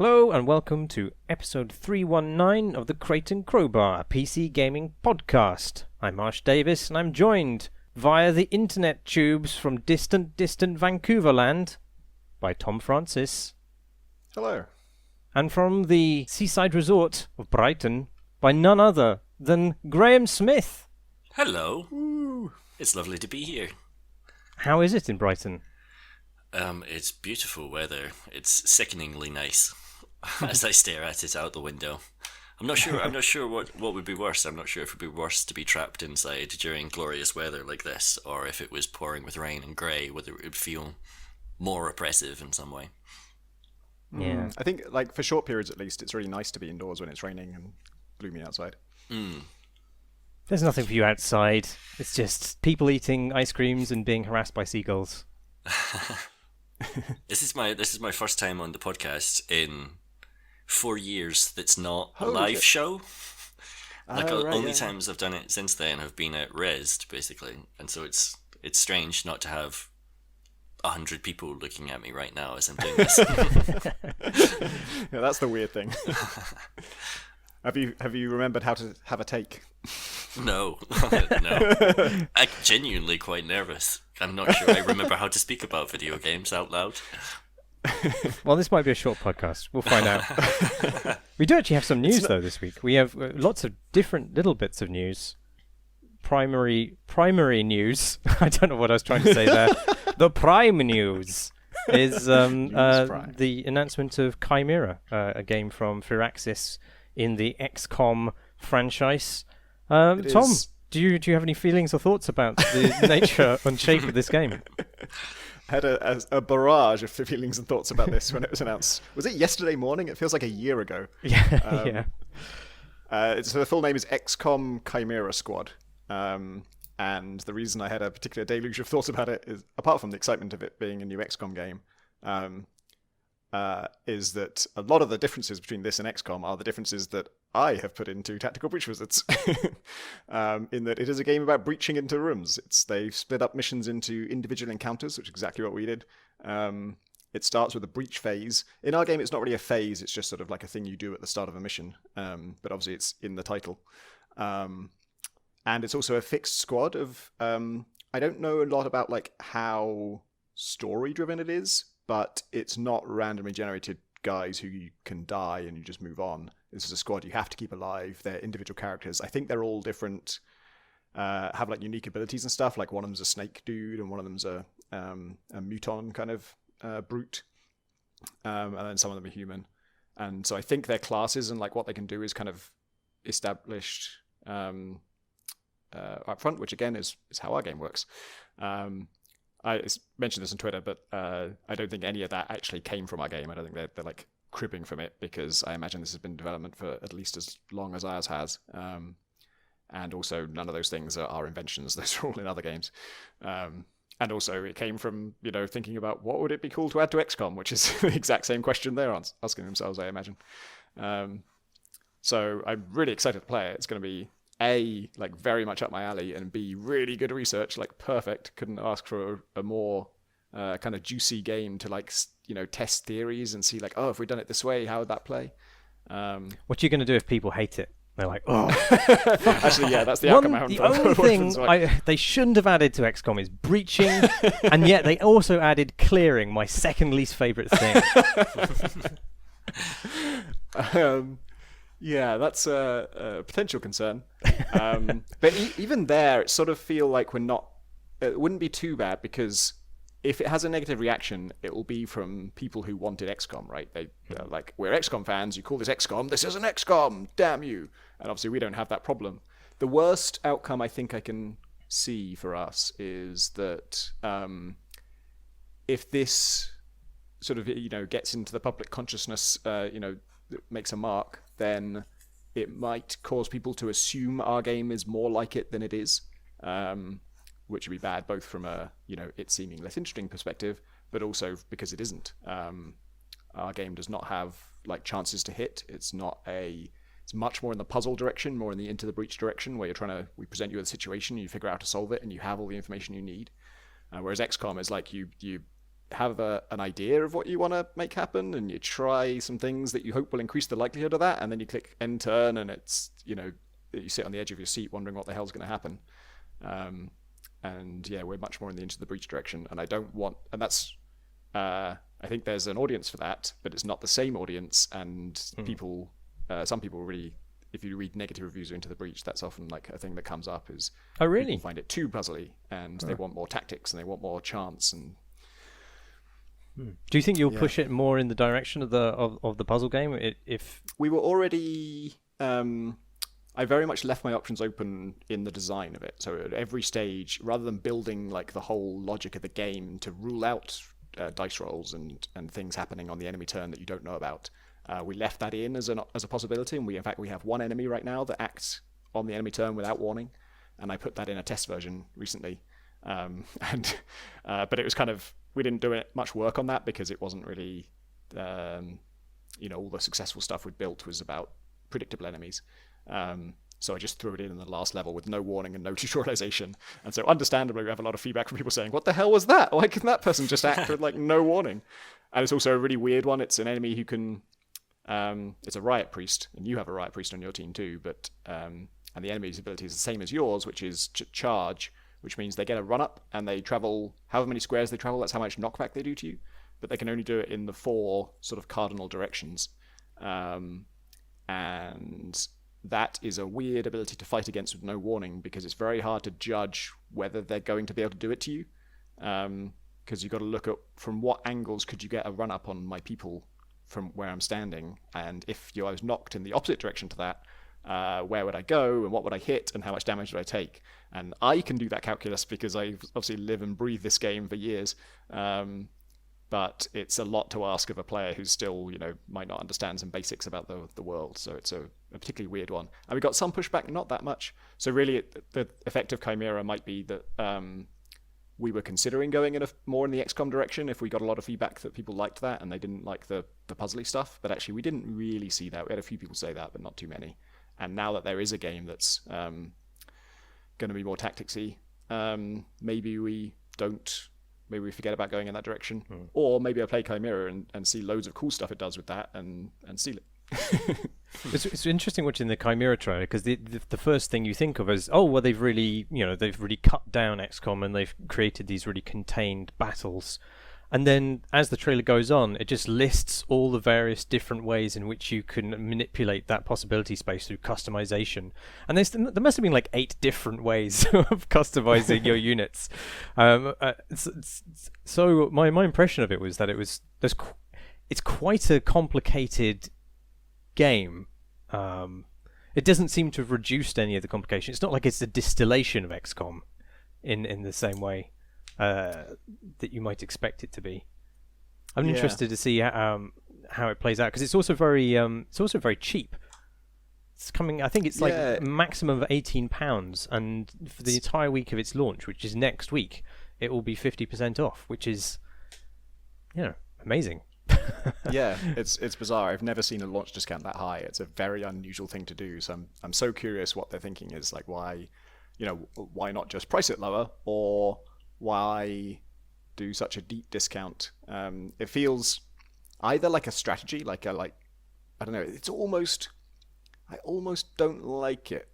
Hello and welcome to episode 319 of the Crate and Crowbar, a PC gaming podcast. I'm Marsh Davis and I'm joined via the internet tubes from distant Vancouver land by Tom Francis. Hello. And from the seaside resort of Brighton by none other than Graham Smith. Hello. Woo. It's lovely to be here. How is it in Brighton? It's beautiful weather. It's sickeningly nice as I stare at it out the window. I'm not sure what would be worse. I'm not sure if it would be worse to be trapped inside during glorious weather like this, or if it was pouring with rain and grey, whether it would feel more oppressive in some way. Yeah. I think, like, for short periods at least, it's really nice to be indoors when it's raining and gloomy outside. There's nothing for you outside. It's just people eating ice creams and being harassed by seagulls. This is my first time on the podcast in 4 years that's not a Holy live shit. show. Only Right. times I've done it since then have been at Resd, basically. And so it's strange not to have 100 people looking at me right now as I'm doing this. Yeah, that's the weird thing. Have you remembered how to have a take? No. No. I'm genuinely quite nervous. I'm not sure I remember how to speak about video games out loud. Well, this might be a short podcast. We'll find out. We do actually have some news, though, this week. We have lots of different little bits of news. Primary news. I don't know what I was trying to say there. The prime news is Prime. the announcement of Chimera, a game from Firaxis in the XCOM franchise. Tom, is- do you have any feelings or thoughts about the nature and shape of this game? I had a barrage of feelings and thoughts about this when it was announced. Was it yesterday morning? It feels like a year ago. Yeah. So the full name is XCOM Chimera Squad. And the reason I had a particular deluge of thoughts about it is, apart from the excitement of it being a new XCOM game, is that a lot of the differences between this and XCOM are the differences that I have put into Tactical Breach Wizards. In that it is a game about breaching into rooms. They've split up missions into individual encounters, which is exactly what we did. It starts with a breach phase. In our game, it's not really a phase, it's just sort of like a thing you do at the start of a mission. But obviously it's in the title. And it's also a fixed squad of... I don't know a lot about like how story-driven it is, but it's not randomly generated guys who you can die and you just move on. This is a squad you have to keep alive. They're individual characters. I think they're all different, have like unique abilities and stuff. Like one of them's a snake dude and one of them's a muton kind of brute. And then some of them are human. And so I think their classes and like what they can do is kind of established up front, which again is how our game works. I mentioned this on Twitter, but I don't think any of that actually came from our game. I don't think they're like cribbing from it, because I imagine this has been in development for at least as long as ours has. And also none of those things are our inventions. Those are all in other games. And also it came from, thinking about what would it be cool to add to XCOM, which is the exact same question they're asking themselves, I imagine. So I'm really excited to play it. It's going to be A, like very much up my alley, and B, really good research, like perfect. Couldn't ask for a more kind of juicy game to like, test theories and see like, oh, if we'd done it this way, how would that play? What are you going to do if people hate it? They're like, oh. Actually, yeah, that's the outcome. The only thing they shouldn't have added to XCOM is breaching, and yet they also added clearing, my second least favourite thing. Yeah, that's a potential concern. But even there, it sort of feel like it wouldn't be too bad, because if it has a negative reaction, it will be from people who wanted XCOM, right? They're like, we're XCOM fans, you call this XCOM, this isn't XCOM, damn you. And obviously we don't have that problem. The worst outcome I think I can see for us is that if this sort of, gets into the public consciousness, makes a mark, then it might cause people to assume our game is more like it than it is, which would be bad both from a it seeming less interesting perspective, but also because it isn't. Our game does not have like chances to hit. It's much more in the puzzle direction, more in the into the breach direction, where we present you with a situation, you figure out how to solve it, and you have all the information you need. Whereas XCOM is like you have an idea of what you want to make happen, and you try some things that you hope will increase the likelihood of that, and then you click end turn, and it's, you sit on the edge of your seat wondering what the hell's going to happen. And yeah, we're much more into the breach direction, and I don't want, and that's, I think there's an audience for that, but it's not the same audience, and people, some people really, if you read negative reviews into the breach, that's often like a thing that comes up is, oh really? People find it too puzzly, and they want more tactics, and they want more chance, and do you think you'll push it more in the direction of the puzzle game? If we were already, I very much left my options open in the design of it. So at every stage, rather than building like the whole logic of the game to rule out dice rolls and things happening on the enemy turn that you don't know about, we left that in as a possibility. And we have one enemy right now that acts on the enemy turn without warning, and I put that in a test version recently. But it was kind of, we didn't do much work on that because it wasn't really, all the successful stuff we'd built was about predictable enemies. So I just threw it in the last level with no warning and no tutorialization. And so understandably, we have a lot of feedback from people saying, what the hell was that? Why can that person just act with like no warning? And it's also a really weird one. It's an enemy who can, it's a riot priest, and you have a riot priest on your team too, but, and the enemy's ability is the same as yours, which is charge, which means they get a run-up, and they travel however many squares they travel, that's how much knockback they do to you, but they can only do it in the 4 sort of cardinal directions. And that is a weird ability to fight against with no warning, because it's very hard to judge whether they're going to be able to do it to you, because you've got to look at from what angles could you get a run-up on my people from where I'm standing, and if I was knocked in the opposite direction to that, where would I go, and what would I hit, and how much damage would I take? And I can do that calculus because I obviously live and breathe this game for years, but it's a lot to ask of a player who's still, might not understand some basics about the world. So it's a particularly weird one. And we got some pushback, not that much. So really, the effect of Chimera might be that we were considering going more in the XCOM direction if we got a lot of feedback that people liked that and they didn't like the puzzly stuff. But actually, we didn't really see that. We had a few people say that, but not too many. And now that there is a game that's going to be more tacticsy, maybe we forget about going in that direction. Or maybe I play Chimera and see loads of cool stuff it does with that and steal it. It's interesting watching the Chimera trailer, because the first thing you think of is, oh well, they've really cut down XCOM and they've created these really contained battles. And then as the trailer goes on, it just lists all the various different ways in which you can manipulate that possibility space through customization. And there must have been like 8 different ways of customizing your units. So my impression of it was that it's quite a complicated game. It doesn't seem to have reduced any of the complication. It's not like it's a distillation of XCOM in the same way that you might expect it to be. I'm interested to see how it plays out, because it's also very cheap. It's coming, I think it's like a maximum of £18, and for the entire week of its launch, which is next week, it will be 50% off, which is amazing. Yeah, it's bizarre. I've never seen a launch discount that high. It's a very unusual thing to do. So I'm so curious what they're thinking is like, why not just price it lower, or why do such a deep discount? It feels either like a strategy, I don't know. It's almost, I almost don't like it.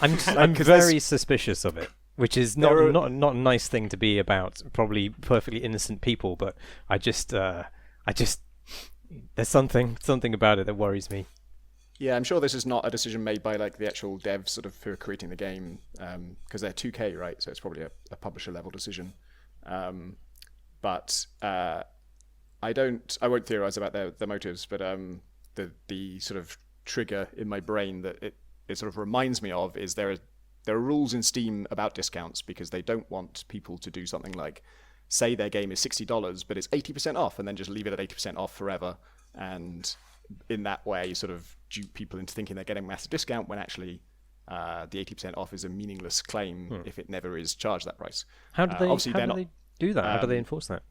I'm very suspicious of it, which is not a nice thing to be about. Probably perfectly innocent people, but I just there's something about it that worries me. Yeah, I'm sure this is not a decision made by like the actual devs sort of who are creating the game, because they're 2K, right? So it's probably a publisher level decision. But I won't theorize about their motives, but the sort of trigger in my brain that it sort of reminds me of is there are rules in Steam about discounts, because they don't want people to do something like say their game is $60 but it's 80% off, and then just leave it at 80% off forever, and in that way you sort of dupe people into thinking they're getting a massive discount when actually the 80% off is a meaningless claim if it never is charged that price. How do they do that? How do they enforce that?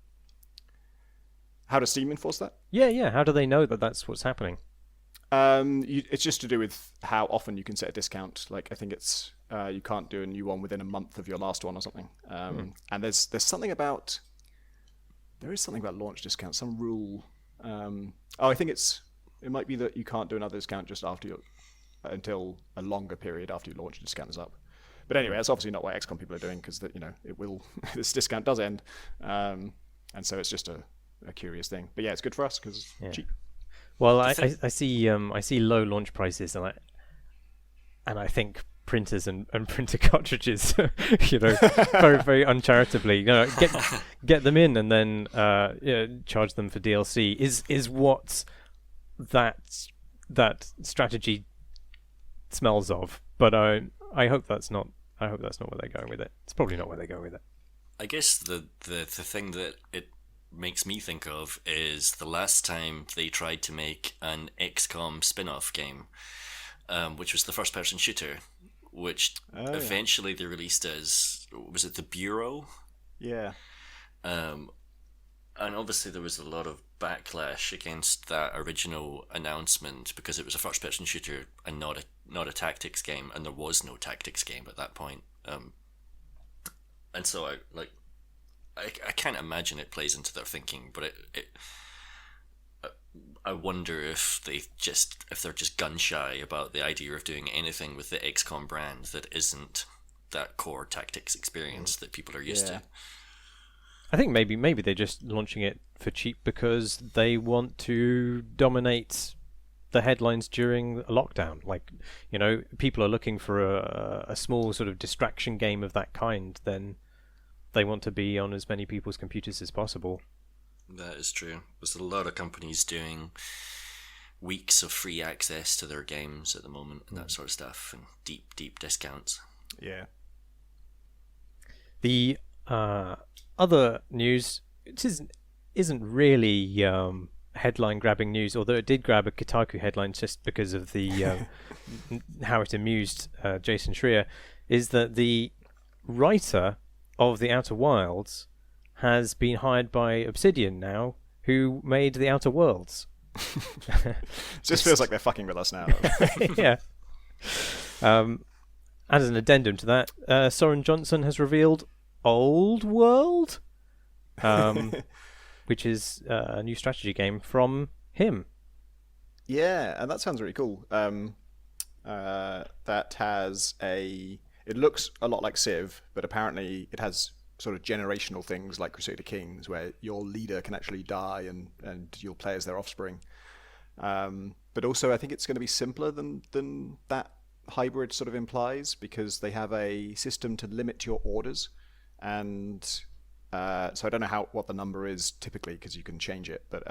How does Steam enforce that? Yeah. How do they know that that's what's happening? It's just to do with how often you can set a discount. Like I think it's you can't do a new one within a month of your last one or something. And there's something about There is something about launch discount, some rule. I think it might be that you can't do another discount just after until a longer period after your launch discount is up. But anyway, that's obviously not what XCOM people are doing, because it will this discount does end, and so it's just a curious thing. But yeah, it's good for us because cheap. Well, I see low launch prices, and I think printers and printer cartridges, very very uncharitably, get them in and then charge them for DLC is what that strategy smells of. But I hope that's not where they're going with it. It's probably not where they're going with it. I guess the thing that it makes me think of is the last time they tried to make an XCOM spin-off game, which was the first-person shooter, which eventually they released as, was it The Bureau? Yeah. And obviously there was a lot of backlash against that original announcement because it was a first-person shooter and not a tactics game, and there was no tactics game at that point. And so I can't imagine it plays into their thinking, but I wonder if they're just gun shy about the idea of doing anything with the XCOM brand that isn't that core tactics experience that people are used to. I think maybe they're just launching it for cheap because they want to dominate the headlines during a lockdown. People are looking for a small sort of distraction game of that kind, then they want to be on as many people's computers as possible. That is true. There's a lot of companies doing weeks of free access to their games at the moment and that sort of stuff, and deep discounts. Yeah. The other news, which isn't really headline-grabbing news, although it did grab a Kotaku headline just because of the how it amused Jason Schreier, is that the writer of The Outer Wilds has been hired by Obsidian now, who made The Outer Worlds. Just feels like they're fucking with us now. Yeah. As an addendum to that, Soren Johnson has revealed Old World, which is a new strategy game from him. Yeah, and that sounds really cool. That has it looks a lot like Civ, but apparently it has sort of generational things like Crusader Kings, where your leader can actually die and you'll play as their offspring. But also I think it's going to be simpler than that hybrid sort of implies, because they have a system to limit your orders. And so I don't know what the number is typically, because you can change it. But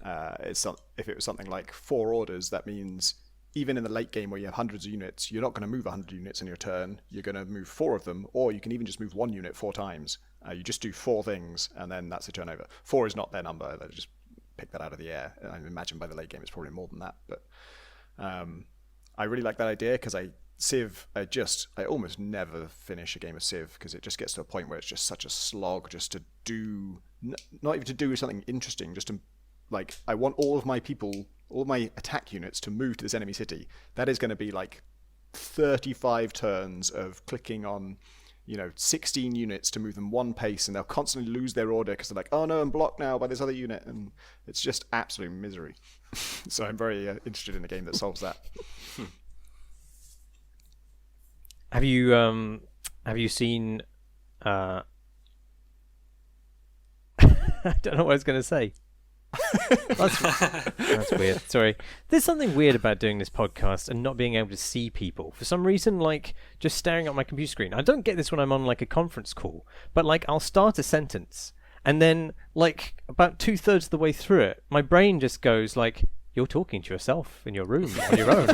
if it was something like 4 orders, that means even in the late game where you have hundreds of units, you're not going to move 100 units in your turn. You're going to move 4 of them, or you can even just move 1 unit 4 times. You just do 4 things, and then that's a turnover. 4 is not their number. They just pick that out of the air. I imagine by the late game it's probably more than that. But I really like that idea, because Civ, I almost never finish a game of Civ, because it just gets to a point where it's just such a slog just to do, not even to do something interesting, just to, I want all of my people, all my attack units to move to this enemy city. That is going to be 35 turns of clicking on, 16 units to move them one pace, and they'll constantly lose their order because they're like, oh no, I'm blocked now by this other unit, and it's just absolute misery. So I'm very interested in a game that solves that. Have you seen? I don't know what I was going to say. That's weird. Sorry. There's something weird about doing this podcast and not being able to see people. For some reason, just staring at my computer screen. I don't get this when I'm on a conference call, but I'll start a sentence and then about 2/3 of the way through it, my brain just goes you're talking to yourself in your room on your own.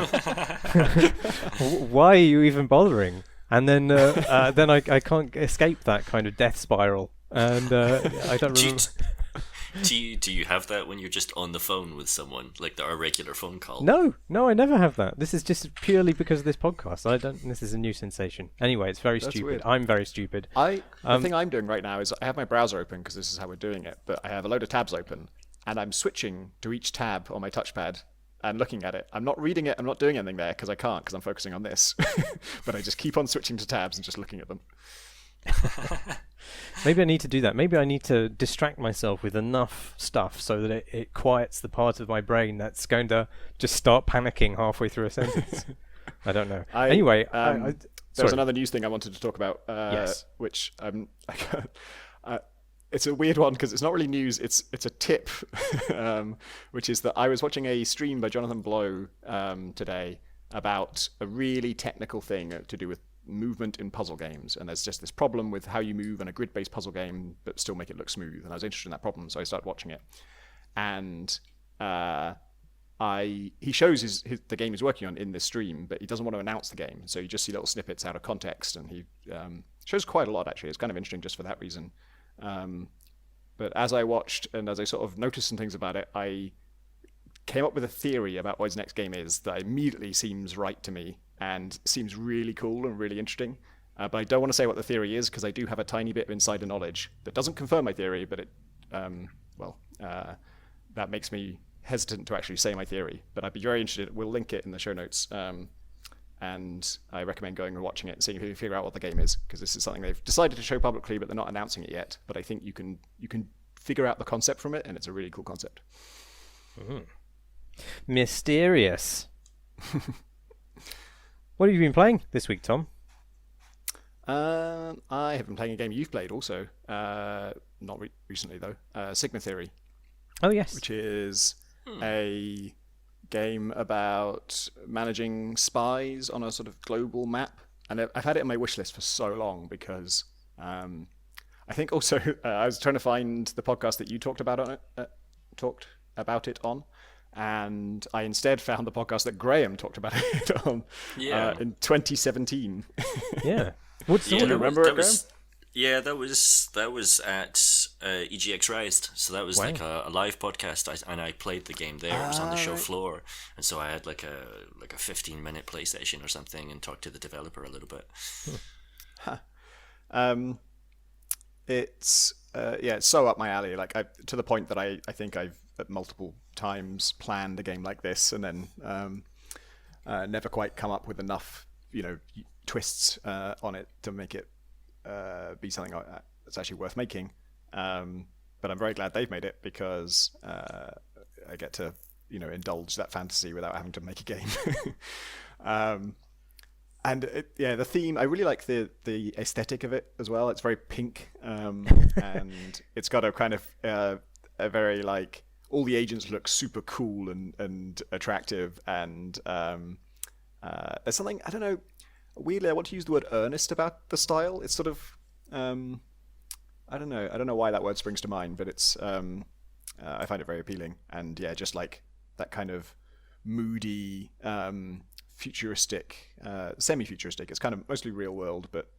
Why are you even bothering? And then I can't escape that kind of death spiral. And I don't remember. Do you have that when you're just on the phone with someone, a regular phone call? No, I never have that. This is just purely because of this podcast. This is a new sensation. Anyway, it's very stupid. Weird. I'm very stupid. The thing I'm doing right now is I have my browser open because this is how we're doing it, but I have a load of tabs open, and I'm switching to each tab on my touchpad and looking at it. I'm not reading it. I'm not doing anything there because I can't, because I'm focusing on this. But I just keep on switching to tabs and just looking at them. Maybe I need to do that. Maybe I need to distract myself with enough stuff so that it quiets the part of my brain that's going to just start panicking halfway through a sentence. I don't know. Anyway, there was another news thing I wanted to talk about, Yes. which it's a weird one because it's not really news. It's a tip, which is that I was watching a stream by Jonathan Blow today about a really technical thing to do with movement in puzzle games, and there's just this problem with how you move in a grid-based puzzle game but still make it look smooth, and I was interested in that problem, so I started watching it. And he shows the game he's working on in this stream, but he doesn't want to announce the game, so you just see little snippets out of context, and he shows quite a lot, actually. It's kind of interesting just for that reason. But as I watched and as I sort of noticed some things about it, I came up with a theory about what his next game is that immediately seems right to me and seems really cool and really interesting. But I don't want to say what the theory is because I do have a tiny bit of insider knowledge that doesn't confirm my theory, but that makes me hesitant to actually say my theory. But I'd be very interested. We'll link it in the show notes. And I recommend going and watching it and seeing if you can figure out what the game is, because this is something they've decided to show publicly, but they're not announcing it yet. But I think you can figure out the concept from it, and it's a really cool concept. Mm. Mysterious. What have you been playing this week, Tom? I have been playing a game you've played also, not recently though, Sigma Theory. Oh, yes. Which is a game about managing spies on a sort of global map. And I've had it on my wish list for so long because I think also I was trying to find the podcast that you talked about it on, and I instead found the podcast that Graham talked about it on in 2017. Yeah. Do you remember it, Graham? Yeah, that was at EGX Rised. So that was like a live podcast, and I played the game there. It was on the show floor, and so I had like a 15-minute play session or something, and talked to the developer a little bit. It's it's so up my alley. Like to the point that I think I've at multiple times planned a game like this, and then never quite come up with enough twists on it to make it be something that's actually worth making. But I'm very glad they've made it because I get to indulge that fantasy without having to make a game. And the theme, I really like the aesthetic of it as well. It's very pink, and it's got a kind of a very like all the agents look super cool and attractive, and there's something, I don't know, weirdly I want to use the word earnest about the style. It's sort of I don't know why that word springs to mind, but it's I find it very appealing, and just like that kind of moody, futuristic, semi-futuristic. It's kind of mostly real world, but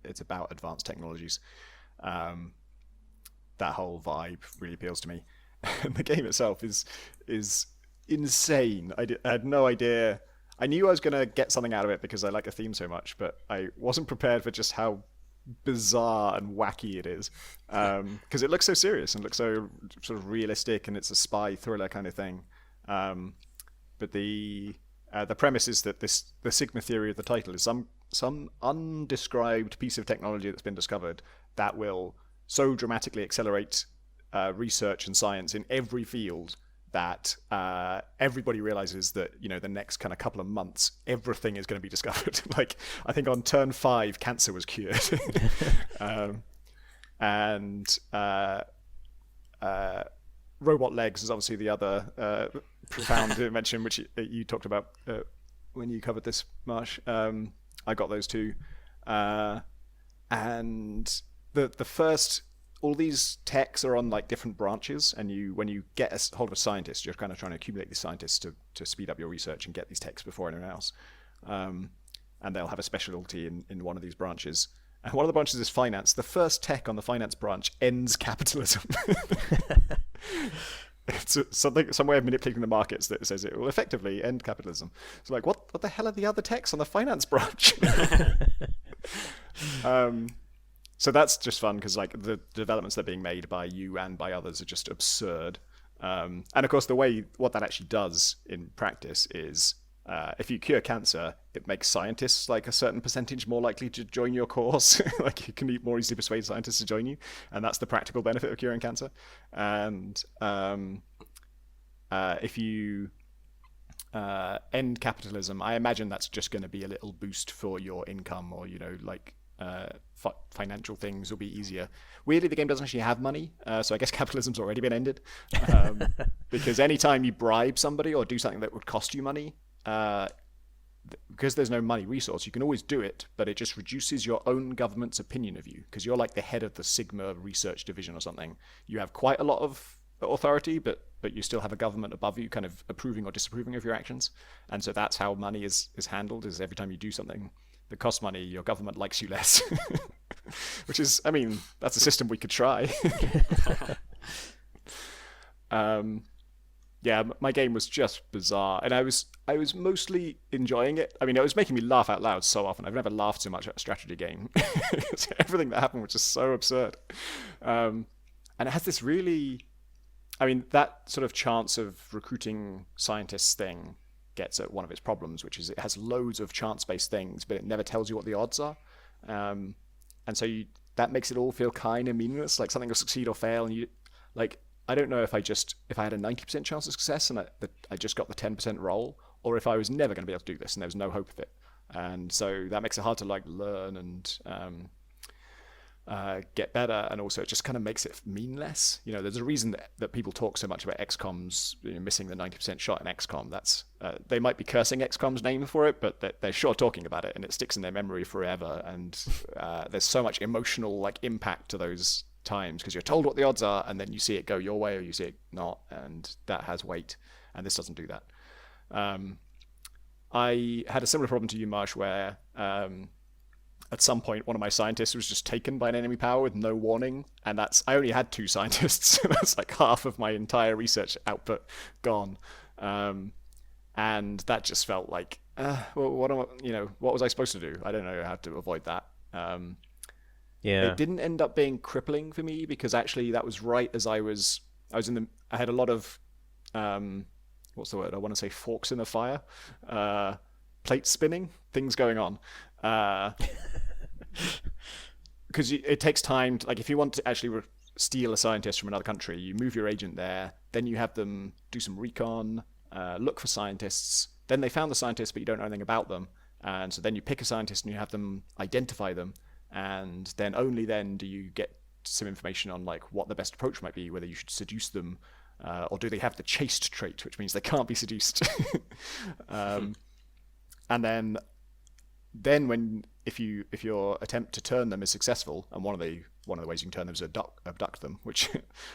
it's about advanced technologies. That whole vibe really appeals to me. And the game itself is insane. I had no idea. I knew I was going to get something out of it because I like the theme so much, but I wasn't prepared for just how bizarre and wacky it is. Because it looks so serious and looks so sort of realistic, and it's a spy thriller kind of thing. But the premise is that the Sigma theory of the title is some undescribed piece of technology that's been discovered that will so dramatically accelerate research and science in every field that everybody realizes that the next kind of couple of months everything is going to be discovered. Like I think on turn 5 cancer was cured. And robot legs is obviously the other profound dimension which you talked about when you covered this, Marsh. I got those too, and the first, all these techs are on like different branches, and when you get a hold of a scientist, you're kind of trying to accumulate these scientists to speed up your research and get these techs before anyone else, and they'll have a specialty in one of these branches. And one of the branches is finance. The first tech on the finance branch ends capitalism. It's some way of manipulating the markets that says it will effectively end capitalism. So like, what the hell are the other techs on the finance branch? So that's just fun because like the developments that are being made by you and by others are just absurd. And of course, what that actually does in practice is if you cure cancer, it makes scientists like a certain percentage more likely to join your cause. Like you can more easily persuade scientists to join you, and that's the practical benefit of curing cancer. And if you end capitalism, I imagine that's just going to be a little boost for your income, or like financial things will be easier. Weirdly, the game doesn't actually have money, so I guess capitalism's already been ended. Because anytime you bribe somebody or do something that would cost you money, because there's no money resource, you can always do it, but it just reduces your own government's opinion of you, because you're like the head of the Sigma research division or something. You have quite a lot of authority, but you still have a government above you kind of approving or disapproving of your actions. And so that's how money is handled, is every time you do something that costs money, your government likes you less. Which is, I mean, that's a system we could try. Yeah, my game was just bizarre, and I was mostly enjoying it. I mean, it was making me laugh out loud so often. I've never laughed so much at a strategy game. Everything that happened was just so absurd. And it has this really, I mean, that sort of chance of recruiting scientists thing gets at one of its problems, which is it has loads of chance-based things, but it never tells you what the odds are. And so that makes it all feel kind of meaningless, like something will succeed or fail, and you, like, I don't know if I had a 90% chance of success and I just got the 10% roll, or if I was never going to be able to do this and there was no hope of it. And so that makes it hard to like learn and get better, and also it just kind of makes it meaningless. There's a reason that people talk so much about XCOM's missing the 90% shot in XCOM. That's they might be cursing XCOM's name for it, but they're sure talking about it, and it sticks in their memory forever. And there's so much emotional like impact to those times, because you're told what the odds are and then you see it go your way or you see it not, and that has weight, and this doesn't do that. I had a similar problem to you, Marsh, where at some point one of my scientists was just taken by an enemy power with no warning, and I only had 2 scientists, so that's like half of my entire research output gone. And that just felt like what was I supposed to do? I don't know how to avoid that. Yeah. It didn't end up being crippling for me, because actually that was right as I had a lot of what's the word? I want to say forks in the fire, plate spinning, things going on. Because it takes time to, like, if you want to actually steal a scientist from another country, you move your agent there, then you have them do some recon, look for scientists, then they found the scientists but you don't know anything about them, and so then you pick a scientist and you have them identify them, and then only then do you get some information on like what the best approach might be, whether you should seduce them, or do they have the chaste trait, which means they can't be seduced. And then when if your attempt to turn them is successful, and one of the ways you can turn them is abduct them, which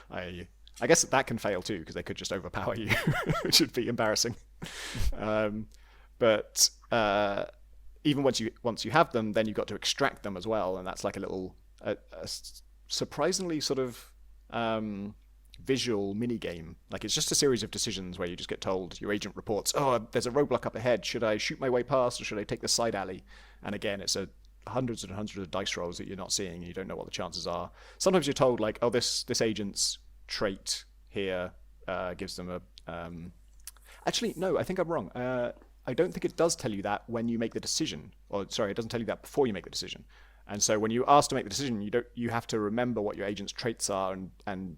I guess that can fail too, because they could just overpower you, which would be embarrassing. But even once you have them, then you've got to extract them as well, and that's like a surprisingly sort of visual mini game. Like, it's just a series of decisions where you just get told, your agent reports, oh, there's a roadblock up ahead, should I shoot my way past or should I take the side alley? And again, it's hundreds and hundreds of dice rolls that you're not seeing, and you don't know what the chances are. Sometimes you're told like, oh, this agent's trait here gives them a actually no, I think I'm wrong. I don't think it does tell you that when you make the decision, or sorry, it doesn't tell you that before you make the decision. And so when you ask to make the decision, you have to remember what your agent's traits are and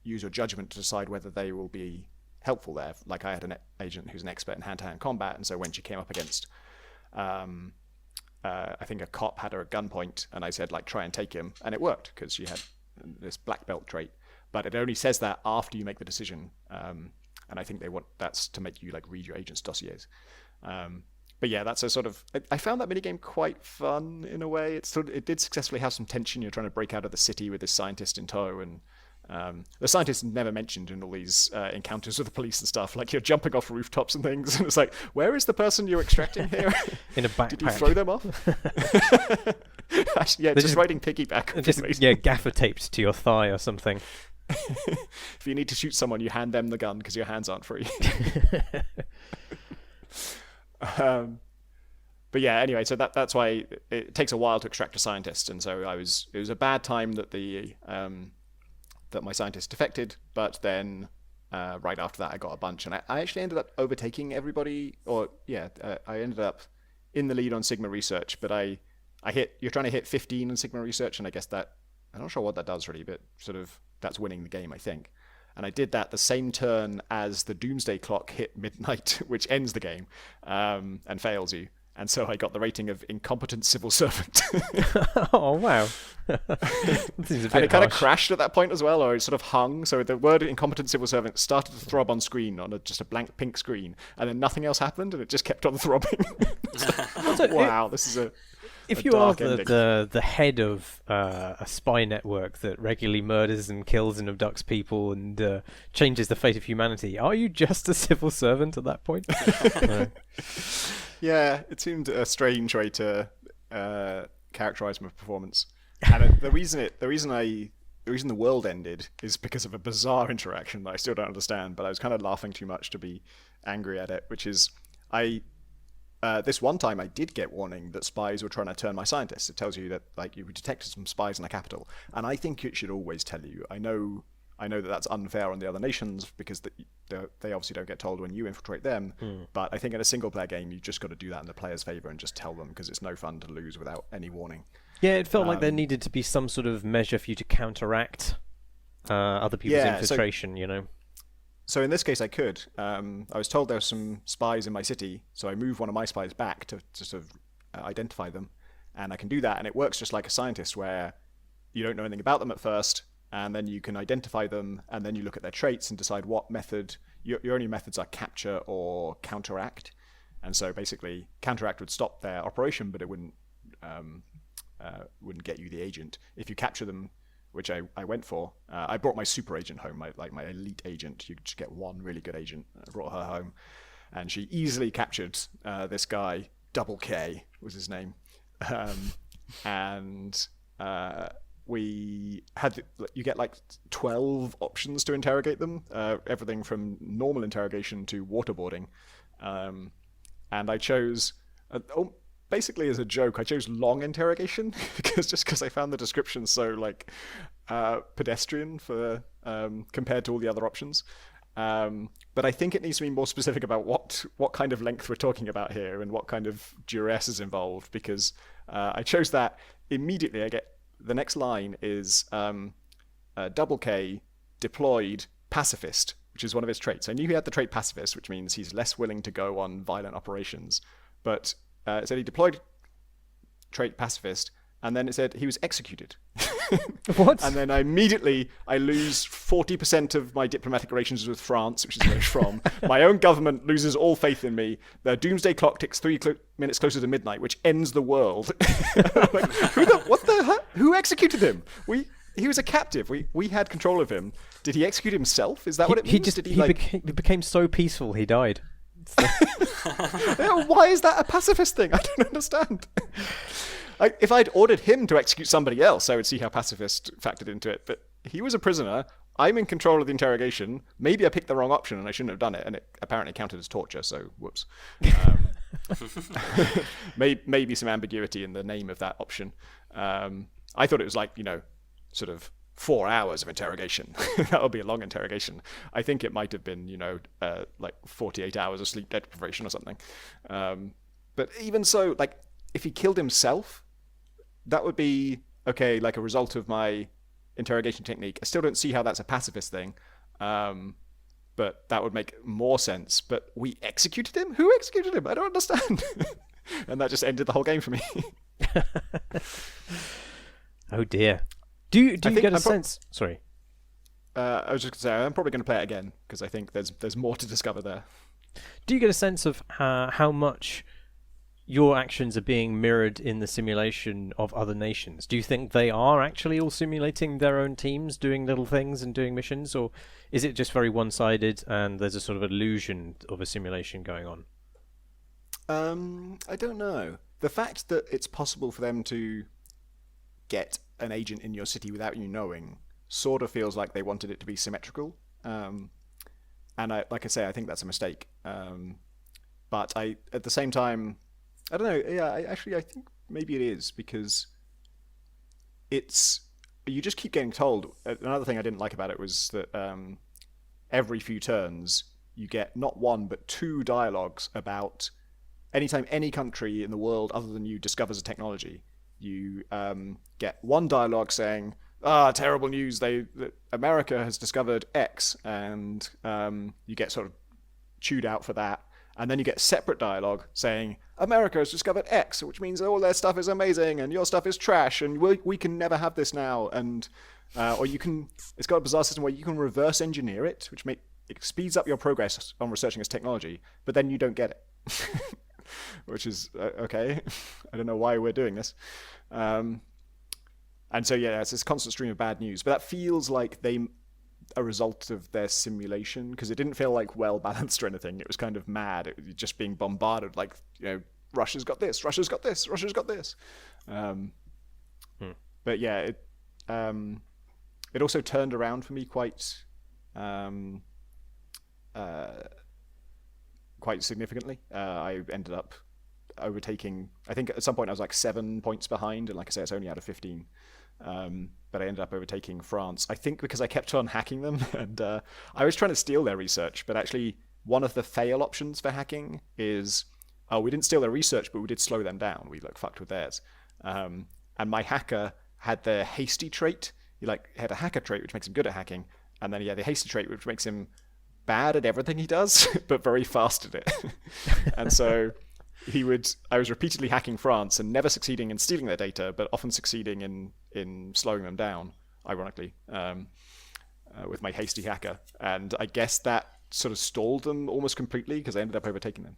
use your judgment to decide whether they will be helpful there. Like, I had an agent who's an expert in hand-to-hand combat, and so when she came up against I think a cop had her at gunpoint, and I said, like, try and take him, and it worked because she had this black belt trait. But it only says that after you make the decision, and I think that's to make you like read your agent's dossiers. But yeah, that's a sort of, I found that minigame quite fun in a way. It did successfully have some tension. You're trying to break out of the city with this scientist in tow, and the scientist is never mentioned in all these encounters with the police and stuff. Like, you're jumping off rooftops and things, and it's like, where is the person you're extracting here? In a backpack. Did you throw them off? Actually, yeah, just riding piggyback. Just gaffer taped to your thigh or something. If you need to shoot someone, you hand them the gun because your hands aren't free. But yeah, anyway, so that's why it takes a while to extract a scientist, and so it was a bad time that that my scientist defected, but then right after that, I got a bunch, and I actually ended up overtaking everybody. I ended up in the lead on Sigma Research, but you're trying to hit 15 on Sigma Research, and I guess that, I'm not sure what that does really, but sort of that's winning the game, I think. And I did that the same turn as the Doomsday Clock hit midnight, which ends the game and fails you. And so I got the rating of incompetent civil servant. Oh, wow. That seems a bit And it kind of harsh. crashed at that point as well, or it sort of hung. So the word incompetent civil servant started to throb on screen on just a blank pink screen, and then nothing else happened, and it just kept on throbbing. Wow, this is If a you are dark ending. the head of a spy network that regularly murders and kills and abducts people and changes the fate of humanity, are you just a civil servant at that point? No. Yeah, it seemed a strange way to characterize my performance. And the reason the world ended is because of a bizarre interaction that I still don't understand. But I was kind of laughing too much to be angry at it. Which is, this one time I did get warning that spies were trying to turn my scientists. It tells you that like you detected some spies in the capital, and I think it should always tell you. I know that that's unfair on the other nations because they obviously don't get told when you infiltrate them. But I think in a single-player game, you've just got to do that in the player's favor and just tell them, because it's no fun to lose without any warning. Yeah, it felt like there needed to be some sort of measure for you to counteract other people's infiltration, you know? So in this case, I could. I was told there were some spies in my city, so I moved one of my spies back to sort of identify them. And I can do that, and it works just like a scientist, where you don't know anything about them at first, and then you can identify them, and then you look at their traits and decide what method. Your only methods are capture or counteract. And so basically, counteract would stop their operation, but it wouldn't get you the agent. If you capture them, which I went for, I brought my super agent home, my elite agent. You could just get one really good agent. I brought her home, and she easily captured this guy. Double K was his name, and you get like 12 options to interrogate them, everything from normal interrogation to waterboarding, and I chose basically as a joke, I chose long interrogation because I found the description so like pedestrian for compared to all the other options. But I think it needs to be more specific about what kind of length we're talking about here and what kind of duress is involved, because I chose that immediately. I get the next line is Double K deployed pacifist, which is one of his traits. I knew he had the trait pacifist, which means he's less willing to go on violent operations. But it said he deployed trait pacifist, and then it said he was executed. What? And then I lose 40% of my diplomatic relations with France, which is where he's from. My own government loses all faith in me. The doomsday clock ticks 3 minutes closer to midnight, which ends the world. Like, what the heck? Who executed him? He was a captive. We had control of him. Did he execute himself? Is that what it means? He became so peaceful he died. Why is that a pacifist thing? I don't understand. If I'd ordered him to execute somebody else, I would see how pacifist factored into it. But he was a prisoner. I'm in control of the interrogation. Maybe I picked the wrong option and I shouldn't have done it. And it apparently counted as torture, so whoops. Maybe some ambiguity in the name of that option. I thought it was like, sort of 4 hours of interrogation. That would be a long interrogation. I think it might have been, like 48 hours of sleep deprivation or something. But even so, like, if he killed himself, that would be, okay, like a result of my interrogation technique. I still don't see how that's a pacifist thing. But that would make more sense. But we executed him? Who executed him? I don't understand. And that just ended the whole game for me. Oh dear. Do you get a sense? Sorry. I was just going to say, I'm probably going to play it again, because I think there's more to discover there. Do you get a sense of how much your actions are being mirrored in the simulation of other nations? Do you think they are actually all simulating their own teams, doing little things and doing missions, or is it just very one-sided and there's a sort of illusion of a simulation going on? I don't know. The fact that it's possible for them to get an agent in your city without you knowing sort of feels like they wanted it to be symmetrical. And like I say, I think that's a mistake. But at the same time, I don't know. Yeah, I think maybe it is, because you just keep getting told. Another thing I didn't like about it was that every few turns you get not one but two dialogues about anytime any country in the world other than you discovers a technology, you get one dialogue saying, terrible news, America has discovered X, and you get sort of chewed out for that. And then you get separate dialogue saying, America has discovered X, which means all their stuff is amazing and your stuff is trash and we can never have this now. And or you can, it's got a bizarre system where you can reverse engineer it, which it speeds up your progress on researching this technology, but then you don't get it. Which is, okay, I don't know why we're doing this. And so, yeah, it's this constant stream of bad news. But that feels like a result of their simulation, because it didn't feel like well balanced or anything. It was kind of mad. It was just being bombarded, like, Russia's got this, Russia's got this, Russia's got this. But yeah, it also turned around for me quite significantly. I ended up overtaking, I think at some point I was like 7 points behind, and like I say, it's only out of 15. But I ended up overtaking France, I think because I kept on hacking them, and I was trying to steal their research, but actually one of the fail options for hacking is, we didn't steal their research, but we did slow them down. We fucked with theirs. And my hacker had the hasty trait. He had a hacker trait, which makes him good at hacking, and then he had the hasty trait, which makes him bad at everything he does, but very fast at it. And so I was repeatedly hacking France and never succeeding in stealing their data, but often succeeding in slowing them down, ironically, with my hasty hacker. And I guess that sort of stalled them almost completely, because I ended up overtaking them.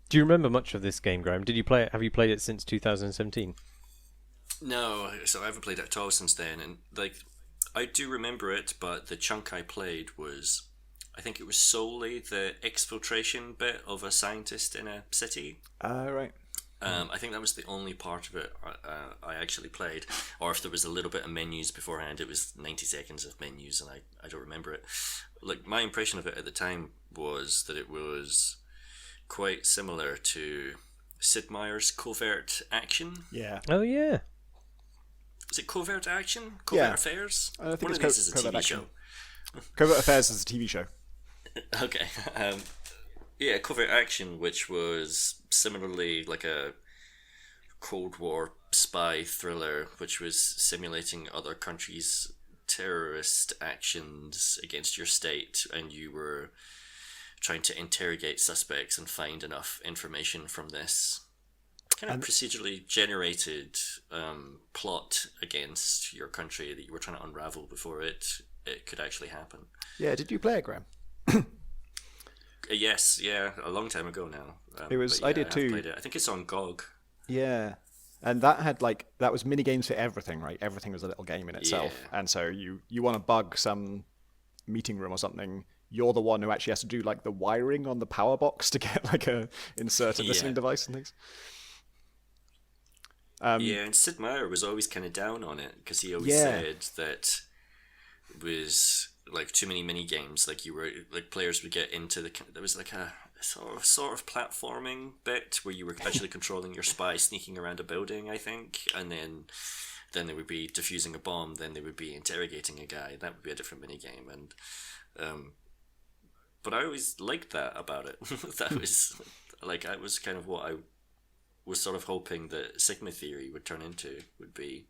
Do you remember much of this game, Graham? Did you play it? Have you played it since 2017? No, so I haven't played it at all since then, and I do remember it, but the chunk I played was, I think it was solely the exfiltration bit of a scientist in a city. Right. I think that was the only part of it I actually played. Or if there was a little bit of menus beforehand, it was 90 seconds of menus, and I don't remember it. My impression of it at the time was that it was quite similar to Sid Meier's Covert Action. Yeah. Oh, yeah. Is it Covert Action? Covert Affairs? I think one it's of these is a Covert TV Action. show. Covert Affairs is a TV show. Okay. Yeah, Covert Action, which was similarly like a Cold War spy thriller, which was simulating other countries' terrorist actions against your state, and you were trying to interrogate suspects and find enough information from this kind of procedurally generated plot against your country that you were trying to unravel before it could actually happen. Yeah, did you play it, Graham? Yes, yeah, a long time ago now. It was. Yeah, I did too. played it. I think it's on GOG. Yeah, and that had that was mini games for everything, right? Everything was a little game in itself, Yeah. and so you want to bug some meeting room or something. You're the one who actually has to do the wiring on the power box to get insert a listening device and things. Yeah, and Sid Meier was always kind of down on it because he always said that it was too many mini games. You were players would get into there was a sort of platforming bit where you were actually controlling your spy sneaking around a building, I think, and then they would be defusing a bomb. Then they would be interrogating a guy. That would be a different mini game, and but I always liked that about it. That was that was kind of what I was sort of hoping that Sigma Theory would turn into, would be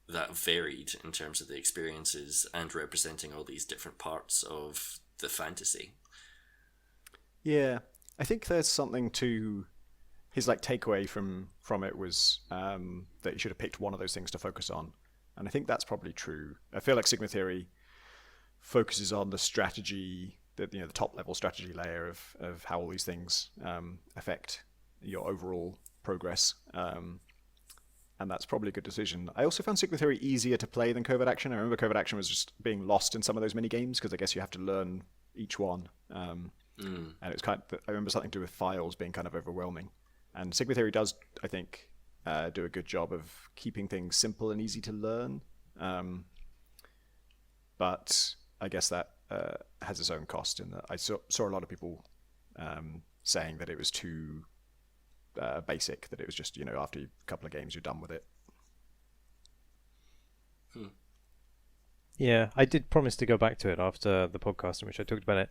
that varied in terms of the experiences and representing all these different parts of the fantasy. Yeah, I think there's something to his takeaway from it was that you should have picked one of those things to focus on, and I think that's probably true. I feel like Sigma Theory focuses on the strategy, the top level strategy layer of how all these things affect your overall progress, and that's probably a good decision. I also found Sigma Theory easier to play than Covert Action. I remember Covert Action was just being lost in some of those mini games because I guess you have to learn each one, and it was I remember something to do with files being kind of overwhelming. And Sigma Theory does, I think, do a good job of keeping things simple and easy to learn, but I guess that has its own cost in that I saw a lot of people saying that it was too basic, that it was just after a couple of games you're done with it. Yeah, I did promise to go back to it after the podcast in which I talked about it,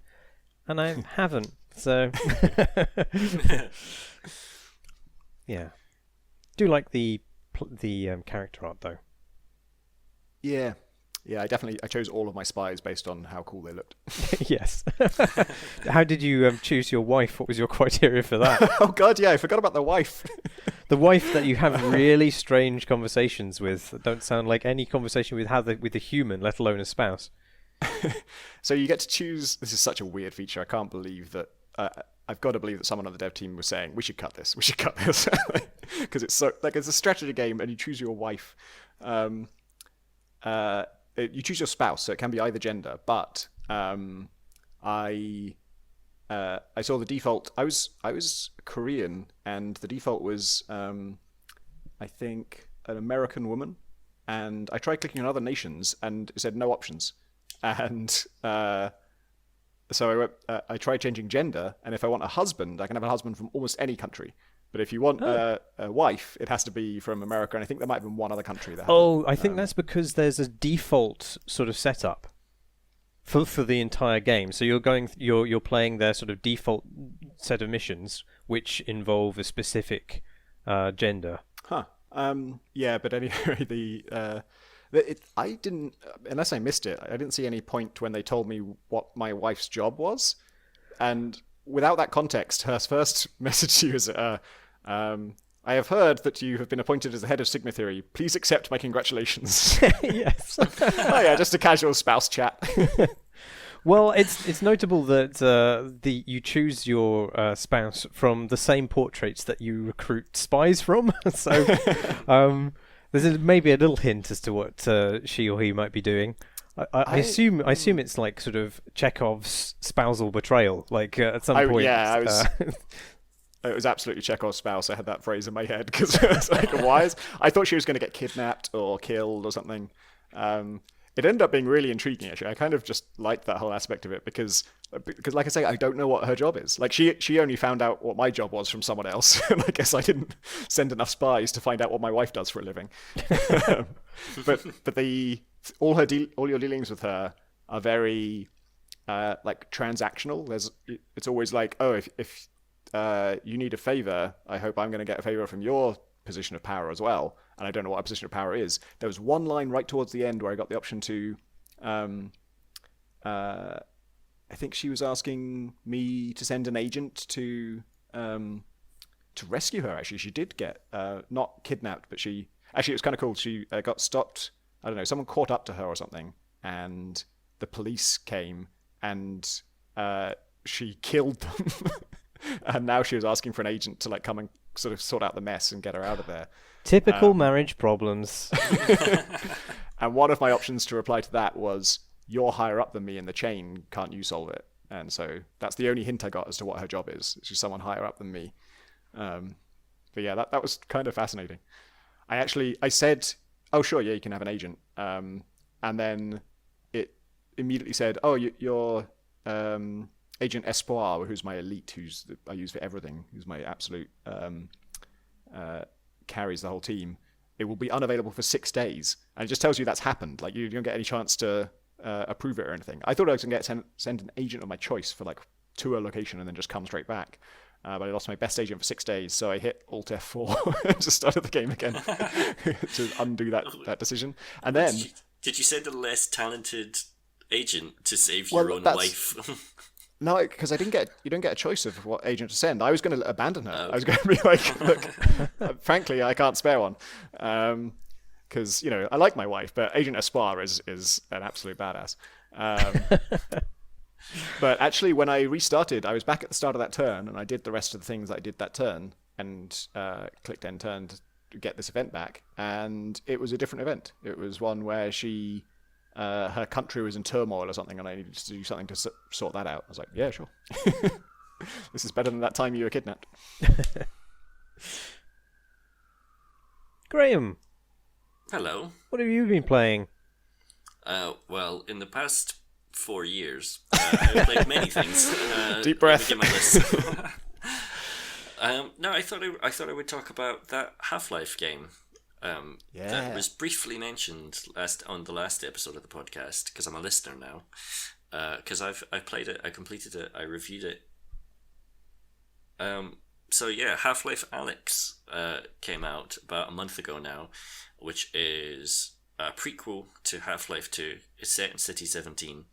and I haven't. So, yeah, do like the character art though. Yeah. Yeah, I chose all of my spies based on how cool they looked. Yes. How did you choose your wife? What was your criteria for that? Oh god, yeah, I forgot about the wife. The wife that you have really strange conversations with that don't sound like any conversation with a human, let alone a spouse. So you get to choose. This is such a weird feature. I can't believe that. I've got to believe that someone on the dev team was saying we should cut this. We should cut this because it's so like it's a strategy game, and you choose your wife. You choose your spouse, so it can be either gender. But I saw the default. I was Korean, and the default was I think an American woman. And I tried clicking on other nations, and it said no options. And so I tried changing gender, and if I want a husband, I can have a husband from almost any country. But if you want a wife, it has to be from America, and I think there might have been one other country that. I think that's because there's a default sort of setup for the entire game. So you're playing their sort of default set of missions, which involve a specific gender. Huh. Yeah, but anyway, I didn't, unless I missed it, I didn't see any point when they told me what my wife's job was, and without that context, her first message to you is, I have heard that you have been appointed as the head of Sigma Theory. Please accept my congratulations. Yes. Oh yeah, just a casual spouse chat. Well, it's notable that you choose your spouse from the same portraits that you recruit spies from. So there's maybe a little hint as to what she or he might be doing. I assume it's like sort of Chekhov's spousal betrayal. Like at some point. Yeah, it was absolutely Chekhov's spouse. I had that phrase in my head because it's like, I thought she was going to get kidnapped or killed or something. It ended up being really intriguing, actually. I kind of just liked that whole aspect of it because, like I say, I don't know what her job is. Like she only found out what my job was from someone else, and I guess I didn't send enough spies to find out what my wife does for a living. but all your dealings with her are very like transactional. It's always like, oh, if you need a favor, I hope I'm going to get a favor from your position of power as well. And I don't know what a position of power is. There was one line right towards the end where I got the option to, I think she was asking me to send an agent to rescue her. Actually, she did get not kidnapped, but it was kind of cool. She got stopped. I don't know. Someone caught up to her or something, and the police came and she killed them. And now she was asking for an agent to like come and sort of sort out the mess and get her out of there. Typical marriage problems. And one of my options to reply to that was, you're higher up than me in the chain, can't you solve it? And so that's the only hint I got as to what her job is. She's someone higher up than me. But yeah, that was kind of fascinating. I said, oh sure, yeah, you can have an agent. And then it immediately said, oh, you're Agent Espoir, who's my elite, I use for everything, who's my absolute carries the whole team. It will be unavailable for 6 days, and it just tells you that's happened. Like you don't get any chance to approve it or anything. I thought I was going to send an agent of my choice for like to a location and then just come straight back. But I lost my best agent for 6 days, so I hit Alt F4 and just started the game again to undo that decision. And then did you send a less talented agent to save your own wife? No, because you don't get a choice of what agent to send. I was going to abandon her. I was going to be like, look, frankly, I can't spare one. Because, I like my wife, but Agent Espoir is an absolute badass. But actually, when I restarted, I was back at the start of that turn, and I did the rest of the things that I did that turn, and clicked end turn to get this event back. And it was a different event. It was one where her country was in turmoil or something, and I needed to do something to sort that out. I was like, yeah, sure. This is better than that time you were kidnapped. Graham. Hello. What have you been playing? Well, in the past 4 years, I've played many things. Deep breath. Let me get my list. No, I thought I would talk about that Half-Life game. That was briefly mentioned on the last episode of the podcast, because I'm a listener now. Because I played it, I completed it, I reviewed it. So yeah, Half-Life Alyx came out about a month ago now, which is a prequel to Half-Life 2. It's set in City 17,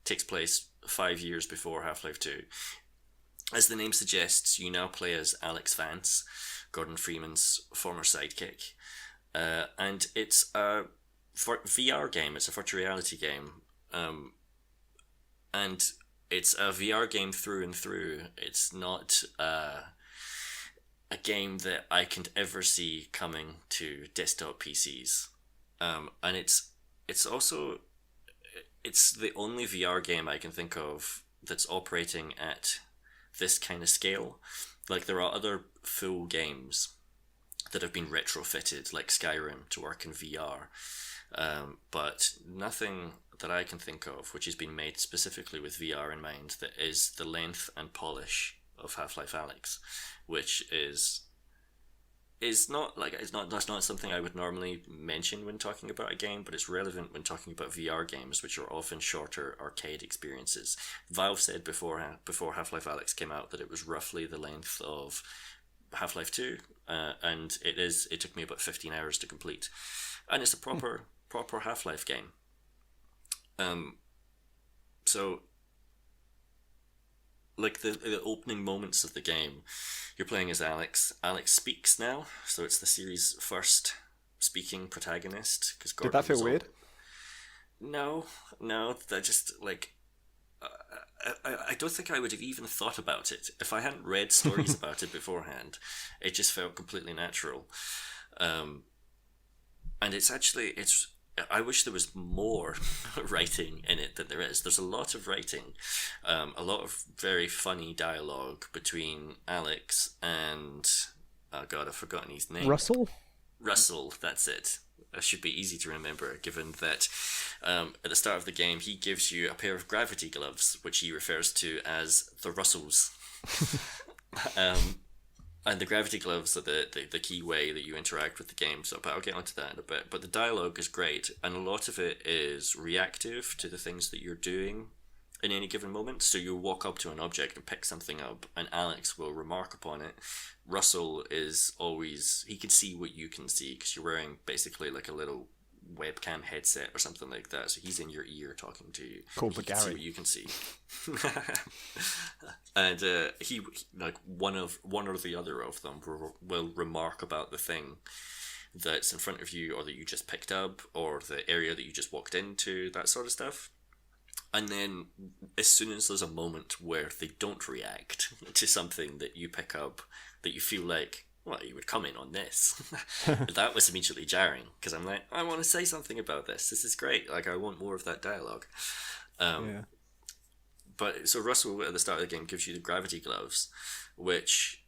takes place 5 years before Half-Life 2. As the name suggests, you now play as Alyx Vance, Gordon Freeman's former sidekick. And it's a VR game, it's a virtual reality game. And it's a VR game through and through. It's not a game that I can ever see coming to desktop PCs. And it's also, it's the only VR game I can think of that's operating at this kind of scale. Like, there are other full games that have been retrofitted, like Skyrim, to work in VR, but nothing that I can think of which has been made specifically with VR in mind that is the length and polish of Half-Life Alyx, which is not like, that's not something I would normally mention when talking about a game, but it's relevant when talking about VR games, which are often shorter arcade experiences. Valve said before Half-Life Alyx came out that it was roughly the length of Half-Life 2, and it took me about 15 hours to complete, and it's a proper Half-Life game. So, like, the opening moments of the game, you're playing as Alyx. Alyx speaks now, so it's the series' first speaking protagonist. Did that feel weird? No, that just, like, I don't think I would have even thought about it if I hadn't read stories about it beforehand. It just felt completely natural. And I wish there was more writing in it than there is. There's a lot of writing, a lot of very funny dialogue between Alyx and, oh god, I've forgotten his name. Russell, that's it. That should be easy to remember, given that at the start of the game he gives you a pair of gravity gloves, which he refers to as the Russells. And the gravity gloves are the key way that you interact with the game, but I'll get onto that in a bit. But the dialogue is great, and a lot of it is reactive to the things that you're doing in any given moment. So you'll walk up to an object and pick something up, and Alyx will remark upon it. Russell is always, he can see what you can see, because you're wearing basically like a little webcam headset or something like that, so he's in your ear talking to you. Called the Gary. See what you can see. And he like one or the other of them will remark about the thing that's in front of you, or that you just picked up, or the area that you just walked into, that sort of stuff. And then as soon as there's a moment where they don't react to something that you pick up, that you feel like, well, you would comment on this. That was immediately jarring, because I'm like, I want to say something about this. This is great. Like, I want more of that dialogue. But so Russell at the start of the game gives you the gravity gloves, which,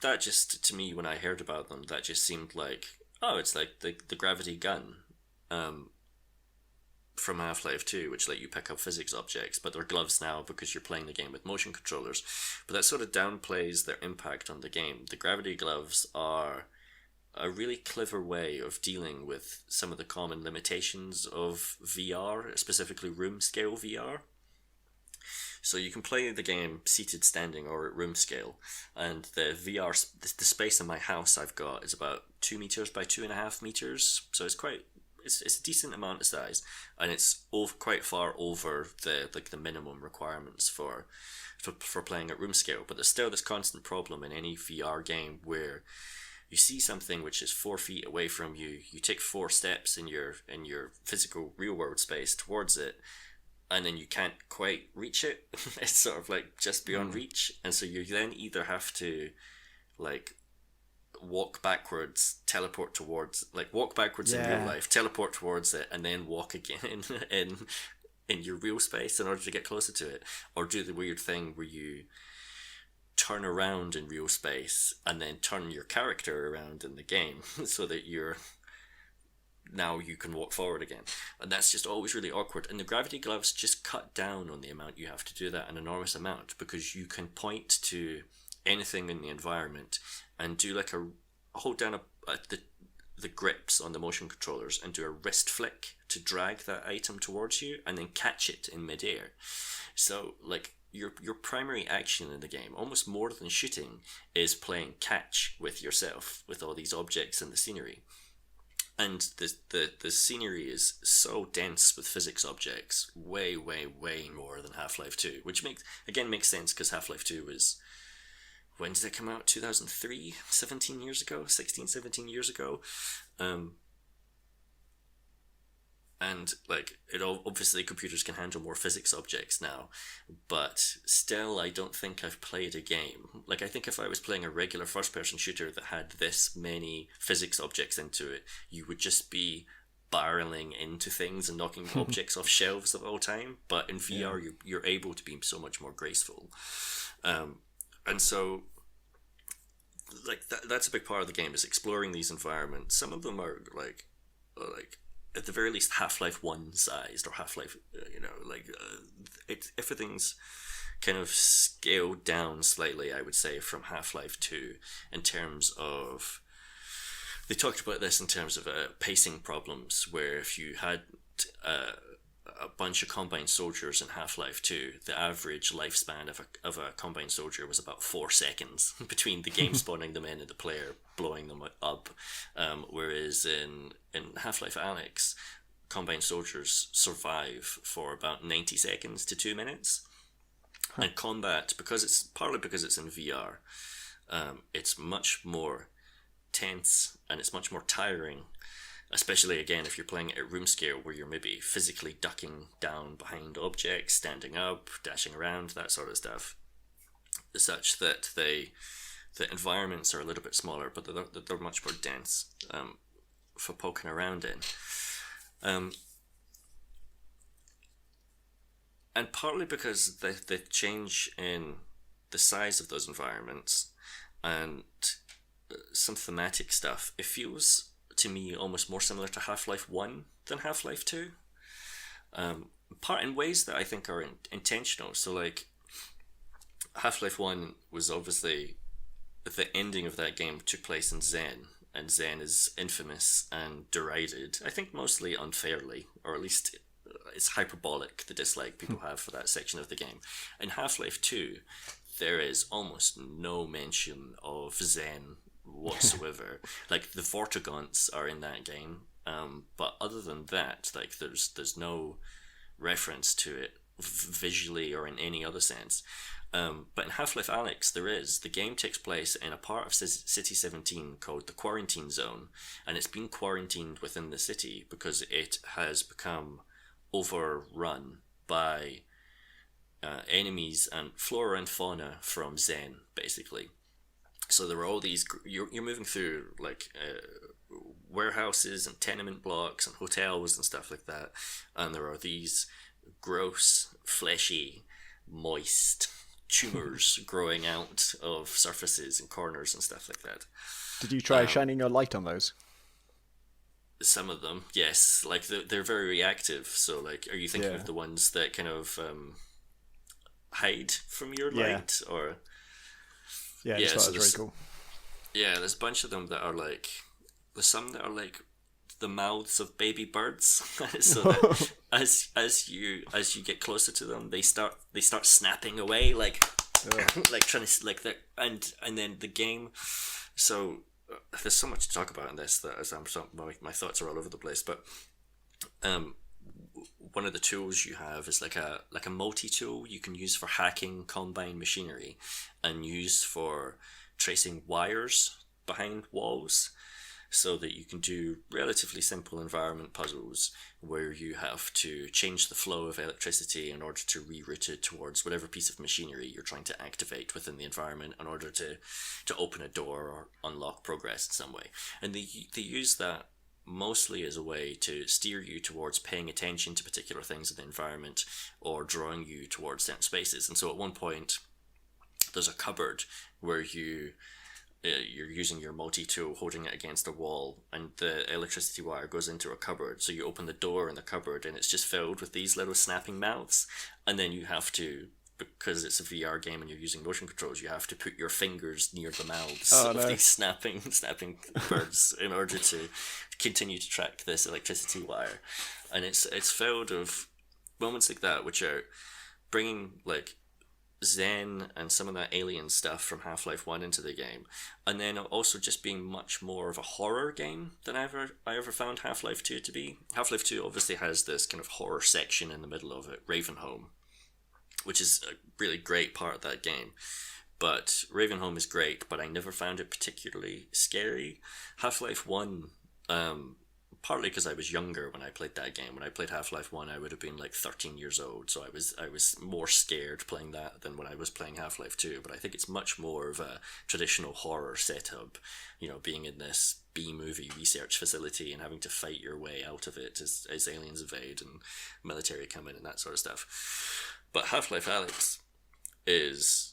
that just, to me, when I heard about them, that just seemed like, oh, it's like the gravity gun from Half-Life 2, which let you pick up physics objects, but they're gloves now because you're playing the game with motion controllers. But that sort of downplays their impact on the game. The gravity gloves are a really clever way of dealing with some of the common limitations of VR, specifically room scale VR. So you can play the game seated, standing, or at room scale, and the VR, the space in my house I've got is about 2 meters by 2.5 meters, so it's a decent amount of size, and it's quite far over the minimum requirements for playing at room scale. But there's still this constant problem in any VR game where you see something which is 4 feet away from you, you take 4 steps in your physical real world space towards it, and then you can't quite reach it. It's sort of like just beyond reach, and so you then either have to like walk backwards, teleport towards, like walk backwards in real life, teleport towards it, and then walk again in your real space in order to get closer to it, or do the weird thing where you turn around in real space and then turn your character around in the game so that now you can walk forward again, and that's just always really awkward. And the gravity gloves just cut down on the amount you have to do that, an enormous amount, because you can point to anything in the environment and do like hold down the grips on the motion controllers and do a wrist flick to drag that item towards you and then catch it in midair. So like your primary action in the game, almost more than shooting, is playing catch with yourself, with all these objects and the scenery. And the scenery is so dense with physics objects, way more than Half-Life 2, which makes sense because Half-Life 2 was, when did it come out? 2003? 17 years ago? 16, 17 years ago? And like, obviously computers can handle more physics objects now, but still I don't think I've played a game. Like, I think if I was playing a regular first-person shooter that had this many physics objects into it, you would just be barreling into things and knocking objects off shelves the whole time. But in VR, you're able to be so much more graceful. And so, like, that's a big part of the game, is exploring these environments. Some of them are like at the very least Half-Life 1 sized, or Half-Life, everything's kind of scaled down slightly, I would say, from Half-Life 2 in terms of, they talked about this in terms of pacing problems, where if you had a bunch of Combine soldiers in Half-Life 2, the average lifespan of a Combine soldier was about 4 seconds between the game spawning them in and the player blowing them up. Whereas in Half-Life Alyx, Combine soldiers survive for about 90 seconds to 2 minutes. And combat, partly because it's in VR, it's much more tense and it's much more tiring. Especially, again, if you're playing it at room scale, where you're maybe physically ducking down behind objects, standing up, dashing around, that sort of stuff. Such that the environments are a little bit smaller, but they're much more dense for poking around in. And partly because the change in the size of those environments and some thematic stuff, it feels to me almost more similar to Half-Life 1 than Half-Life 2. Part in ways that I think are intentional. So like, Half-Life 1 was obviously, the ending of that game took place in Zen, and Zen is infamous and derided, I think mostly unfairly, or at least it's hyperbolic, the dislike people have for that section of the game. In Half-Life 2, there is almost no mention of Zen whatsoever. Like, the Vortigaunts are in that game, but other than that, like, there's no reference to it visually or in any other sense. But in Half-Life Alyx, there is. The game takes place in a part of City 17 called the Quarantine Zone, and it's been quarantined within the city because it has become overrun by enemies and flora and fauna from Zen, basically. So there are all these, you're moving through like warehouses and tenement blocks and hotels and stuff like that, and there are these gross, fleshy, moist tumors growing out of surfaces and corners and stuff like that. Did you try shining your light on those? Some of them, yes. Like, they're very reactive. So, like, are you thinking of the ones that kind of hide from your light, or? Yeah, I just thought it was very cool. Yeah, there's a bunch of them that are like, there's some that are like the mouths of baby birds. So that as you get closer to them, they start snapping away, like like trying to, like, that, and then the game. So there's so much to talk about in this that my thoughts are all over the place. But one of the tools you have is like a multi-tool you can use for hacking Combine machinery and use for tracing wires behind walls, so that you can do relatively simple environment puzzles where you have to change the flow of electricity in order to reroute it towards whatever piece of machinery you're trying to activate within the environment in order to open a door or unlock progress in some way. And they use that mostly as a way to steer you towards paying attention to particular things in the environment or drawing you towards certain spaces. And so at one point, there's a cupboard where you're using your multi-tool, holding it against a wall, and the electricity wire goes into a cupboard. So you open the door in the cupboard, and it's just filled with these little snapping mouths, and then you have to because it's a VR game and you're using motion controls, you have to put your fingers near the mouths Oh, of no. these snapping birds in order to continue to track this electricity wire. And it's filled of moments like that, which are bringing like Zen and some of that alien stuff from Half-Life 1 into the game, and then also just being much more of a horror game than I ever found Half-Life 2 to be. Half-Life 2 obviously has this kind of horror section in the middle of it, Ravenholm, which is a really great part of that game. But Ravenholm is great, but I never found it particularly scary. Half-Life 1, partly because I was younger when I played that game. When I played Half-Life 1, I would have been like 13 years old, so I was more scared playing that than when I was playing Half-Life 2. But I think it's much more of a traditional horror setup, you know, being in this B-movie research facility and having to fight your way out of it as aliens invade and military come in and that sort of stuff. But Half-Life Alyx is...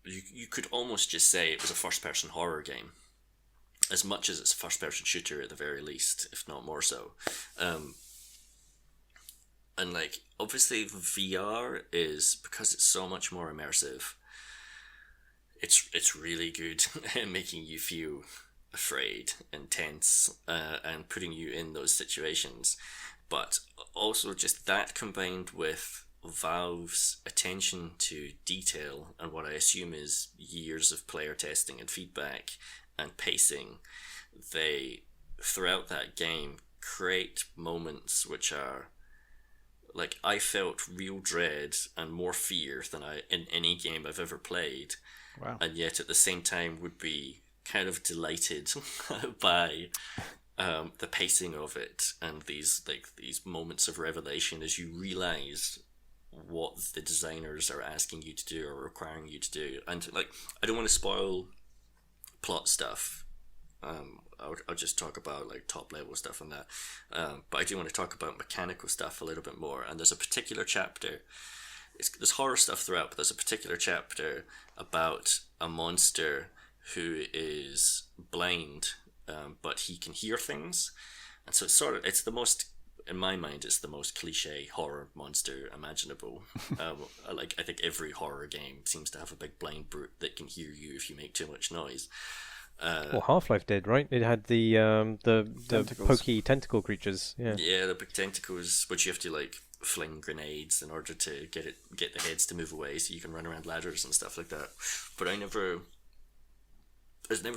You could almost just say it was a first-person horror game, as much as it's a first-person shooter at the very least, if not more so. And like, obviously VR is, because it's so much more immersive, it's really good at making you feel afraid and tense, and putting you in those situations. But also just that combined with Valve's attention to detail and what I assume is years of player testing and feedback and pacing, they, throughout that game, create moments which are, like, I felt real dread and more fear than in any game I've ever played. Wow. And yet at the same time would be kind of delighted by the pacing of it and these moments of revelation as you realize what the designers are asking you to do or requiring you to do. And like, I don't want to spoil plot stuff. I'll just talk about like top level stuff on that. But I do want to talk about mechanical stuff a little bit more. And there's a particular chapter. There's horror stuff throughout, but there's a particular chapter about a monster who is blind, but he can hear things. And so it's the most, in my mind, it's the most cliche horror monster imaginable. Like, I think every horror game seems to have a big blind brute that can hear you if you make too much noise. Well, Half-Life did, right? It had the Tentacles. pokey tentacle creatures. Yeah. Yeah, the big tentacles, which you have to like fling grenades in order to get the heads to move away, so you can run around ladders and stuff like that. But I never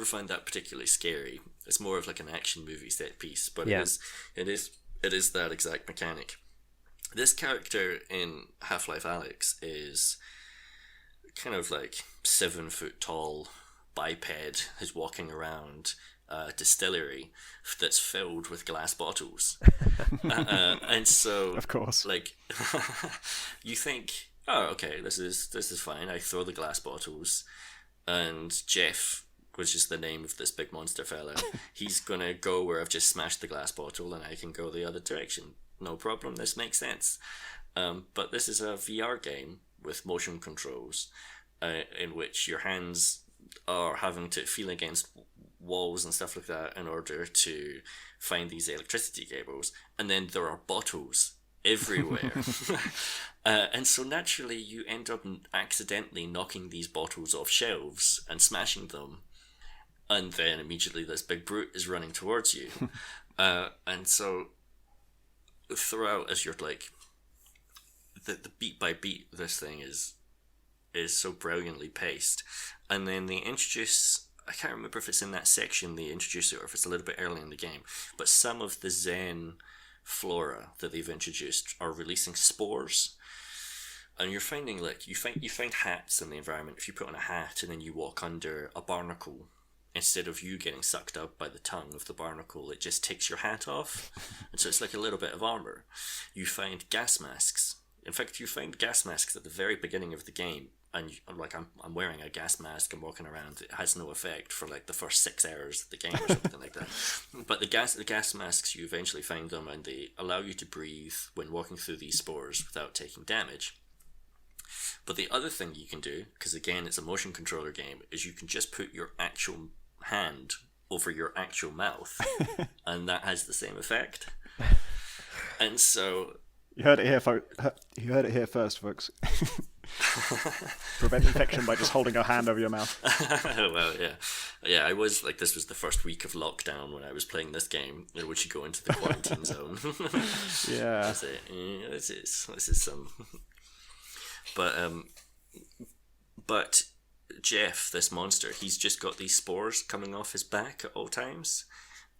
found that particularly scary. It's more of like an action movie set piece, but Yeah. it is that exact mechanic. This character in Half-Life Alyx is kind of like 7 foot tall biped who's walking around a distillery that's filled with glass bottles. And so, Of course. like, you think, oh, okay, this is fine. I throw the glass bottles, and Jeff, which is the name of this big monster fella, he's gonna go where I've just smashed the glass bottle, and I can go the other direction. No problem. This makes sense. But this is a VR game with motion controls, in which your hands are having to feel against walls and stuff like that in order to find these electricity cables, and then there are bottles everywhere. And so naturally you end up accidentally knocking these bottles off shelves and smashing them, and then immediately this big brute is running towards you. And so throughout, as you're like, the beat by beat, this thing is so brilliantly paced. And then they introduce, I can't remember if it's in that section they introduce it or if it's a little bit early in the game, but some of the Zen flora that they've introduced are releasing spores. And you're finding, like, you find hats in the environment. If you put on a hat and then you walk under a barnacle, instead of you getting sucked up by the tongue of the barnacle, it just takes your hat off. And so it's like a little bit of armor. You find gas masks. In fact, you find gas masks at the very beginning of the game, and I'm wearing a gas mask and walking around. It has no effect for like the first 6 hours of the game or something like that. But the gas masks, you eventually find them, and they allow you to breathe when walking through these spores without taking damage. But the other thing you can do, because again it's a motion controller game, is you can just put your actual hand over your actual mouth, and that has the same effect. And so You heard it here, You heard it here first, folks. Prevent infection by just holding a hand over your mouth. Well, yeah. I was like, this was the first week of lockdown when I was playing this game, in which you go into the quarantine zone. Yeah. This is some. But Jeff, this monster, he's just got these spores coming off his back at all times,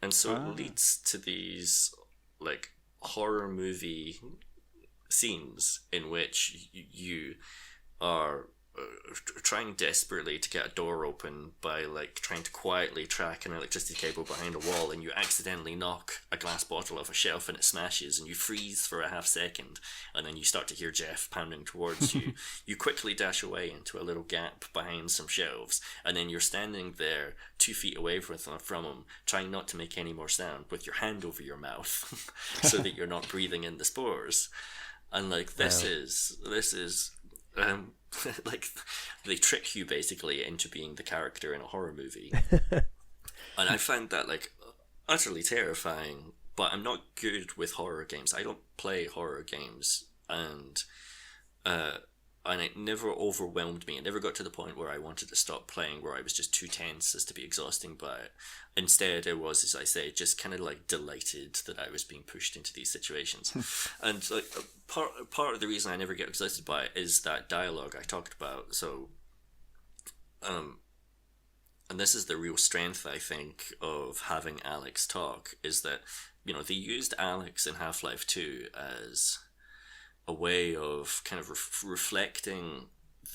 and so it leads to these like horror movie scenes in which you are trying desperately to get a door open by like trying to quietly track an electricity cable behind a wall, and you accidentally knock a glass bottle off a shelf and it smashes, and you freeze for a half second, and then you start to hear Jeff pounding towards you. You quickly dash away into a little gap behind some shelves, and then you're standing there 2 feet away from him, trying not to make any more sound with your hand over your mouth so that you're not breathing in the spores. And like this is like they trick you basically into being the character in a horror movie. And I find that like utterly terrifying, but I'm not good with horror games. I don't play horror games, and it never overwhelmed me. It never got to the point where I wanted to stop playing, where I was just too tense as to be exhausting by it. Instead, it was, as I say, just kind of like delighted that I was being pushed into these situations. And like part of the reason I never get exhausted by it is that dialogue I talked about. So, and this is the real strength, I think, of having Alyx talk, is that, you know, they used Alyx in Half-Life 2 as a way of kind of reflecting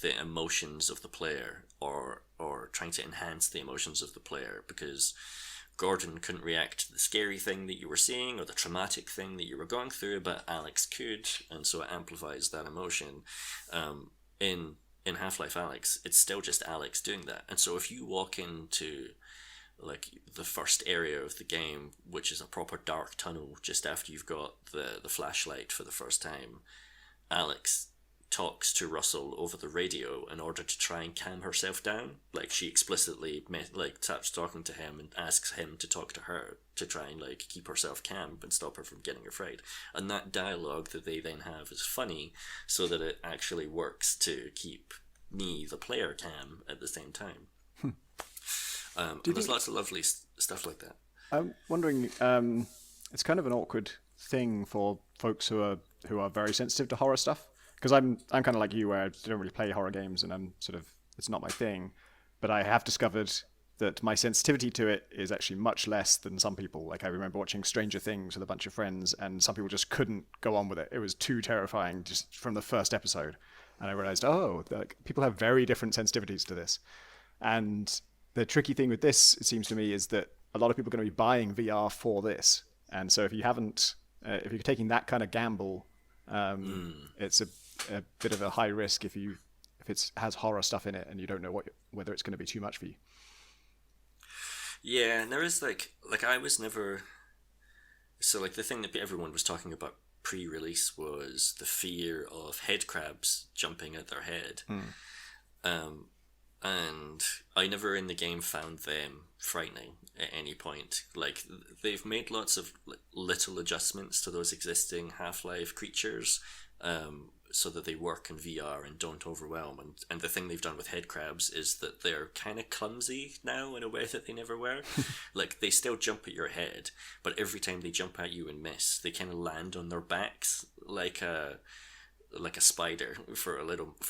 the emotions of the player, or trying to enhance the emotions of the player, because Gordon couldn't react to the scary thing that you were seeing or the traumatic thing that you were going through, but Alyx could, and so it amplifies that emotion. In Half-Life Alyx, it's still just Alyx doing that, and so if you walk into like the first area of the game, which is a proper dark tunnel just after you've got the flashlight for the first time, Alyx talks to Russell over the radio in order to try and calm herself down. Like, she explicitly starts talking to him and asks him to talk to her to try and like keep herself calm and stop her from getting afraid. And that dialogue that they then have is funny, so that it actually works to keep me, the player, calm at the same time. And there's lots of lovely stuff like that. I'm wondering, it's kind of an awkward thing for folks who are very sensitive to horror stuff, because I'm kind of like you, where I don't really play horror games, and I'm sort of, it's not my thing. But I have discovered that my sensitivity to it is actually much less than some people. Like, I remember watching Stranger Things with a bunch of friends, and some people just couldn't go on with it. It was too terrifying just from the first episode. And I realized, like, people have very different sensitivities to this. And the tricky thing with this, it seems to me, is that a lot of people are going to be buying VR for this. And so if you haven't, if you're taking that kind of gamble, it's a bit of a high risk if it has horror stuff in it and you don't know whether it's going to be too much for you. Yeah, and there is like I was never, so like the thing that everyone was talking about pre-release was the fear of head crabs jumping at their head. And I never in the game found them frightening at any point. Like, they've made lots of little adjustments to those existing Half-Life creatures, so that they work in VR and don't overwhelm. And the thing they've done with head crabs is that they're kind of clumsy now in a way that they never were. Like, they still jump at your head, but every time they jump at you and miss, they kind of land on their backs like a spider for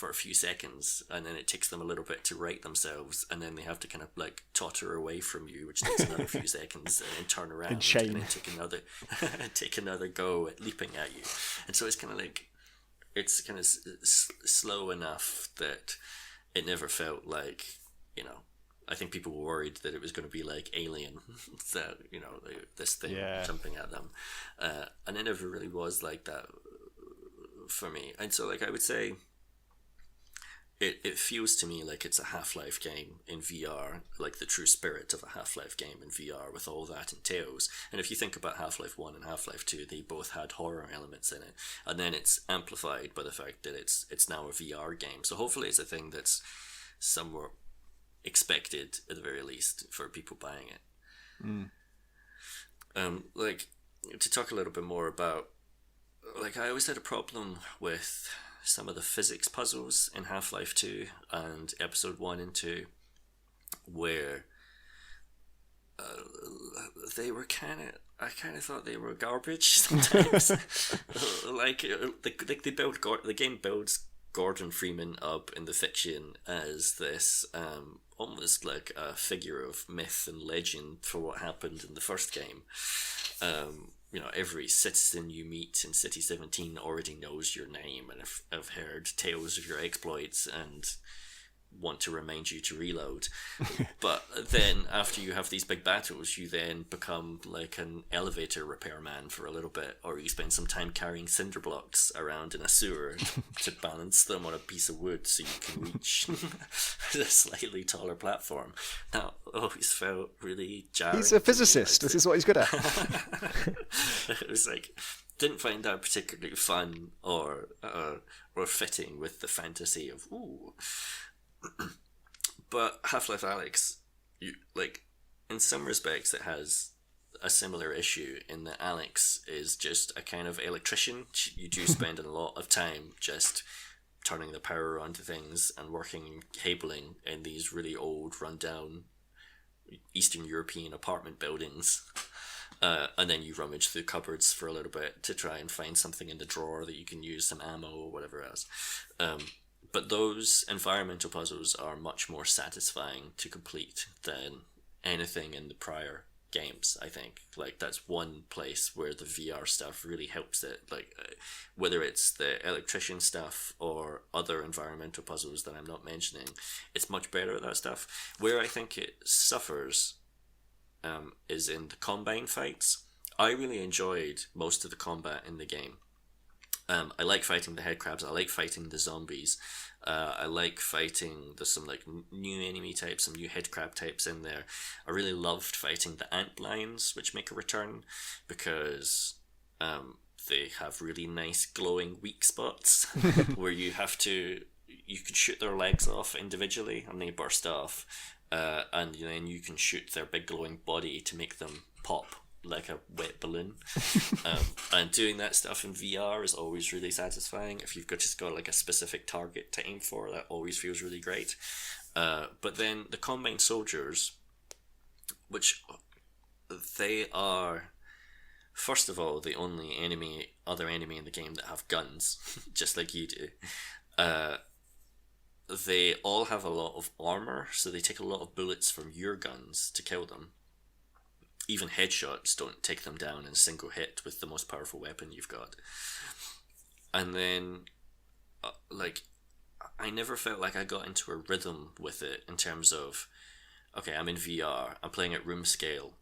a few seconds, and then it takes them a little bit to right themselves, and then they have to kind of like totter away from you, which takes another few seconds, and then turn around and then take another go at leaping at you. And so it's kind of like, it's kind of slow enough that it never felt like, you know, I think people were worried that it was going to be like Alien, that, you know, this thing jumping at them, and it never really was like that for me. And so, like, I would say it feels to me like it's a Half-Life game in VR, like the true spirit of a Half-Life game in VR with all that entails. And if you think about Half-Life 1 and Half-Life 2, they both had horror elements in it, and then it's amplified by the fact that it's now a VR game. So hopefully it's a thing that's somewhat expected, at the very least, for people buying it. Like, to talk a little bit more about, like, I always had a problem with some of the physics puzzles in Half-Life 2 and Episode 1 and 2, where they were I kind of thought they were garbage sometimes. Like the game builds Gordon Freeman up in the fiction as this almost like a figure of myth and legend for what happened in the first game. Every citizen you meet in City 17 already knows your name and have heard tales of your exploits and want to remind you to reload. But then after you have these big battles, you then become like an elevator repairman for a little bit, or you spend some time carrying cinder blocks around in a sewer to balance them on a piece of wood so you can reach a slightly taller platform. That always felt really jarring. He's a physicist. This is what he's good at. It was like, didn't find that particularly fun or fitting with the fantasy of But Half-Life Alyx, in some respects, it has a similar issue in that Alyx is just a kind of electrician. You do spend a lot of time just turning the power on to things and working cabling in these really old, run-down Eastern European apartment buildings. And then you rummage through cupboards for a little bit to try and find something in the drawer that you can use, some ammo or whatever else. But those environmental puzzles are much more satisfying to complete than anything in the prior games, I think. Like, that's one place where the VR stuff really helps it. Like, whether it's the electrician stuff or other environmental puzzles that I'm not mentioning, it's much better at that stuff. Where I think it suffers is in the combine fights. I really enjoyed most of the combat in the game. I like fighting the headcrabs. I like fighting the zombies. I like fighting. There's some new enemy types, some new headcrab types in there. I really loved fighting the ant lions, which make a return because they have really nice glowing weak spots where you can shoot their legs off individually and they burst off, and then you can shoot their big glowing body to make them pop like a wet balloon. And doing that stuff in VR is always really satisfying. If you've just got like a specific target to aim for, that always feels really great. But then the combined soldiers, which they are, first of all, the only other enemy in the game that have guns, just like you do. They all have a lot of armor, so they take a lot of bullets from your guns to kill them. Even headshots don't take them down in a single hit with the most powerful weapon you've got. And then, I never felt like I got into a rhythm with it in terms of, okay, I'm in VR, I'm playing at room scale.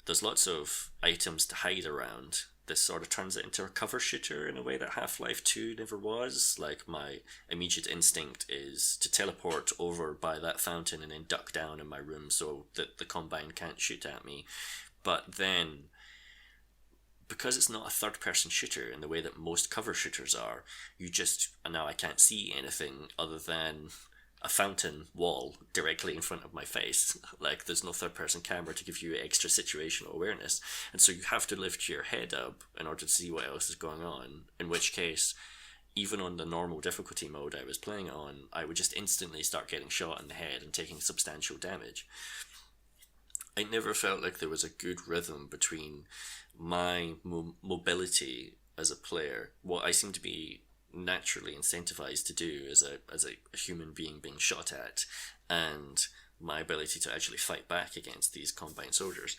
There's lots of items to hide around. This sort of turns it into a cover shooter in a way that Half-Life 2 never was. Like, my immediate instinct is to teleport over by that fountain and then duck down in my room so that the Combine can't shoot at me. But then, because it's not a third-person shooter in the way that most cover shooters are, now I can't see anything other than a fountain wall directly in front of my face. Like, there's no third-person camera to give you extra situational awareness. And so you have to lift your head up in order to see what else is going on, in which case, even on the normal difficulty mode I was playing on, I would just instantly start getting shot in the head and taking substantial damage. I never felt like there was a good rhythm between my mobility as a player, what I seem to be naturally incentivized to do as a human being shot at, and my ability to actually fight back against these combined soldiers.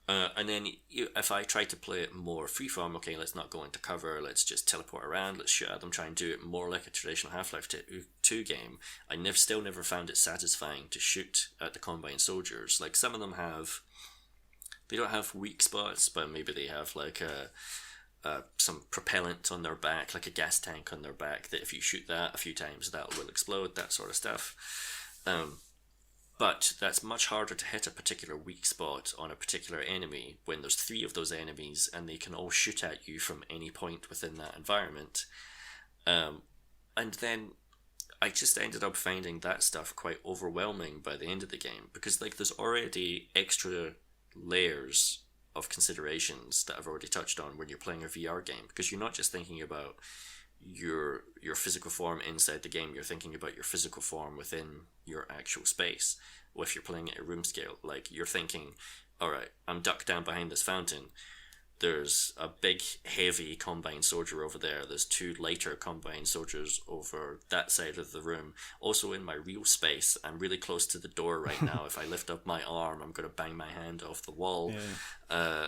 And then if I try to play it more freeform, okay, let's not go into cover, let's just teleport around, let's shoot at them, try and do it more like a traditional Half-Life 2 game, I still never found it satisfying to shoot at the combined soldiers. Like, some of them they don't have weak spots, but maybe they have like some propellant on their back, like a gas tank on their back, that if you shoot that a few times, that will explode, that sort of stuff. But that's much harder to hit a particular weak spot on a particular enemy when there's 3 of those enemies and they can all shoot at you from any point within that environment. And then I just ended up finding that stuff quite overwhelming by the end of the game, because there's already extra layers of considerations that I've already touched on when you're playing a VR game, because you're not just thinking about your physical form inside the game. You're thinking about your physical form within your actual space. If you're playing at a room scale, like you're thinking, all right, I'm ducked down behind this fountain. There's a big, heavy Combine soldier over there. There's 2 lighter Combine soldiers over that side of the room. Also in my real space, I'm really close to the door right now. If I lift up my arm, I'm going to bang my hand off the wall. Yeah.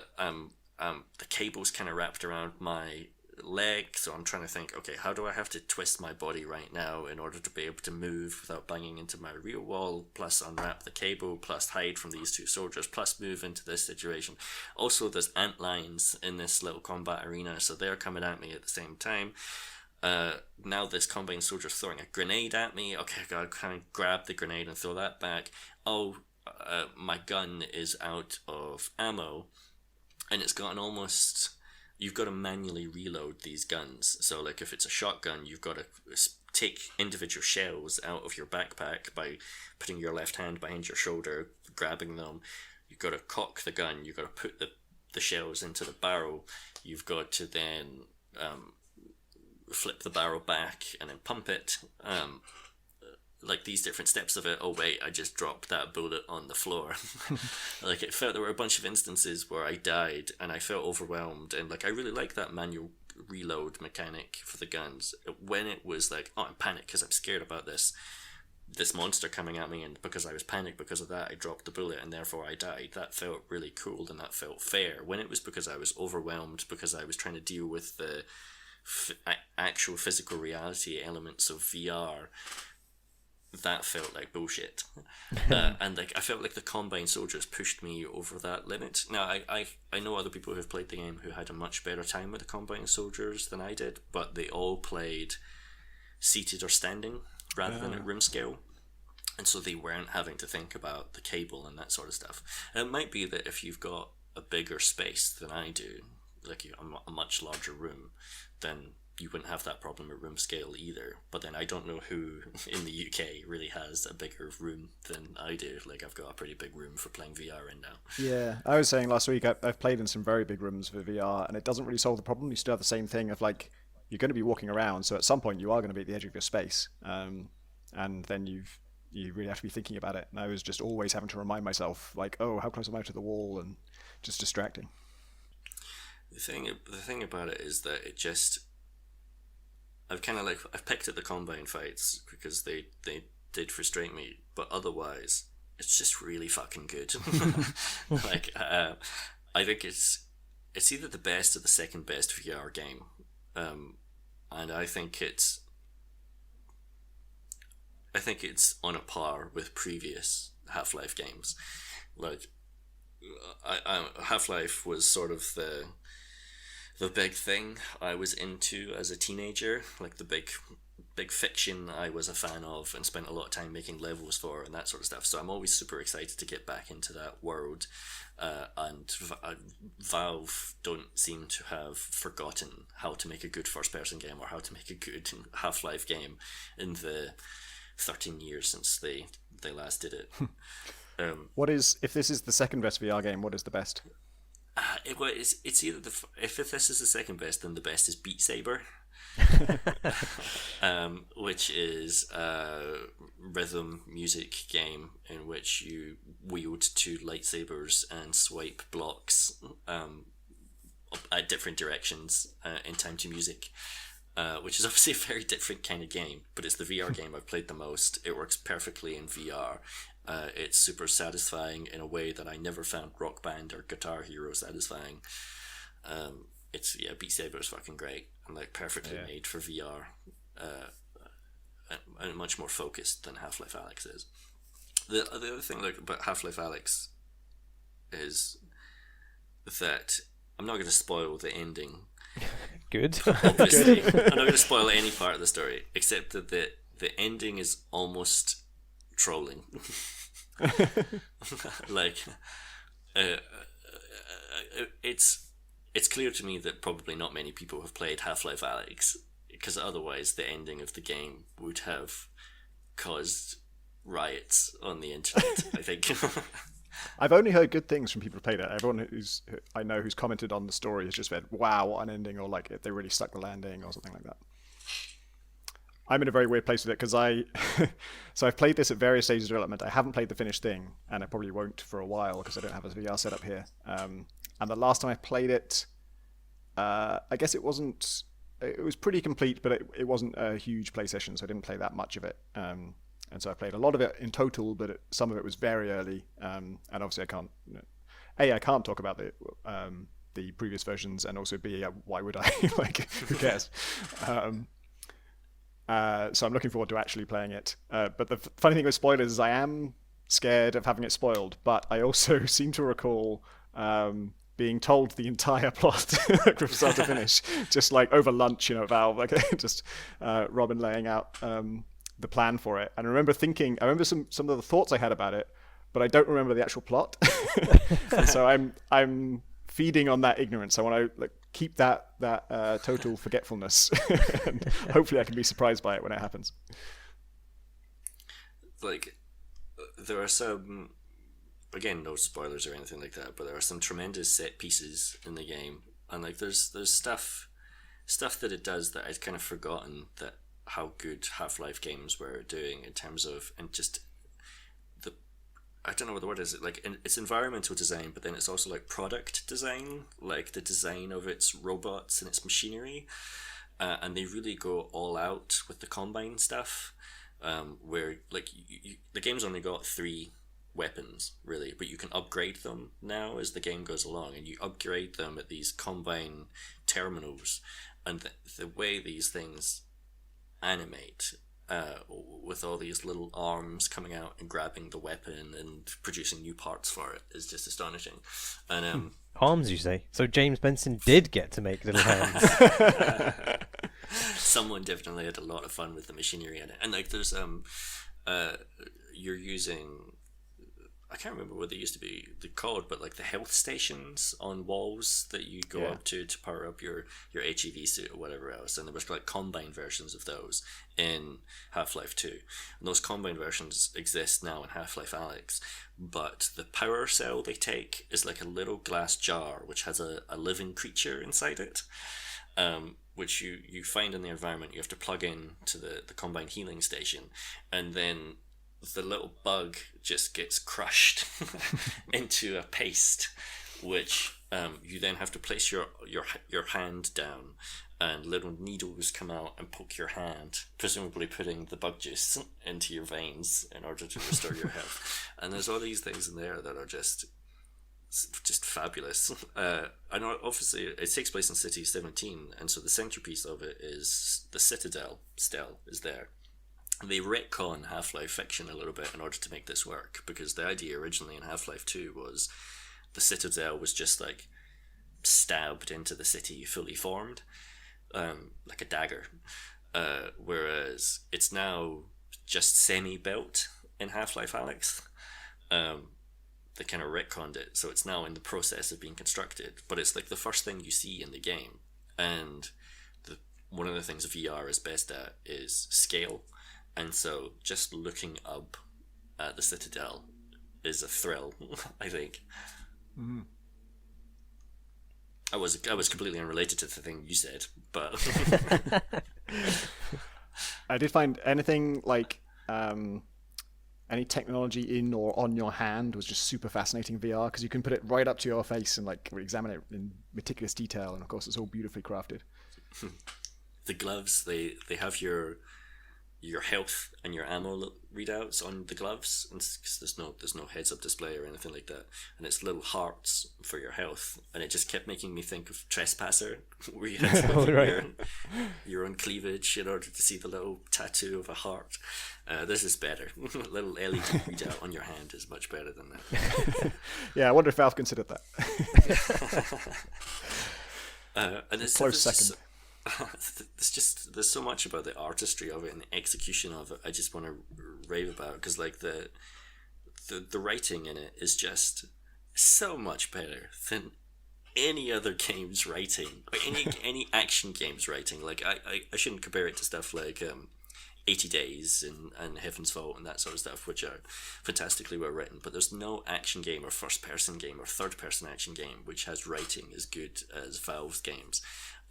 The cable's kind of wrapped around my leg, so I'm trying to think, okay, how do I have to twist my body right now in order to be able to move without banging into my real wall, plus unwrap the cable, plus hide from these 2 soldiers, plus move into this situation. Also, there's ant lions in this little combat arena, so they're coming at me at the same time. Now this Combine soldier's throwing a grenade at me. Okay, I gotta kind of grab the grenade and throw that back. My gun is out of ammo, and it's gotten almost... You've got to manually reload these guns. So, like, if it's a shotgun, you've got to take individual shells out of your backpack by putting your left hand behind your shoulder, grabbing them. You've got to cock the gun. You've got to put the shells into the barrel. You've got to then flip the barrel back and then pump it. Like these different steps of it. Oh wait, I just dropped that bullet on the floor. Like it felt there were a bunch of instances where I died and I felt overwhelmed, and like I really like that manual reload mechanic for the guns. When it was like, oh, I'm panicked because I'm scared about this monster coming at me, and because I was panicked because of that, I dropped the bullet and therefore I died. That felt really cool and that felt fair. When it was because I was overwhelmed because I was trying to deal with the actual physical reality elements of VR, that felt like bullshit. And like I felt like the Combine soldiers pushed me over that limit. Now I know other people who've played the game who had a much better time with the Combine soldiers than I did, but they all played seated or standing rather than at room scale, and so they weren't having to think about the cable and that sort of stuff. And it might be that if you've got a bigger space than I do, like a much larger room, then you wouldn't have that problem at room scale either. But then I don't know who in the UK really has a bigger room than I do. Like I've got a pretty big room for playing VR in now. Yeah, I was saying last week I've played in some very big rooms for VR, and it doesn't really solve the problem. You still have the same thing of like you're going to be walking around, so at some point you are going to be at the edge of your space, and then you really have to be thinking about it. And I was just always having to remind myself, like, oh, how close am I to the wall, and just distracting. The thing about it is that it just, I've picked at the Combine fights because they did frustrate me, but otherwise it's just really fucking good. Like I think it's either the best or the second best VR game, and I think it's on a par with previous Half-Life games. Like Half-Life was sort of the big thing I was into as a teenager, like the big fiction I was a fan of and spent a lot of time making levels for and that sort of stuff. So I'm always super excited to get back into that world. And Valve don't seem to have forgotten how to make a good first-person game or how to make a good Half-Life game in the 13 years since they last did it. If this is the second best VR game, what is the best? It's either if this is the second best, then the best is Beat Saber, which is a rhythm music game in which you wield 2 lightsabers and swipe blocks at different directions in time to music. Which is obviously a very different kind of game, but it's the VR game I've played the most. It works perfectly in VR. It's super satisfying in a way that I never found Rock Band or Guitar Hero satisfying. Beat Saber is fucking great and like perfectly made for VR, and much more focused than Half-Life Alyx is. The other thing about Half-Life Alyx is that I'm not going to spoil the ending. Good. Obviously, I'm not going to spoil any part of the story, except that the ending is almost trolling. Like, it's clear to me that probably not many people have played Half-Life Alyx, because otherwise the ending of the game would have caused riots on the internet, I think. I've only heard good things from people who played it. Everyone I know who's commented on the story has just said, wow, what an ending, or like they really stuck the landing or something like that. I'm in a very weird place with it because so I've played this at various stages of development. I haven't played the finished thing, and I probably won't for a while because I don't have a VR setup here. And the last time I played it, I guess it wasn't. It was pretty complete, but it wasn't a huge play session, so I didn't play that much of it. And so I played a lot of it in total, but some of it was very early. And obviously, I can't. I can't talk about the previous versions, and also B, why would I? Like, who cares? So I'm looking forward to actually playing it. But the funny thing with spoilers is I am scared of having it spoiled, but I also seem to recall being told the entire plot from start to finish, just like over lunch, Valve, like just Robin laying out the plan for it. And I remember some of the thoughts I had about it, but I don't remember the actual plot. And so I'm feeding on that ignorance. I want to keep that total forgetfulness, and hopefully I can be surprised by it when it happens. Like, there are some, again, no spoilers or anything like that, but there are some tremendous set pieces in the game, and like there's stuff that it does that I'd kind of forgotten that how good Half-Life games were doing in terms of, and just I don't know what the word is, like it's environmental design, but then it's also like product design, like the design of its robots and its machinery, and they really go all out with the Combine stuff, where like the game's only got 3 weapons really, but you can upgrade them now as the game goes along, and you upgrade them at these Combine terminals, and the way these things animate, with all these little arms coming out and grabbing the weapon and producing new parts for it is just astonishing. And arms, you say? So James Benson did get to make little hands. Someone definitely had a lot of fun with the machinery in it. And like there's you're using, I can't remember what they used to be called, but like the health stations on walls that you go up to power up your HEV suit or whatever else. And there was like combine versions of those in Half-Life 2. And those combine versions exist now in Half-Life Alyx. But the power cell they take is like a little glass jar which has a living creature inside it, which you find in the environment. You have to plug in to the combine healing station, and then the little bug just gets crushed into a paste, which you then have to place your hand down, and little needles come out and poke your hand, presumably putting the bug juice into your veins in order to restore your health. And there's all these things in there that are just fabulous. I know obviously it takes place in City 17, and so the centerpiece of it is the Citadel still is there. They retcon Half-Life fiction a little bit in order to make this work, because the idea originally in Half-Life 2 was the Citadel was just like stabbed into the city fully formed, like a dagger, whereas it's now just semi-built in Half-Life Alyx. They kind of retconned it, so it's now in the process of being constructed, but it's like the first thing you see in the game. And one of the things VR is best at is scale. And so just looking up at the Citadel is a thrill, I think. Mm. I was completely unrelated to the thing you said, but I did find anything like any technology in or on your hand was just super fascinating in VR, because you can put it right up to your face and like examine it in meticulous detail, and of course it's all beautifully crafted. The gloves, they have your health and your ammo readouts on the gloves, and because there's no heads-up display or anything like that, and it's little hearts for your health, and it just kept making me think of Trespasser, where you had to look your own cleavage in order to see the little tattoo of a heart. This is better. Little LED readout on your hand is much better than that. Yeah, I wonder if Valve considered that. And it's close second. There's so much about the artistry of it and the execution of it I just want to rave about, because like the writing in it is just so much better than any other game's writing, or any action game's writing. Like I shouldn't compare it to stuff like 80 Days and Heaven's Vault and that sort of stuff, which are fantastically well written, but there's no action game or first person game or third person action game which has writing as good as Valve's games.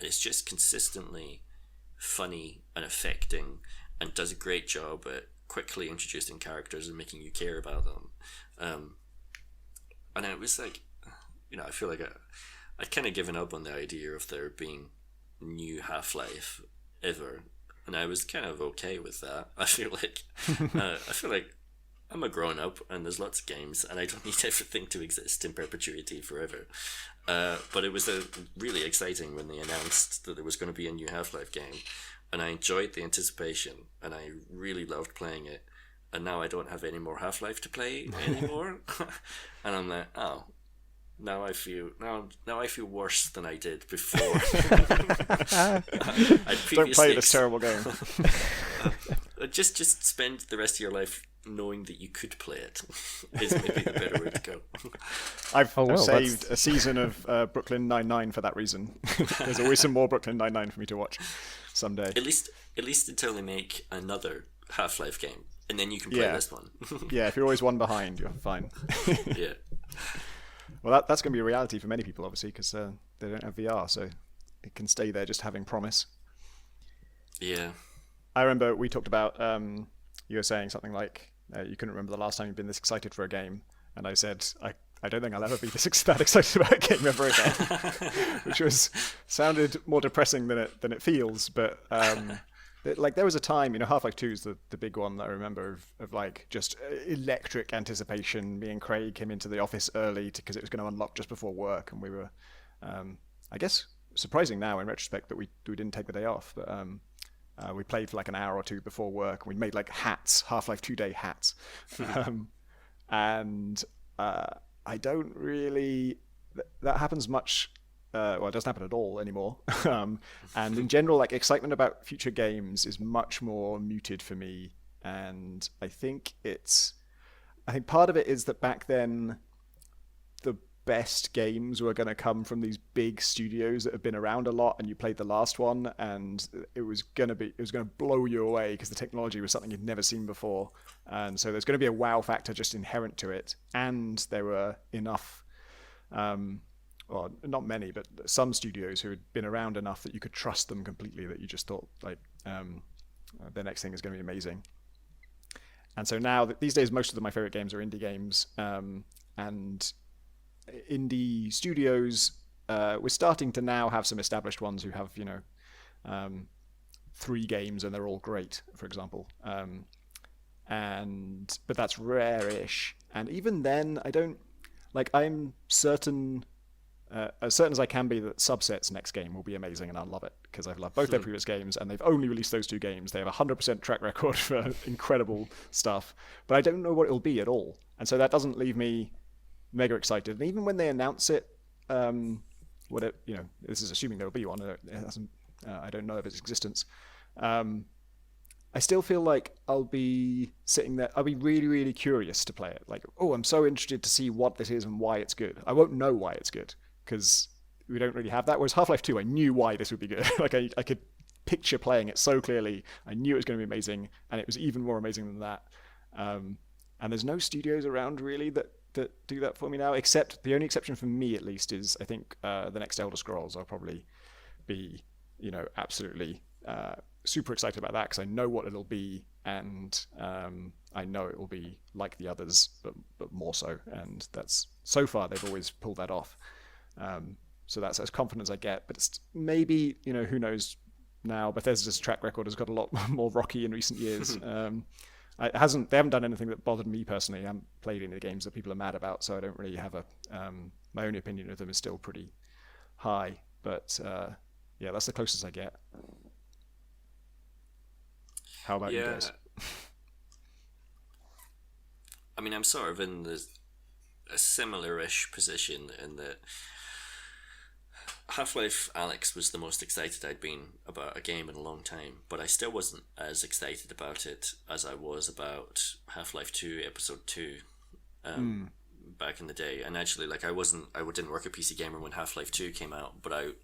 It's just consistently funny and affecting and does a great job at quickly introducing characters and making you care about them. And it was like, I feel like I'd kind of given up on the idea of there being new Half-Life ever, and I was kind of okay with that. I feel like I'm a grown-up, and there's lots of games, and I don't need everything to exist in perpetuity forever. But it was really exciting when they announced that there was going to be a new Half-Life game, and I enjoyed the anticipation, and I really loved playing it. And now I don't have any more Half-Life to play anymore, and I'm like, oh, now I feel worse than I did before. Don't play this terrible game. Just spend the rest of your life knowing that you could play it is maybe the better way to go. I've saved a season of Brooklyn Nine-Nine for that reason. There's always some more Brooklyn Nine-Nine for me to watch someday. At least until they make another Half-Life game, and then you can play this one. Yeah, if you're always one behind, you're fine. Yeah. Well, that's going to be a reality for many people, obviously, because they don't have VR, so it can stay there just having promise. Yeah. I remember we talked about, you were saying something like, you couldn't remember the last time you've been this excited for a game, and I said, I don't think I'll ever be that excited about a game ever again, which sounded more depressing than it feels, but like there was a time, Half-Life 2 is the big one that I remember of like just electric anticipation. Me and Craig came into the office early because it was going to unlock just before work, and we were, I guess, surprising now in retrospect that we didn't take the day off, but we played for like an hour or two before work, and we made like hats, Half-Life 2-day hats, and I don't really, that happens much. Well, it doesn't happen at all anymore. And in general, like excitement about future games is much more muted for me. And I think part of it is that back then, the best games were going to come from these big studios that have been around a lot, and you played the last one, and it was going to blow you away because the technology was something you'd never seen before. And so there's going to be a wow factor just inherent to it. And there were enough, well, not many, but some studios who had been around enough that you could trust them completely, that you just thought, like, the next thing is going to be amazing. And so now, these days, most of my favorite games are indie games. And indie studios, we're starting to now have some established ones who have, 3 games and they're all great, for example. But that's rare-ish. And even then, I'm certain... as certain as I can be that Subset's next game will be amazing, and I'll love it because I've loved both their previous games, and they've only released those 2 games. They have a 100% track record for incredible stuff, but I don't know what it'll be at all, and so that doesn't leave me mega excited. And even when they announce it, this is assuming there'll be one. I don't know of its existence. I still feel like I'll be sitting there. I'll be really, really curious to play it. Like, oh, I'm so interested to see what this is and why it's good. I won't know why it's good, because we don't really have that. Whereas Half-Life 2, I knew why this would be good. Like I could picture playing it so clearly. I knew it was going to be amazing, and it was even more amazing than that. And there's no studios around really that do that for me now, except the only exception for me at least is I think the next Elder Scrolls. I'll probably be absolutely super excited about that because I know what it'll be, and I know it will be like the others, but more so. And that's so far they've always pulled that off. So that's as confident as I get. But it's maybe who knows now. Bethesda's track record has got a lot more rocky in recent years. They haven't done anything that bothered me personally. I haven't played any of the games that people are mad about, so I don't really have my own opinion of them is still pretty high. But yeah, that's the closest I get. How about you guys? I mean, I'm sort of in a similar-ish position in that Half-Life Alyx was the most excited I'd been about a game in a long time, but I still wasn't as excited about it as I was about Half-Life 2 Episode 2 back in the day. And actually, I didn't work at PC Gamer when Half-Life 2 came out, but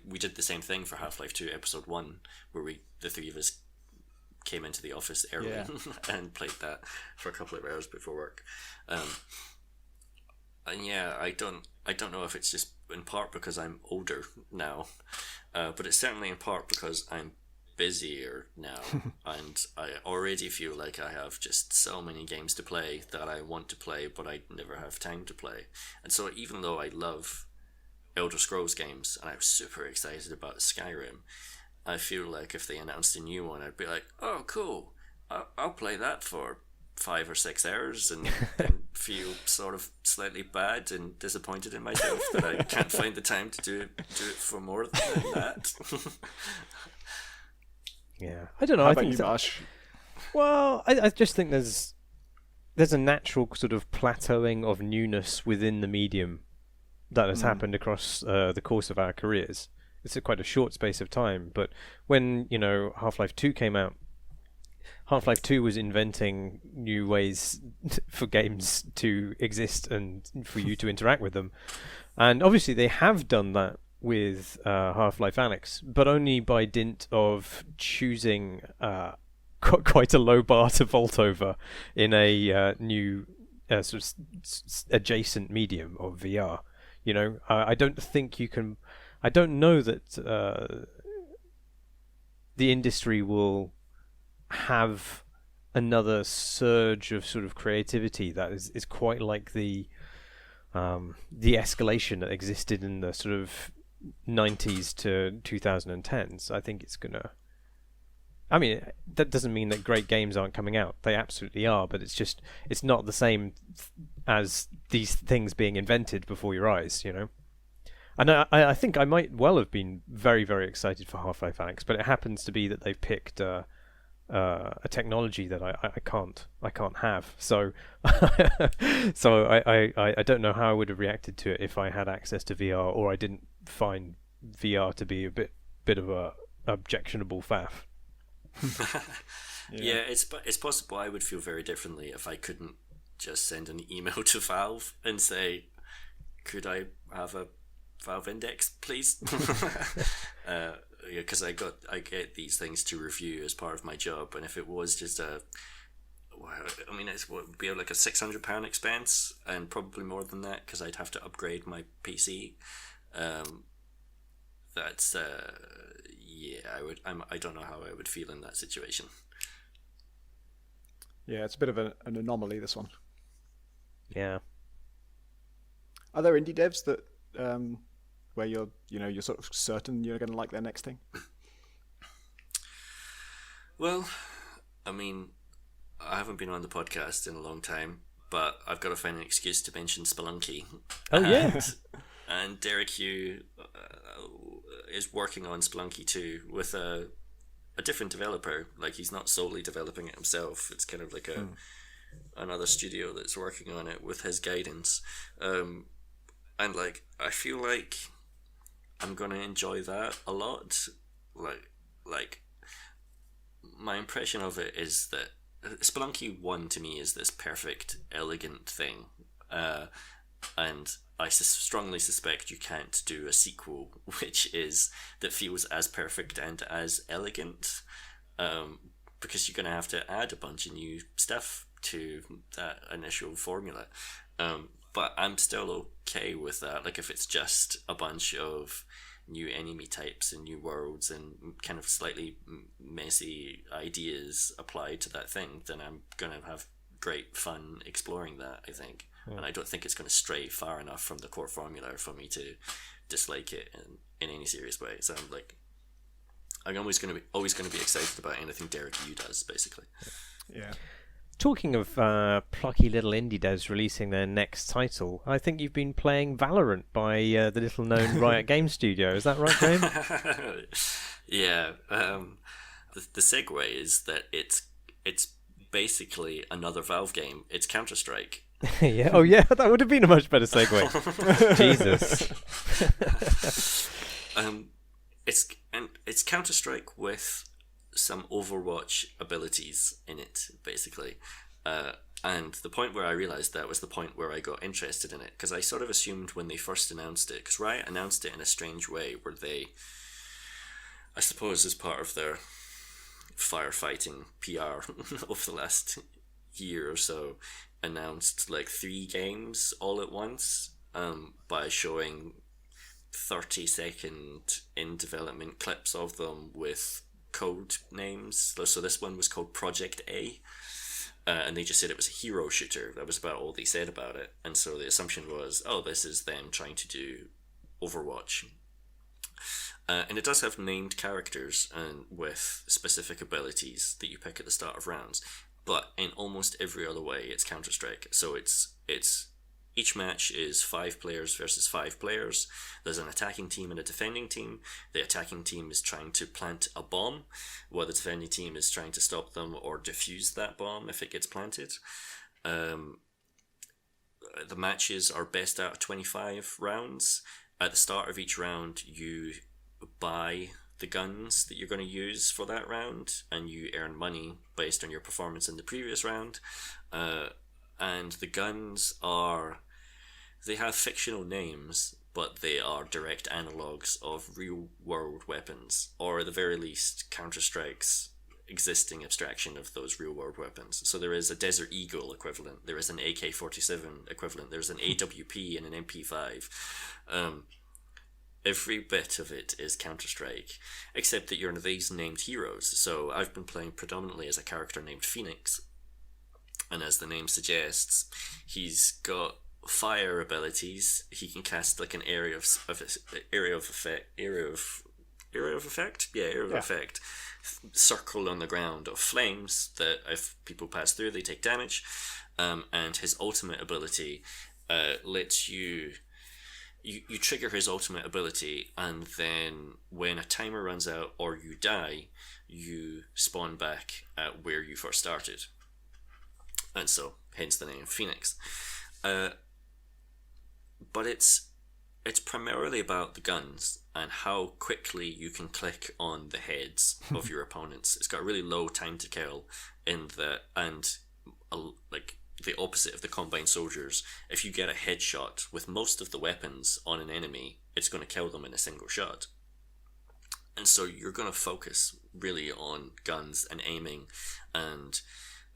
we did the same thing for Half-Life 2 Episode 1, where the 3 of us came into the office early and played that for a couple of hours before work. And yeah, I don't know if it's just in part because I'm older now, but it's certainly in part because I'm busier now, and I already feel like I have just so many games to play that I want to play, but I never have time to play. And so even though I love Elder Scrolls games, and I was super excited about Skyrim, I feel like if they announced a new one, I'd be like, oh, cool, I'll play that for 5 or 6 hours, and then feel sort of slightly bad and disappointed in myself that I can't find the time to do it for more than that. Yeah, I don't know. How I about think you, Marsh? well, I just think there's a natural sort of plateauing of newness within the medium that has happened across the course of our careers. It's quite a short space of time, but when Half-Life 2 came out, Half-Life 2 was inventing new ways for games to exist and for you to interact with them. And obviously they have done that with Half-Life Alyx, but only by dint of choosing quite a low bar to vault over in a new sort of adjacent medium of VR. I don't think you can... I don't know that the industry will have another surge of sort of creativity that is quite like the escalation that existed in the sort of 90s to 2010s. I think it's gonna... I mean, that doesn't mean that great games aren't coming out. They absolutely are, but it's not the same as these things being invented before your eyes, And I think I might well have been very, very excited for Half-Life Alyx, but it happens to be that they've picked a technology that I can't have. So so I don't know how I would have reacted to it if I had access to VR or I didn't find VR to be a bit of a objectionable faff. Yeah, it's possible I would feel very differently if I couldn't just send an email to Valve and say, could I have a Valve Index, please? Because I get these things to review as part of my job, and if it was just it would be like a £600 expense, and probably more than that because I'd have to upgrade my PC. That's I don't know how I would feel in that situation. Yeah, it's a bit of an anomaly, this one. Yeah. Are there indie devs that where you're sort of certain you're going to like their next thing? Well, I mean, I haven't been on the podcast in a long time, but I've got to find an excuse to mention Spelunky. Oh, yeah. And Derek Hugh is working on Spelunky 2 with a different developer. Like, he's not solely developing it himself. It's kind of like another studio that's working on it with his guidance. And like, I feel like I'm gonna enjoy that a lot. Like my impression of it is that Spelunky 1 to me is this perfect, elegant thing, and I strongly suspect you can't do a sequel that feels as perfect and as elegant, because you're gonna have to add a bunch of new stuff to that initial formula. But I'm still okay with that. Like, if it's just a bunch of new enemy types and new worlds and kind of slightly messy ideas applied to that thing, then I'm going to have great fun exploring that, I think. Yeah. And I don't think it's going to stray far enough from the core formula for me to dislike it in any serious way. So I'm always going to be excited about anything Derek Yu does, basically. Yeah. Talking of plucky little indie devs releasing their next title, I think you've been playing Valorant by the little-known Riot Games studio. Is that right, Graham? Yeah. The segue is that it's basically another Valve game. It's Counter-Strike. Yeah. Oh, yeah. That would have been a much better segue. Jesus. It's Counter-Strike with some Overwatch abilities in it, basically. And the point where I realised that was the point where I got interested in it, because I sort of assumed when they first announced it, because Riot announced it in a strange way, where they, I suppose as part of their firefighting PR over the last year or so, announced like 3 games all at once, by showing 30-second in development clips of them with code names. So this one was called Project A. And they just said it was a hero shooter. That was about all they said about it. And so the assumption was, oh, this is them trying to do Overwatch. And it does have named characters and with specific abilities that you pick at the start of rounds. But in almost every other way, it's Counter-Strike. So it's each match is 5 players versus 5 players. There's an attacking team and a defending team. The attacking team is trying to plant a bomb, while the defending team is trying to stop them or defuse that bomb if it gets planted. The matches are best out of 25 rounds. At the start of each round, you buy the guns that you're going to use for that round, and you earn money based on your performance in the previous round. And the guns they have fictional names, but they are direct analogues of real-world weapons, or at the very least, Counter-Strike's existing abstraction of those real-world weapons. So there is a Desert Eagle equivalent, there is an AK-47 equivalent, there's an AWP and an MP5. Every bit of it is Counter-Strike, except that you're these named heroes. So I've been playing predominantly as a character named Phoenix, and as the name suggests, he's got fire abilities. He can cast like an area of effect circle on the ground of flames that if people pass through, they take damage. And his ultimate ability lets you trigger his ultimate ability, and then when a timer runs out or you die, you spawn back at where you first started. And so, hence the name Phoenix. But it's primarily about the guns and how quickly you can click on the heads of your opponents. It's got a really low time to kill like the opposite of the combined soldiers. If you get a headshot with most of the weapons on an enemy, it's going to kill them in a single shot. And so you're going to focus really on guns and aiming and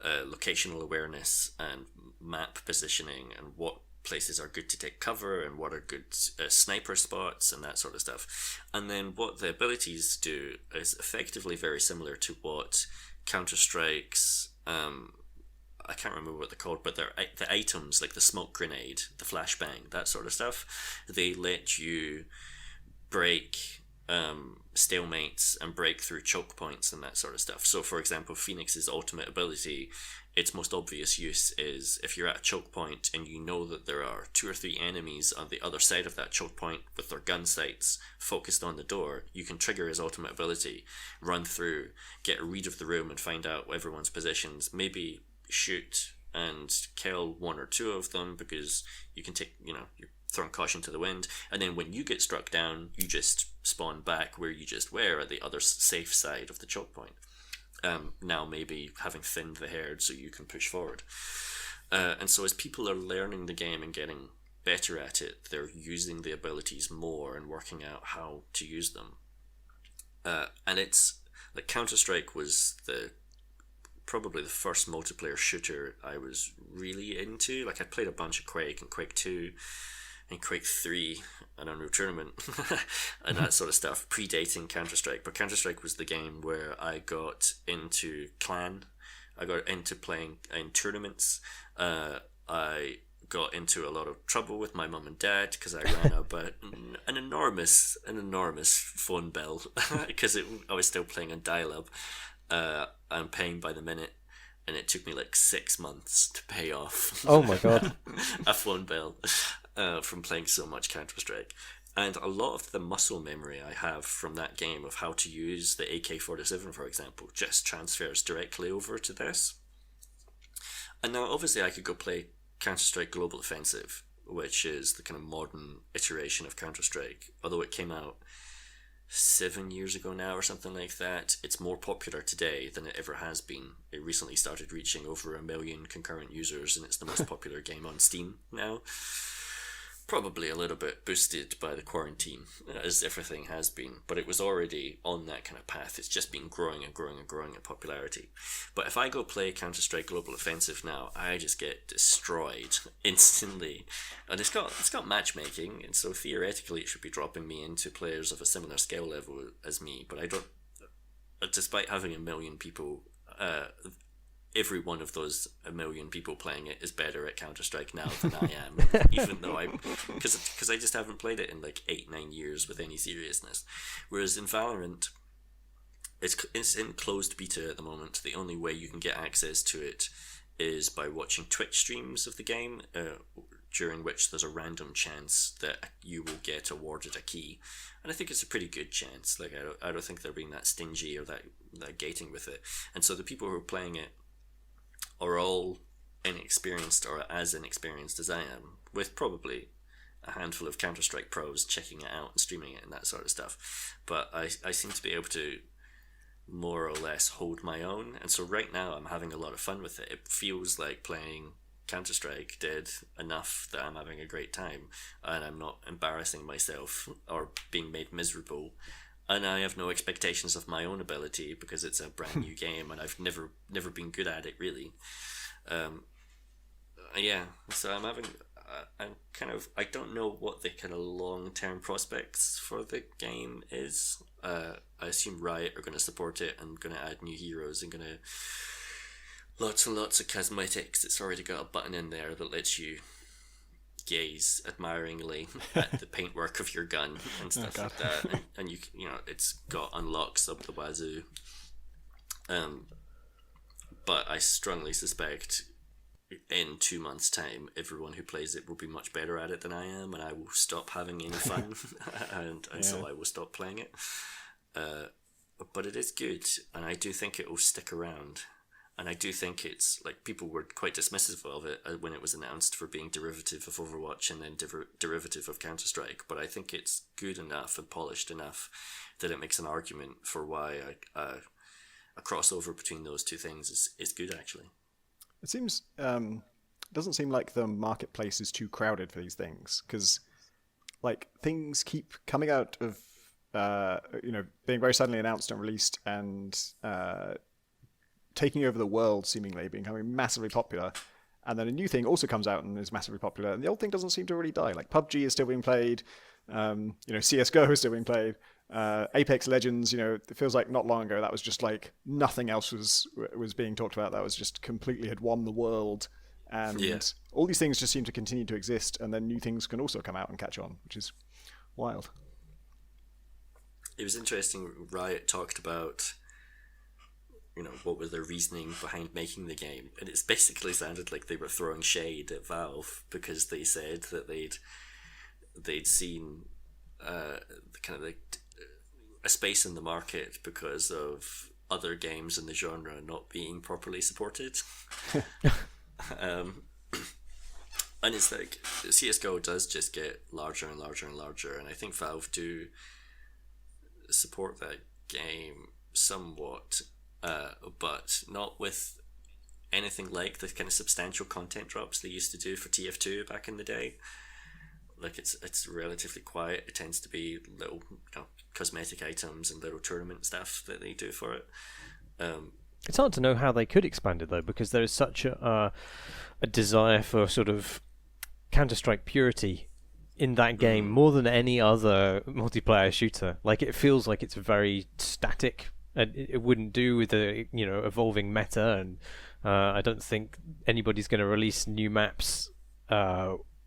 locational awareness and map positioning and what places are good to take cover and what are good sniper spots and that sort of stuff. And then what the abilities do is effectively very similar to what Counter-Strike's I can't remember what they're called, but they're the items like the smoke grenade, the flashbang, that sort of stuff. They let you break stalemates and break through choke points and that sort of stuff. So for example, Phoenix's ultimate ability, its most obvious use is if you're at a choke point and you know that there are 2 or 3 enemies on the other side of that choke point with their gun sights focused on the door, you can trigger his ultimate ability, run through, get a read of the room and find out everyone's positions, maybe shoot and kill 1 or 2 of them because you can take, you're throwing caution to the wind, and then when you get struck down, you just spawn back where you just were at the other safe side of the choke point. Now maybe having thinned the herd so you can push forward. And so as people are learning the game and getting better at it, they're using the abilities more and working out how to use them. And it's like Counter-Strike was probably the first multiplayer shooter I was really into. Like I played a bunch of Quake and Quake 2 and Quake 3 and Unreal Tournament and that sort of stuff, predating Counter-Strike. But Counter-Strike was the game where I got into clan. I got into playing in tournaments. I got into a lot of trouble with my mum and dad because I ran an enormous phone bill because I was still playing on dial-up. I'm paying by the minute, and it took me like 6 months to pay off. Oh my god! A phone bill from playing so much Counter-Strike. And a lot of the muscle memory I have from that game of how to use the AK-47, for example, just transfers directly over to this. And now obviously I could go play Counter-Strike Global Offensive, which is the kind of modern iteration of Counter-Strike, although it came out 7 years ago now or something like that. It's more popular today than it ever has been. It recently started reaching over 1 million concurrent users, and it's the most popular game on Steam now. Probably a little bit boosted by the quarantine, as everything has been, but it was already on that kind of path. It's just been growing and growing and growing in popularity. But if I go play Counter-Strike Global Offensive now, I just get destroyed instantly. And it's got matchmaking, and so theoretically it should be dropping me into players of a similar skill level as me, but despite having 1 million people, every one of those 1 million people playing it is better at Counter-Strike now than I am, even though because I just haven't played it in like 8-9 years with any seriousness. Whereas in Valorant, it's in closed beta at the moment. The only way you can get access to it is by watching Twitch streams of the game, during which there's a random chance that you will get awarded a key, and I think it's a pretty good chance. Like I don't think they're being that stingy or that gating with it. And so the people who are playing it are all inexperienced or as inexperienced as I am, with probably a handful of Counter-Strike pros checking it out and streaming it and that sort of stuff. But I seem to be able to more or less hold my own, and so right now I'm having a lot of fun with it. It feels like playing Counter-Strike did enough that I'm having a great time, and I'm not embarrassing myself or being made miserable, and I have no expectations of my own ability because it's a brand new game and I've never been good at it really. Yeah, so I'm having I don't know what the kind of long-term prospects for the game is. I assume Riot are going to support it and going to add new heroes and going to lots and lots of cosmetics. It's already got a button in there that lets you gaze admiringly at the paintwork of your gun and stuff like that, and you know it's got unlocks up the wazoo. But I strongly suspect in 2 months' time, everyone who plays it will be much better at it than I am, and I will stop having any fun, and so I will stop playing it. But it is good, and I do think it will stick around. And I do think it's, like, people were quite dismissive of it when it was announced for being derivative of Overwatch and then derivative of Counter-Strike, but I think it's good enough and polished enough that it makes an argument for why a crossover between those two things is good, actually. It seems doesn't seem like the marketplace is too crowded for these things, because like things keep coming out of being very suddenly announced and released and taking over the world, seemingly becoming massively popular, and then a new thing also comes out and is massively popular, and the old thing doesn't seem to really die. Like PUBG is still being played, CS:GO is still being played. Apex Legends, it feels like not long ago that was just like nothing else was being talked about. That was just completely had won the world, and all these things just seem to continue to exist, and then new things can also come out and catch on, which is wild. It was interesting. Riot talked about, what was their reasoning behind making the game, and it's basically sounded like they were throwing shade at Valve because they said that they'd seen a space in the market because of other games in the genre not being properly supported. And it's like CSGO does just get larger and larger and larger, and I think Valve do support that game somewhat, but not with anything like the kind of substantial content drops they used to do for TF2 back in the day. Like it's relatively quiet. It tends to be little cosmetic items and little tournament stuff that they do for it. It's hard to know how they could expand it though, because there is such a desire for sort of Counter-Strike purity in that game more than any other multiplayer shooter. Like it feels like it's very static, and it wouldn't do with the evolving meta. And I don't think anybody's going to release new maps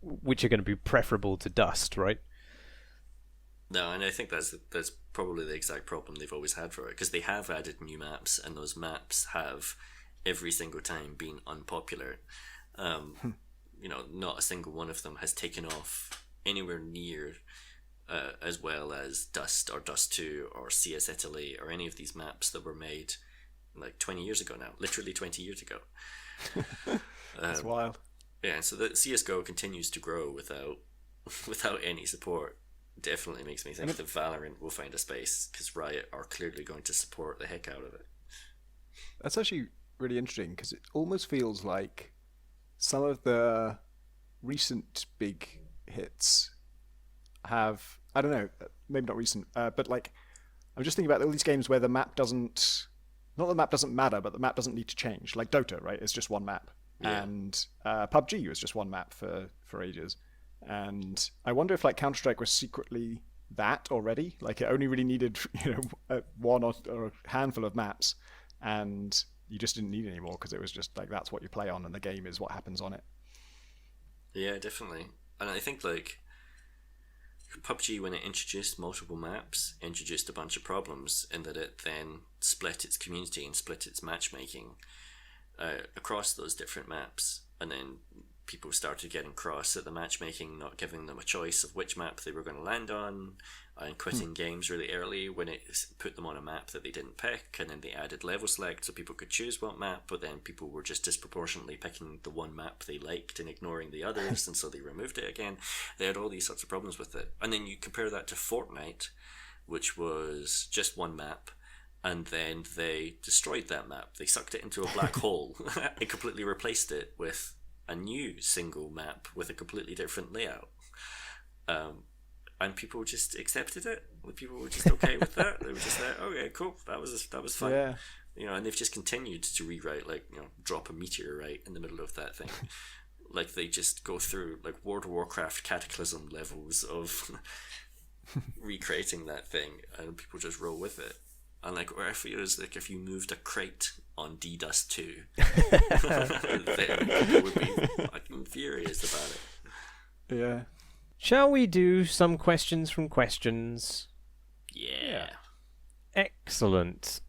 which are going to be preferable to Dust, right? No, and I think that's probably the exact problem they've always had for it, because they have added new maps, and those maps have every single time been unpopular. Not a single one of them has taken off anywhere near as well as Dust or Dust 2 or CS Italy or any of these maps that were made like 20 years ago now, literally 20 years ago. That's wild. Yeah, so the CSGO continues to grow without any support. Definitely makes me think that Valorant will find a space, because Riot are clearly going to support the heck out of it. That's actually really interesting, because it almost feels like some of the recent big hits have, I don't know, maybe not recent, but like I'm just thinking about all these games where the map doesn't matter, but the map doesn't need to change. Like Dota, right? It's just one map. Yeah. And PUBG was just one map for ages. And I wonder if like Counter-Strike was secretly that already. Like, it only really needed, one or a handful of maps, and you just didn't need any more because it was just like that's what you play on, and the game is what happens on it. Yeah, definitely. And I think like PUBG, when it introduced multiple maps, introduced a bunch of problems in that it then split its community and split its matchmaking across those different maps, and then people started getting cross at the matchmaking, not giving them a choice of which map they were going to land on, and quitting games really early when it put them on a map that they didn't pick, and then they added level select so people could choose what map, but then people were just disproportionately picking the one map they liked and ignoring the others, and so they removed it again. They had all these sorts of problems with it. And then you compare that to Fortnite, which was just one map, and then they destroyed that map. They sucked it into a black hole and completely replaced it with a new single map with a completely different layout. And people just accepted it. People were just okay with that. They were just like, okay, cool, that was fun. Yeah. And they've just continued to rewrite, like, drop a meteorite in the middle of that thing. Like, they just go through like World of Warcraft Cataclysm levels of recreating that thing, and people just roll with it. And like, where I feel is like if you moved a crate on D-Dust 2, then people would be fucking furious about it. Yeah. Shall we do some questions from questions? Yeah. Excellent.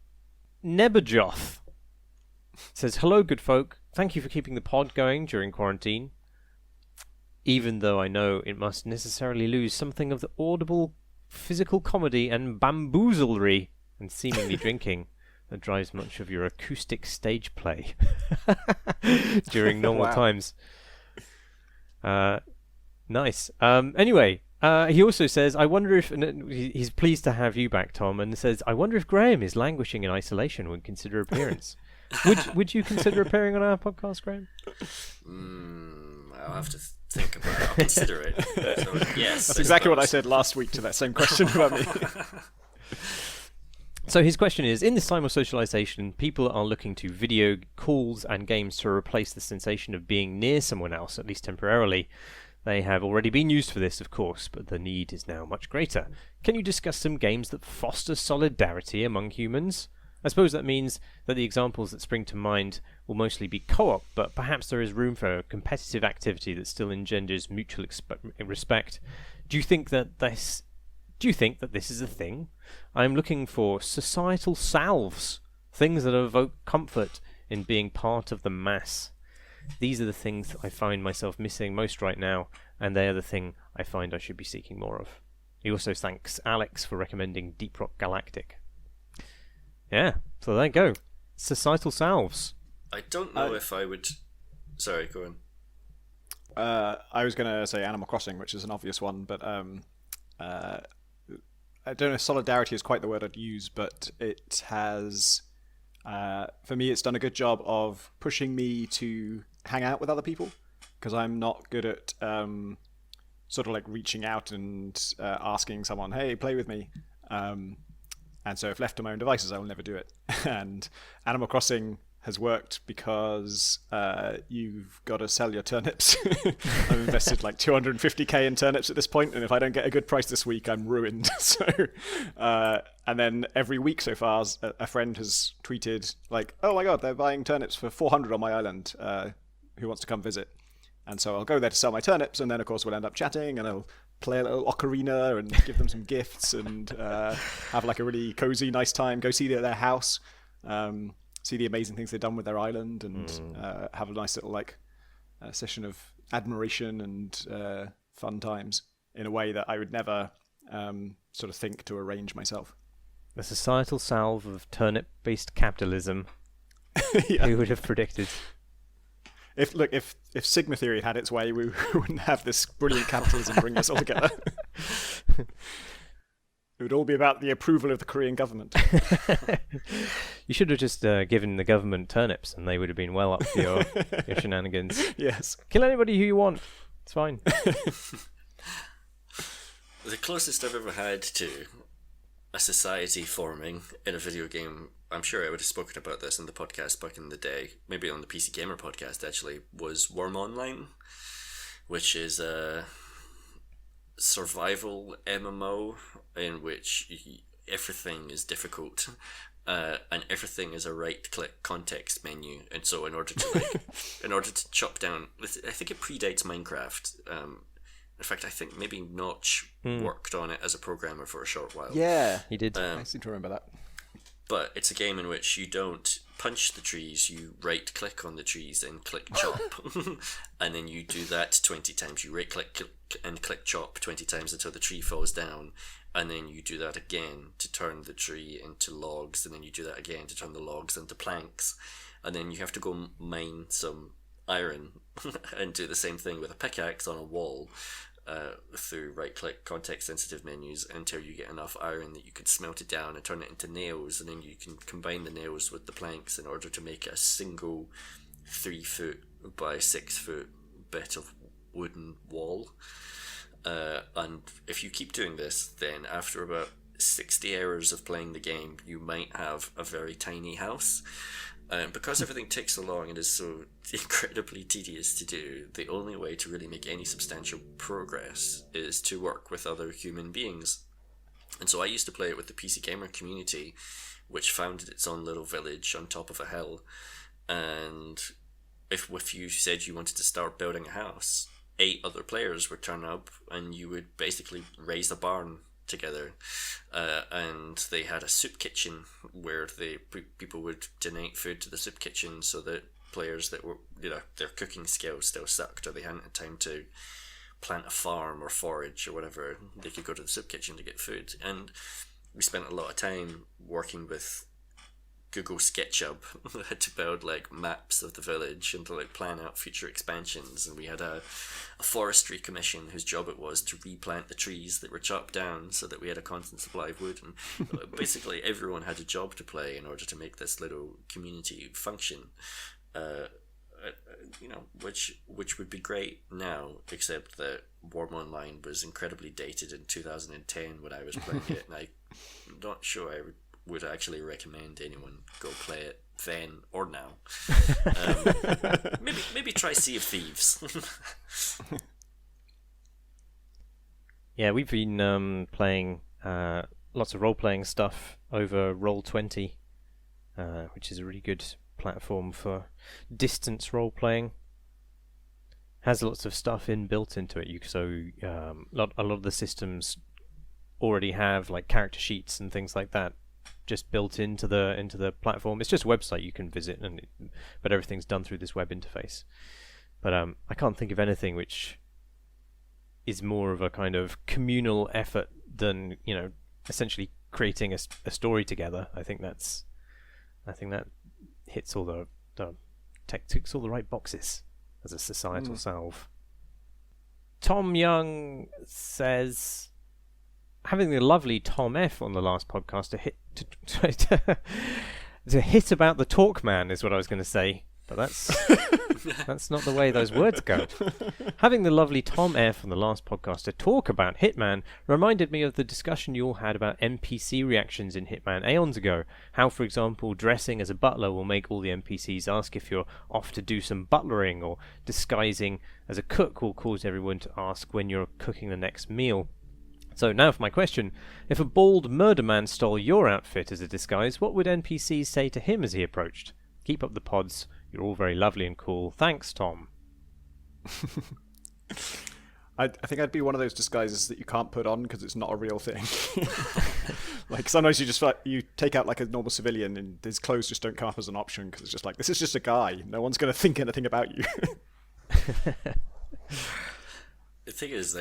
Nebajoth says, hello, good folk. Thank you for keeping the pod going during quarantine. Even though I know it must necessarily lose something of the audible physical comedy and bamboozlery and seemingly drinking that drives much of your acoustic stage play during normal times. Nice. Anyway, he also says, I wonder if... He's pleased to have you back, Tom, and says, I wonder if Graham is languishing in isolation would consider appearance. Would you consider appearing on our podcast, Graham? I'll have to think about it. I'll consider it. So, yes. That's exactly what I said last week to that same question about me. So his question is, in this time of socialization, people are looking to video calls and games to replace the sensation of being near someone else, at least temporarily. They have already been used for this, of course, but the need is now much greater. Can you discuss some games that foster solidarity among humans? I suppose that means that the examples that spring to mind will mostly be co-op, but perhaps there is room for competitive activity that still engenders mutual respect. Do you think that this is a thing? I'm looking for societal salves, things that evoke comfort in being part of the mass. These are the things that I find myself missing most right now, and they are the thing I find I should be seeking more of. He also thanks Alyx for recommending Deep Rock Galactic. Yeah, so there you go. Societal salves. I don't know if I would... Sorry, go on. I was going to say Animal Crossing, which is an obvious one, but I don't know if solidarity is quite the word I'd use, but it has... for me, it's done a good job of pushing me to hang out with other people, because I'm not good at sort of like reaching out and asking someone, hey, play with me. And so if left to my own devices, I will never do it. And Animal Crossing has worked because you've got to sell your turnips. I've invested like 250k in turnips at this point, and if I don't get a good price this week, I'm ruined. So, and then every week so far, a friend has tweeted like, "Oh my god, they're buying turnips for 400 on my island. Who wants to come visit?" And so I'll go there to sell my turnips, and then of course we'll end up chatting, and I'll play a little ocarina and give them some gifts, and have like a really cozy, nice time. Go see their house. See the amazing things they've done with their island, and have a nice little like session of admiration and fun times in a way that I would never sort of think to arrange myself. The societal salve of turnip-based capitalism. Yeah. Who would have predicted? If Sigma theory had its way, we wouldn't have this brilliant capitalism bring us all together. It would all be about the approval of the Korean government. You should have just given the government turnips, and they would have been well up for your shenanigans. Yes. Kill anybody who you want. It's fine. The closest I've ever had to a society forming in a video game, I'm sure I would have spoken about this in the podcast back in the day, maybe on the PC Gamer podcast actually, was Worm Online, which is a survival MMO in which everything is difficult, and everything is a right-click context menu. And so, in order to chop down, I think it predates Minecraft. In fact, I think maybe Notch worked on it as a programmer for a short while. Yeah, he did. I seem to remember that. But it's a game in which you don't punch the trees, you right click on the trees and click chop. And then you do that 20 times. You right click and click chop 20 times until the tree falls down. And then you do that again to turn the tree into logs. And then you do that again to turn the logs into planks. And then you have to go mine some iron and do the same thing with a pickaxe on a wall. Through right-click context-sensitive menus until you get enough iron that you could smelt it down and turn it into nails, and then you can combine the nails with the planks in order to make a single 3-foot by 6-foot bit of wooden wall. And if you keep doing this, then after about 60 hours of playing the game, you might have a very tiny house. Because everything takes so long and is so incredibly tedious to do, the only way to really make any substantial progress is to work with other human beings. And so I used to play it with the PC Gamer community, which founded its own little village on top of a hill. And if you said you wanted to start building a house, 8 other players would turn up and you would basically raise a barn together, and they had a soup kitchen where people would donate food to the soup kitchen so that players that were, their cooking skills still sucked or they hadn't had time to plant a farm or forage or whatever, they could go to the soup kitchen to get food. And we spent a lot of time working with Google SketchUp to build like maps of the village and to like plan out future expansions. And we had a forestry commission whose job it was to replant the trees that were chopped down so that we had a constant supply of wood. And basically everyone had a job to play in order to make this little community function. Which would be great now, except that Worm Online was incredibly dated in 2010 when I was playing it, and I'm not sure I would actually recommend anyone go play it then or now. Maybe try Sea of Thieves. Yeah, we've been playing lots of role-playing stuff over Roll20, which is a really good platform for distance role-playing. Has lots of stuff built into it. A lot of the systems already have like character sheets and things like that just built into the platform. It's just a website you can visit, but everything's done through this web interface. But I can't think of anything which is more of a kind of communal effort than essentially creating a story together. I think that hits all the ticks all the right boxes as a societal salve. Tom Young says, having the lovely Tom F on the last podcast to hit about the Talkman is what I was going to say, but that's not the way those words go. Having the lovely Tom F on the last podcast to talk about Hitman reminded me of the discussion you all had about NPC reactions in Hitman aeons ago. How, for example, dressing as a butler will make all the NPCs ask if you're off to do some butlering, or disguising as a cook will cause everyone to ask when you're cooking the next meal. So now for my question. If a bald murder man stole your outfit as a disguise, what would NPCs say to him as he approached? Keep up the pods. You're all very lovely and cool. Thanks, Tom. I think I'd be one of those disguises that you can't put on because it's not a real thing. Like sometimes you take out like a normal civilian and his clothes just don't come up as an option because it's just like, this is just a guy. No one's going to think anything about you. The thing is,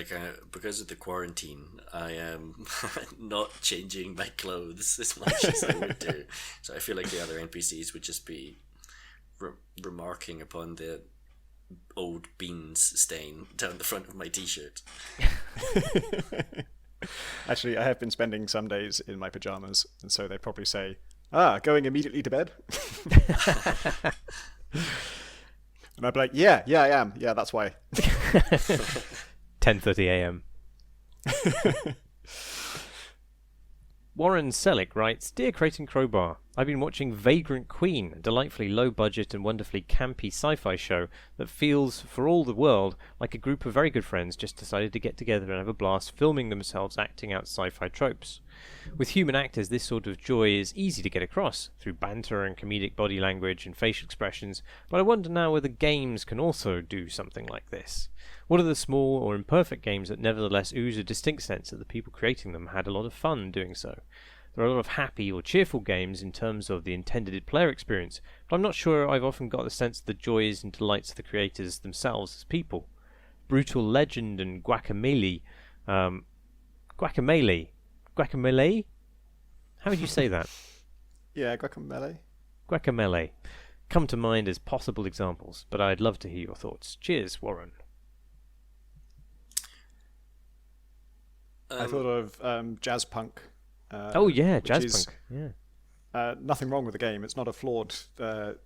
because of the quarantine, I am not changing my clothes as much as I would do. So I feel like the other NPCs would just be remarking upon the old beans stain down the front of my t-shirt. Actually, I have been spending some days in my pajamas, and so they'd probably say, going immediately to bed? And I'd be like, yeah, I am. Yeah, that's why. 10:30 a.m. Warren Selick writes, Dear Crate and Crowbar, I've been watching Vagrant Queen, a delightfully low-budget and wonderfully campy sci-fi show that feels, for all the world, like a group of very good friends just decided to get together and have a blast filming themselves acting out sci-fi tropes. With human actors, this sort of joy is easy to get across, through banter and comedic body language and facial expressions, but I wonder now whether games can also do something like this. What are the small or imperfect games that nevertheless ooze a distinct sense that the people creating them had a lot of fun doing so? There are a lot of happy or cheerful games in terms of the intended player experience, but I'm not sure I've often got the sense of the joys and delights of the creators themselves as people. Brutal Legend and Guacamelee, Guacamelee? How would you say that? Yeah, guacamole. Guacamelee come to mind as possible examples, but I'd love to hear your thoughts. Cheers, Warren. I thought of jazz punk. Jazz punk. Yeah. Nothing wrong with the game. It's not a flawed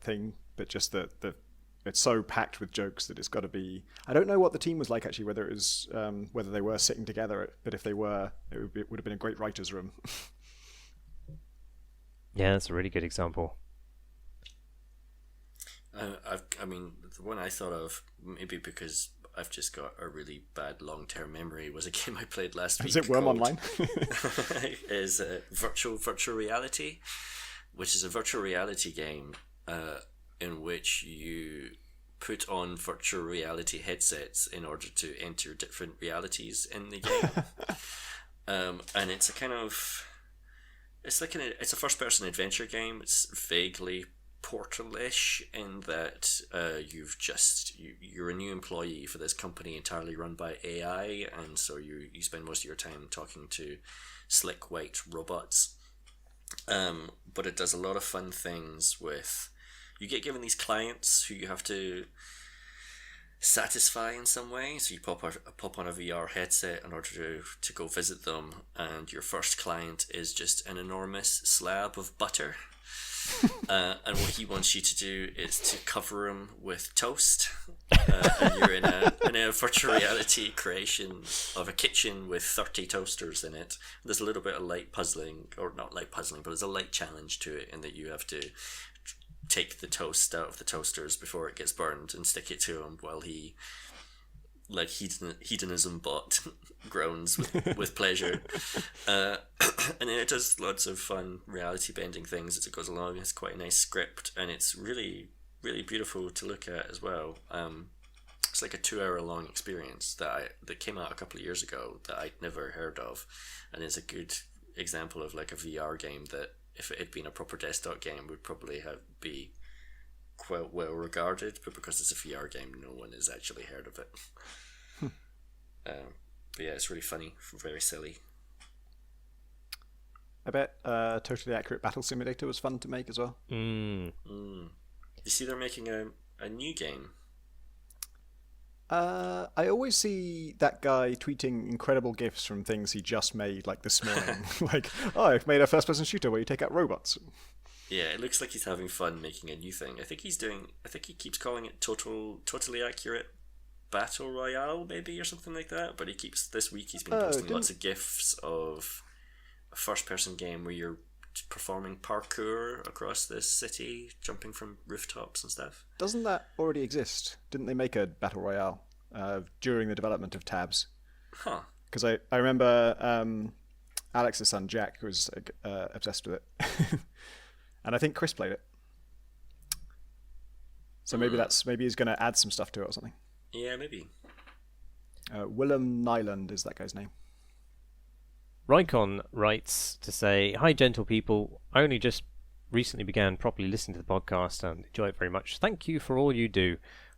thing, but just that it's so packed with jokes that it's got to be. I don't know what the team was like actually, whether it was whether they were sitting together, but if they were, it would have been a great writer's room. Yeah, that's a really good example. I mean, the one I thought of, maybe because I've just got a really bad long-term memory, was a game I played last week. Is it Worm Online? is virtual reality, which is a virtual reality game in which you put on virtual reality headsets in order to enter different realities in the game. And it's a kind of, it's a first-person adventure game. It's vaguely Portal-ish in that you're a new employee for this company entirely run by AI, and so you spend most of your time talking to slick white robots. But it does a lot of fun things with, you get given these clients who you have to satisfy in some way. So you pop on a VR headset in order to go visit them, and your first client is just an enormous slab of butter. And what he wants you to do is to cover him with toast. And you're in a virtual reality creation of a kitchen with 30 toasters in it. There's a little bit of light puzzling, or not light puzzling, but there's a light challenge to it in that you have to take the toast out of the toasters before it gets burned and stick it to him while he, like hedonism bot, groans with pleasure. And then it does lots of fun reality bending things as it goes along. It's quite a nice script, and it's really, really beautiful to look at as well. It's like a 2-hour long experience that came out a couple of years ago that I'd never heard of, and it's a good example of like a VR game that, if it had been a proper desktop game, would probably be quite well regarded, but because it's a VR game, no one has actually heard of it. But yeah, it's really funny, very silly. I bet Totally Accurate Battle Simulator was fun to make as well. You see they're making a new game. I always see that guy tweeting incredible GIFs from things he just made, like this morning. Like, I've made a first-person shooter where you take out robots. Yeah, it looks like he's having fun making a new thing. I think he keeps calling it Totally Accurate Battle Royale, maybe, or something like that. But this week he's been posting lots of GIFs of a first-person game where you're performing parkour across this city, jumping from rooftops and stuff. Doesn't that already exist? Didn't they make a battle royale during the development of Tabs? Huh. Because I remember Alex's son Jack was obsessed with it, and I think Chris played it. So maybe he's going to add some stuff to it or something. Yeah, maybe. Willem Nyland is that guy's name. Rykon writes to say, "Hi, gentle people. I only just recently began properly listening to the podcast and enjoy it very much. Thank you for all you do.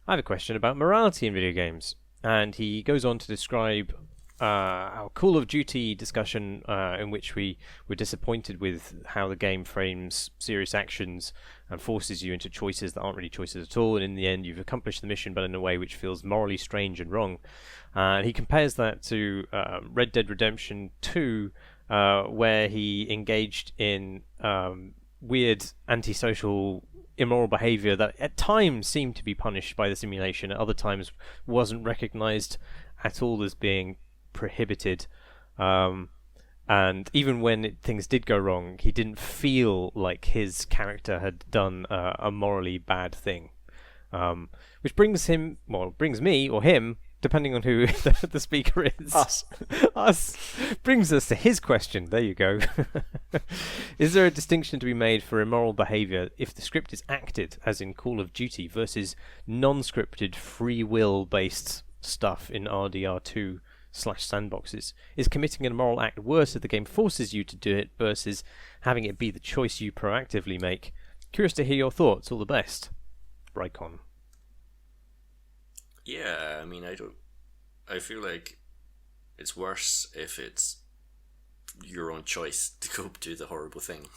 I have a question about morality in video games." And he goes on to describe our Call of Duty discussion in which we were disappointed with how the game frames serious actions and forces you into choices that aren't really choices at all, and in the end you've accomplished the mission but in a way which feels morally strange and wrong. And he compares that to Red Dead Redemption 2, where he engaged in weird antisocial immoral behavior that at times seemed to be punished by the simulation, at other times wasn't recognized at all as being prohibited. And even when things did go wrong, he didn't feel like his character had done a morally bad thing. Which brings me or him, depending on who the speaker is. Us. Brings us to his question. There you go. Is there a distinction to be made for immoral behaviour if the script is acted, as in Call of Duty, versus non-scripted, free will-based stuff in RDR2/sandboxes? Is committing an immoral act worse if the game forces you to do it versus having it be the choice you proactively make? Curious to hear your thoughts. All the best. Brycon. Yeah, I mean, I feel like it's worse if it's your own choice to go do the horrible thing.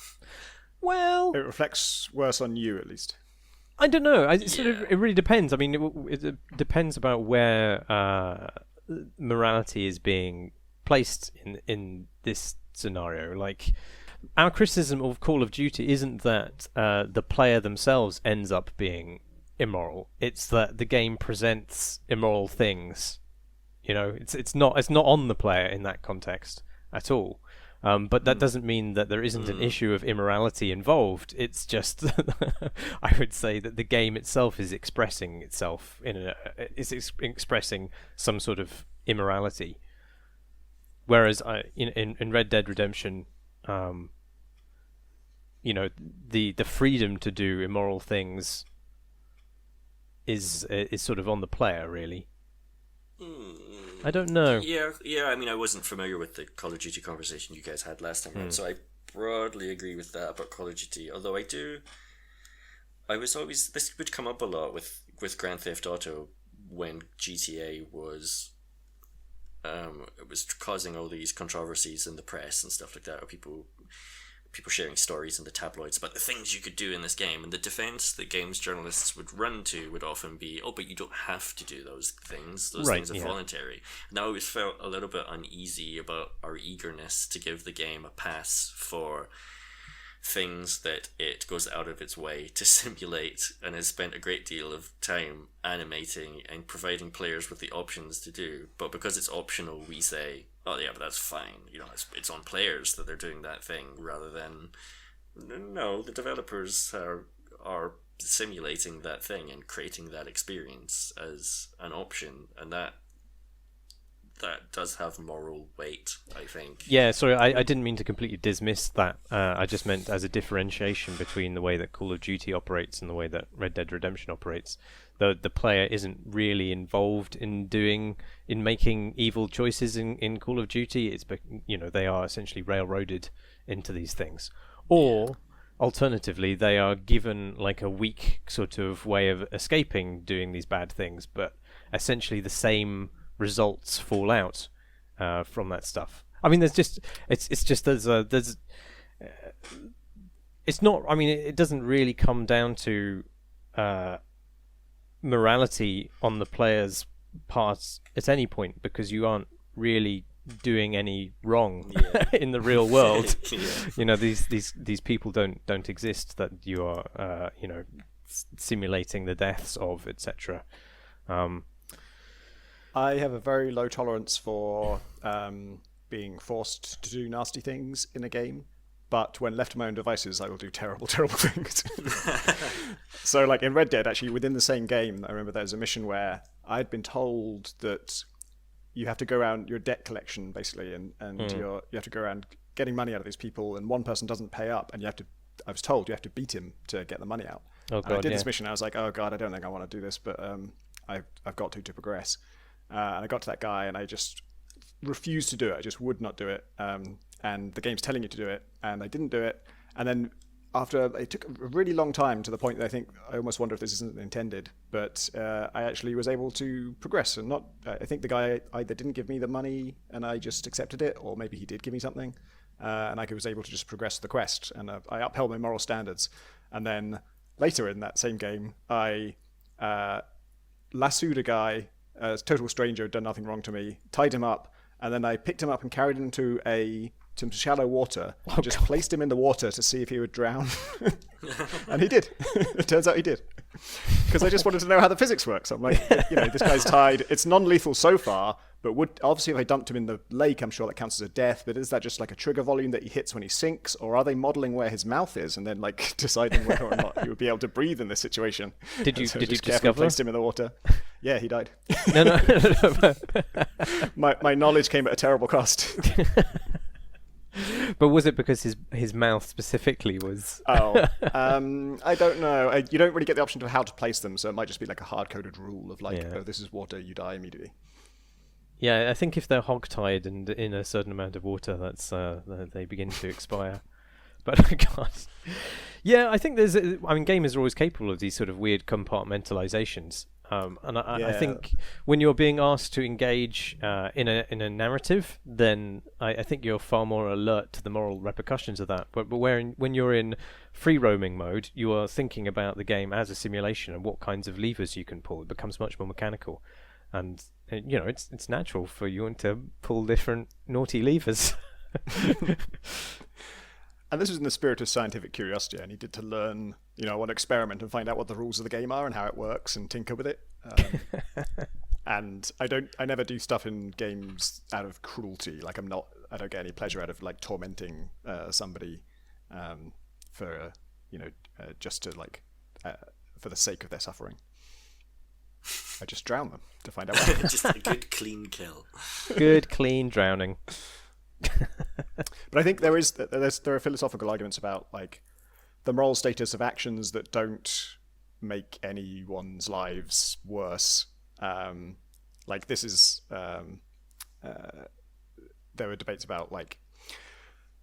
Well, it reflects worse on you, at least. I don't know. It really depends. I mean, it depends about where morality is being placed in this scenario. Like, our criticism of Call of Duty isn't that the player themselves ends up being immoral. It's that the game presents immoral things. You know, it's not on the player in that context at all. But that doesn't mean that there isn't an issue of immorality involved. It's just, I would say that the game itself is expressing itself expressing some sort of immorality. Whereas in Red Dead Redemption, the freedom to do immoral things is sort of on the player, really. I don't know. Yeah. I mean, I wasn't familiar with the Call of Duty conversation you guys had last time around, so I broadly agree with that about Call of Duty. Although this would come up a lot with Grand Theft Auto when GTA was causing all these controversies in the press and stuff like that, or people sharing stories in the tabloids about the things you could do in this game, and the defense that games journalists would run to would often be, oh, but you don't have to do those things. Those things are voluntary. And I always felt a little bit uneasy about our eagerness to give the game a pass for things that it goes out of its way to simulate and has spent a great deal of time animating and providing players with the options to do. But because it's optional, we say, oh yeah, but that's fine. You know, it's on players that they're doing that thing, rather than, no, the developers are simulating that thing and creating that experience as an option, and that does have moral weight, I think. Yeah, sorry, I didn't mean to completely dismiss that. I just meant as a differentiation between the way that Call of Duty operates and the way that Red Dead Redemption operates. The player isn't really involved in making evil choices in Call of Duty. It's, they are essentially railroaded into these things, or alternatively, they are given like a weak sort of way of escaping doing these bad things, but essentially the same results fall out from that stuff. I mean, it's not. I mean, it doesn't really come down to morality on the player's part at any point, because you aren't really doing any wrong in the real world. These people don't exist that you are simulating the deaths of, etc. I have a very low tolerance for being forced to do nasty things in a game, but when left to my own devices, I will do terrible, terrible things. So, like in Red Dead, actually, within the same game, I remember there was a mission where I'd been told that you have to go around your debt collection, basically, and you have to go around getting money out of these people, and one person doesn't pay up, and I was told you have to beat him to get the money out. Oh, God, I did this mission, and I was like, oh God, I don't think I want to do this, but I've got to progress. And I got to that guy, and I just refused to do it. I just would not do it. And the game's telling you to do it, and I didn't do it. And then it took a really long time, to the point that I almost wonder if this isn't intended. But I actually was able to progress, and I think the guy either didn't give me the money, and I just accepted it, or maybe he did give me something, and I was able to just progress the quest. And I upheld my moral standards. And then later in that same game, I lassoed a guy. A total stranger had done nothing wrong to me, tied him up, and then I picked him up and carried him to some shallow water, and just placed him in the water to see if he would drown. And he did. It turns out he did. Because I just wanted to know how the physics works. I'm like, this guy's tied. It's non-lethal so far, But obviously if I dumped him in the lake, I'm sure that counts as a death. But is that just like a trigger volume that he hits when he sinks, or are they modelling where his mouth is and then like deciding whether or not he would be able to breathe in this situation? Did you so did you just carefully discover? placed him in the water. Yeah, he died. No. My knowledge came at a terrible cost. But was it because his mouth specifically was? I don't know. You don't really get the option to how to place them, so it might just be like a hard-coded rule of like, oh, this is water, you die immediately. Yeah, I think if they're hog-tied and in a certain amount of water, that's they begin to expire. But I can't. Yeah, I think gamers are always capable of these sort of weird compartmentalizations. And I think when you're being asked to engage in a narrative, then I think you're far more alert to the moral repercussions of that. But when you're in free roaming mode, you are thinking about the game as a simulation and what kinds of levers you can pull. It becomes much more mechanical, and it's natural for you to pull different naughty levers. And this was in the spirit of scientific curiosity. I needed to learn, I want to experiment and find out what the rules of the game are and how it works and tinker with it. And I never do stuff in games out of cruelty. Like I don't get any pleasure out of like tormenting somebody for just to like for the sake of their suffering. I just drown them to find out what just a good clean kill. Good clean drowning. But I think there are philosophical arguments about like the moral status of actions that don't make anyone's lives worse. Like this is there were debates about like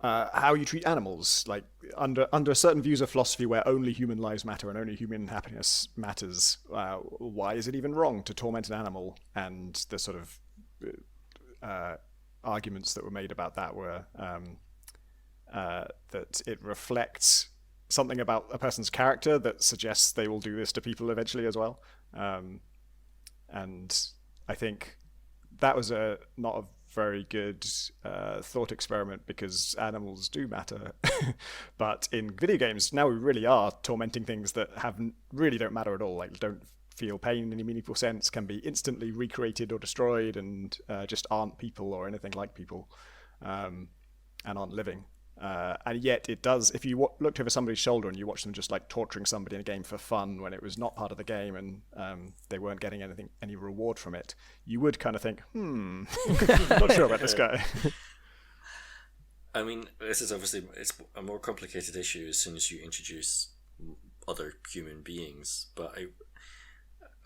how you treat animals, like under certain views of philosophy where only human lives matter and only human happiness matters. Why is it even wrong to torment an animal? And the sort of arguments that were made about that were that it reflects something about a person's character that suggests they will do this to people eventually as well. And I think that was not a very good thought experiment, because animals do matter. But in video games, now we really are tormenting things that really don't matter at all, like don't feel pain in any meaningful sense, can be instantly recreated or destroyed, and just aren't people or anything like people, and aren't living. And yet it does, if you looked over somebody's shoulder and you watched them just like torturing somebody in a game for fun when it was not part of the game and they weren't getting any reward from it, you would kind of think, not sure about this guy. I mean, this is obviously, it's a more complicated issue as soon as you introduce other human beings, but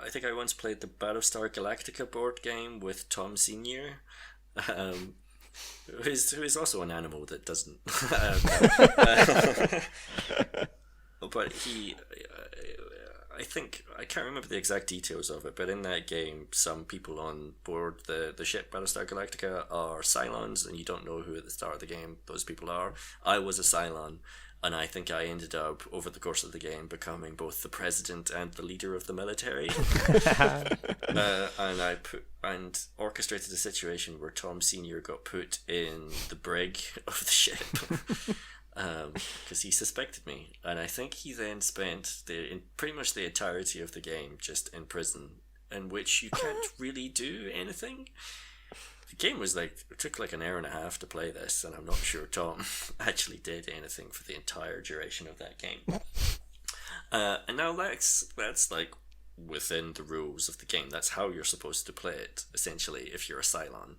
I think I once played the Battlestar Galactica board game with Tom Senior, who is also an animal that doesn't. But he, I think, I can't remember the exact details of it, but in that game, some people on board the ship Battlestar Galactica are Cylons, and you don't know who at the start of the game those people are. I was a Cylon. And I think I ended up, over the course of the game, becoming both the president and the leader of the military. And orchestrated a situation where Tom Senior got put in the brig of the ship because he suspected me. And I think he then spent pretty much the entirety of the game just in prison, in which you can't really do anything. The game was like, it took like an hour and a half to play this, and I'm not sure Tom actually did anything for the entire duration of that game. And now that's like within the rules of the game. That's how you're supposed to play it, essentially, if you're a Cylon.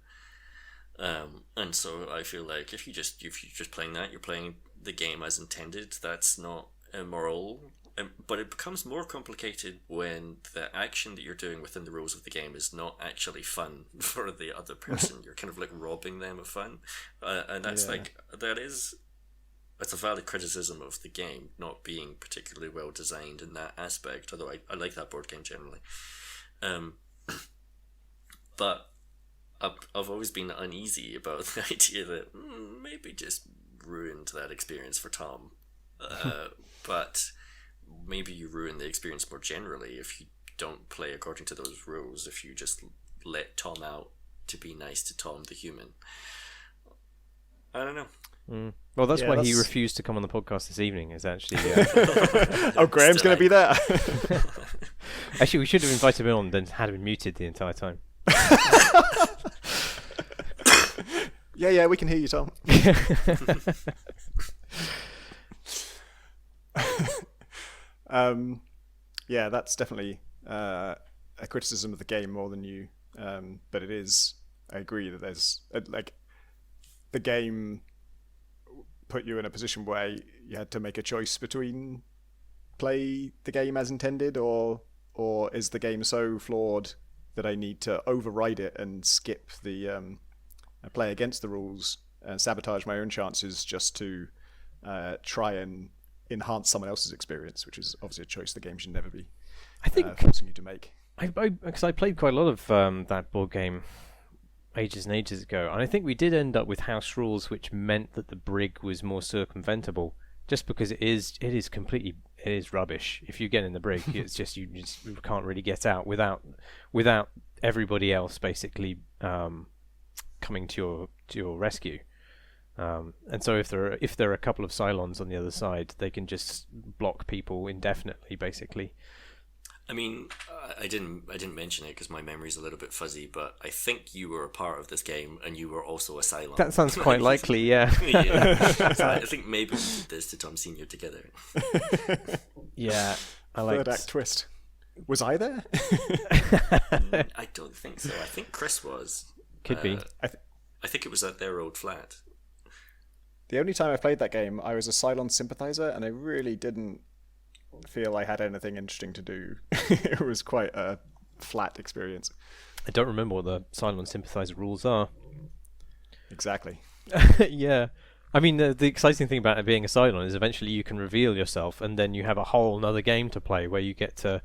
And so I feel like if you're just playing that, you're playing the game as intended. That's not immoral. But it becomes more complicated when the action that you're doing within the rules of the game is not actually fun for the other person. You're kind of like robbing them of fun. And that's that's a valid criticism of the game not being particularly well designed in that aspect, although I like that board game generally. But I've always been uneasy about the idea that maybe just ruined that experience for Tom. But maybe you ruin the experience more generally if you don't play according to those rules, if you just let Tom out to be nice to Tom the human. I don't know. Well, that's why he refused to come on the podcast this evening, is actually... Oh, Graham's going to be there. Actually, we should have invited him on and then had him muted the entire time. Yeah, we can hear you, Tom. Yeah, that's definitely a criticism of the game more than you. But it is. I agree that there's like the game put you in a position where you had to make a choice between play the game as intended or is the game so flawed that I need to override it and skip the play against the rules and sabotage my own chances just to try and enhance someone else's experience, which is obviously a choice the game should never be forcing you to make. Because I played quite a lot of that board game ages and ages ago, and I think we did end up with house rules which meant that the brig was more circumventable, just because it is rubbish. If you get in the brig, it's just you can't really get out without everybody else basically coming to your rescue. And so if there are a couple of Cylons on the other side, they can just block people indefinitely, basically. I mean, I didn't mention it because my memory's a little bit fuzzy, but I think you were a part of this game and you were also a Cylon. That sounds quite likely, yeah. So I think maybe we did this to Tom Senior together. Yeah, Third act twist. Was I there? I don't think so. I think Chris was. Could be. I think it was at their old flat. The only time I played that game, I was a Cylon sympathizer, and I really didn't feel I had anything interesting to do. It was quite a flat experience. I don't remember what the Cylon sympathizer rules are. Exactly. Yeah. I mean, the exciting thing about it being a Cylon is eventually you can reveal yourself, and then you have a whole another game to play where you get to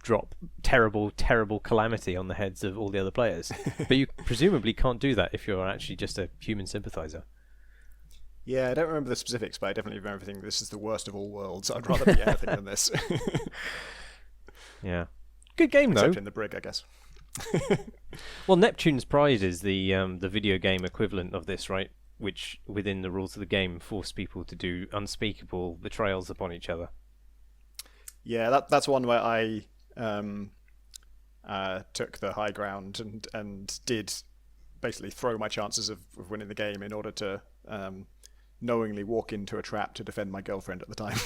drop terrible, terrible calamity on the heads of all the other players. But you presumably can't do that if you're actually just a human sympathizer. Yeah, I don't remember the specifics, but I definitely remember thinking this is the worst of all worlds. I'd rather be anything than this. Yeah. Good game, though. Except in the brig, I guess. Well, Neptune's Pride is the video game equivalent of this, right? Which, within the rules of the game, force people to do unspeakable betrayals upon each other. Yeah, that's one where I took the high ground and did basically throw my chances of winning the game in order to knowingly walk into a trap to defend my girlfriend at the time.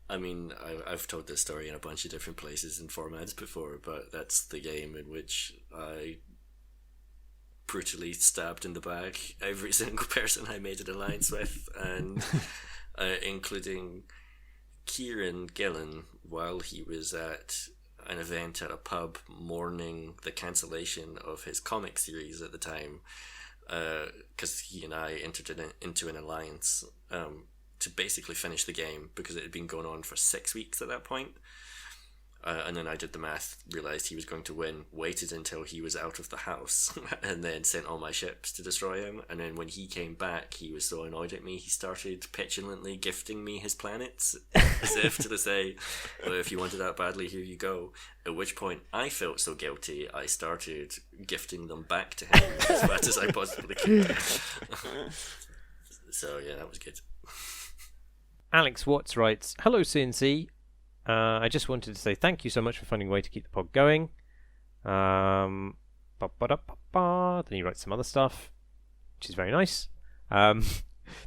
I mean, I've told this story in a bunch of different places and formats before, but that's the game in which I brutally stabbed in the back every single person I made an alliance with, and including Kieran Gillen while he was at an event at a pub mourning the cancellation of his comic series at the time, because he and I entered into an alliance to basically finish the game because it had been going on for 6 weeks at that point. And then I did the math, realised he was going to win, waited until he was out of the house, and then sent all my ships to destroy him. And then when he came back, he was so annoyed at me, he started petulantly gifting me his planets, as if to say, well, if you wanted that badly, here you go. At which point, I felt so guilty, I started gifting them back to him as fast as I possibly could. So, yeah, that was good. Alyx Watts writes, "Hello, CNC. I just wanted to say thank you so much for finding a way to keep the pod going." Then he writes some other stuff, which is very nice.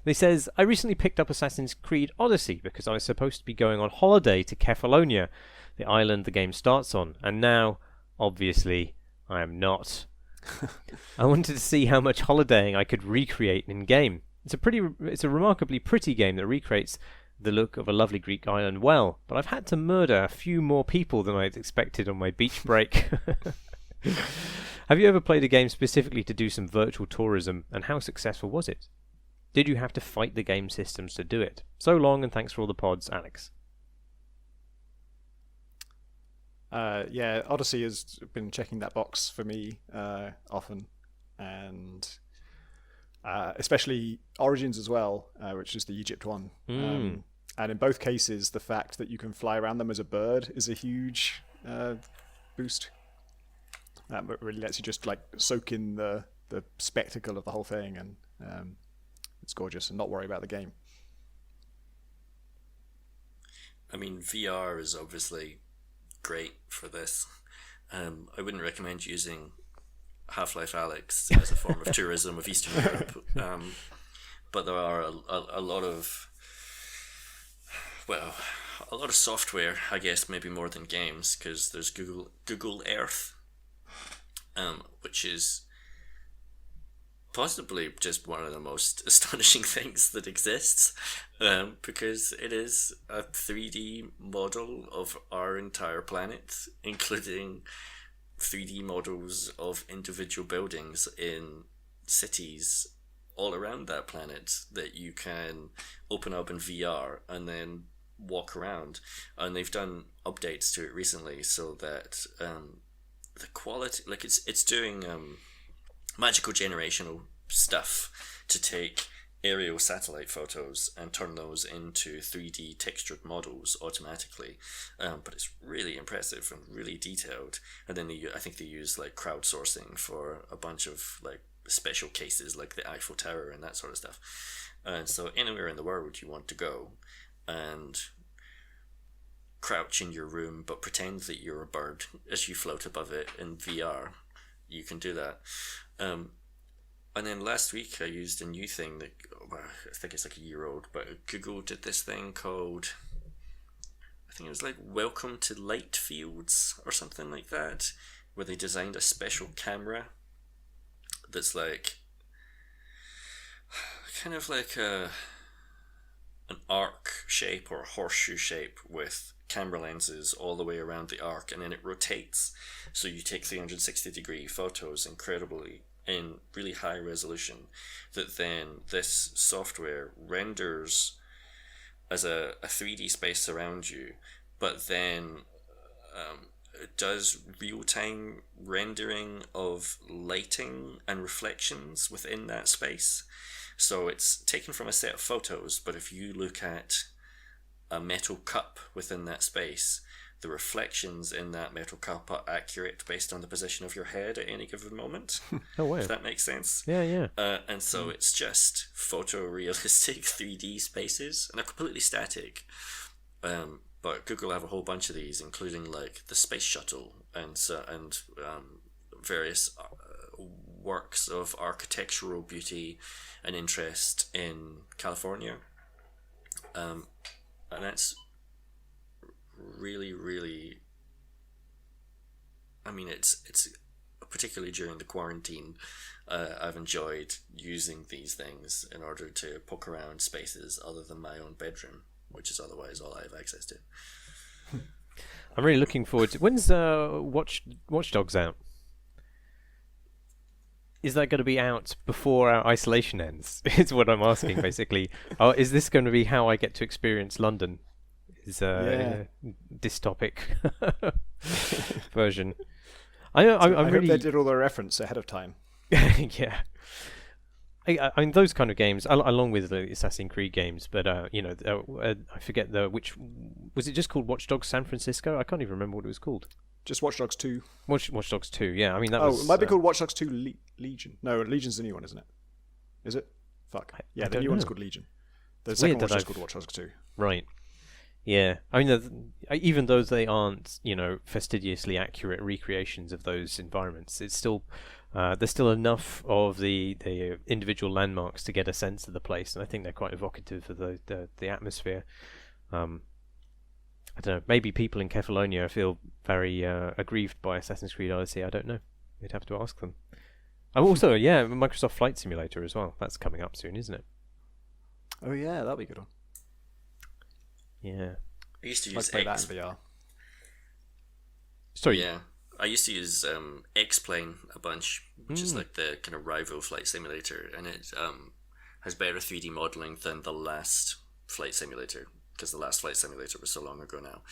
He says, "I recently picked up Assassin's Creed Odyssey because I was supposed to be going on holiday to Kefalonia, the island the game starts on, and now, obviously, I am not. I wanted to see how much holidaying I could recreate in-game. It's a remarkably pretty game that recreates the look of a lovely Greek island well, but I've had to murder a few more people than I had expected on my beach break." Have you ever played a game specifically to do some virtual tourism, and how successful was it? Did you have to fight the game systems to do it? So long, and thanks for all the pods, Alyx. Yeah, Odyssey has been checking that box for me often, and especially Origins as well, which is the Egypt one. And in both cases, the fact that you can fly around them as a bird is a huge boost. That really lets you just like soak in the spectacle of the whole thing, and it's gorgeous, and not worry about the game. I mean, VR is obviously great for this. I wouldn't recommend using Half-Life Alyx as a form of tourism of Eastern Europe. But there are a lot of, well, a lot of software, I guess, maybe more than games, because there's Google Earth, which is possibly just one of the most astonishing things that exists, because it is a 3D model of our entire planet, including 3D models of individual buildings in cities all around that planet that you can open up in VR and then walk around. And they've done updates to it recently so that the quality, like it's doing magical generational stuff to take aerial satellite photos and turn those into 3D textured models automatically, but it's really impressive and really detailed. And then I think they use like crowdsourcing for a bunch of like special cases like the Eiffel Tower and that sort of stuff. And so anywhere in the world you want to go and crouch in your room but pretend that you're a bird as you float above it in VR, you can do that. And then last week I used a new thing that, well, I think it's like a year old, but Google did this thing called, I think it was like Welcome to Light Fields or something like that, where they designed a special camera that's like kind of like an arc shape or a horseshoe shape with camera lenses all the way around the arc, and then it rotates, so you take 360-degree photos in really high resolution, that then this software renders as a 3D space around you, but then it does real-time rendering of lighting and reflections within that space. So it's taken from a set of photos, but if you look at a metal cup within that space, the reflections in that metal cup are accurate based on the position of your head at any given moment. Oh, wow. If that makes sense. Yeah. And so it's just photorealistic 3D spaces, and they're completely static. But Google have a whole bunch of these, including like the space shuttle and various works of architectural beauty and interest in California. And that's really, really, I mean, it's particularly during the quarantine, I've enjoyed using these things in order to poke around spaces other than my own bedroom, which is otherwise all I have access to. I'm really looking forward to... When's Watch Dogs out? Is that going to be out before our isolation ends? Is what I'm asking, basically. Is this going to be how I get to experience London? Is dystopic version. I hope they did all the reference ahead of time. Yeah. I mean, those kind of games, along with the Assassin's Creed games, but I forget which was it just called Watch Dogs San Francisco? I can't even remember what it was called. Just Watch Dogs 2. Watch Dogs 2. Yeah, I mean that was. It might be called Watch Dogs 2 Legion. No, Legion's the new one, isn't it? Is it? Fuck. Yeah, the new one's called Legion. The second one's just called Watch Dogs 2. Right. Yeah, I mean, even though they aren't, fastidiously accurate recreations of those environments, it's still there's still enough of the individual landmarks to get a sense of the place, and I think they're quite evocative of the atmosphere. I don't know. Maybe people in Kefalonia feel very aggrieved by Assassin's Creed Odyssey. I don't know. We'd have to ask them. Also, Microsoft Flight Simulator as well. That's coming up soon, isn't it? Oh yeah, that'll be a good one. Yeah. I used to Let's use play that in VR. Sorry. Yeah. I used to use X-Plane a bunch, which is like the kind of rival flight simulator, and it has better 3D modeling than the last flight simulator, because the last flight simulator was so long ago now,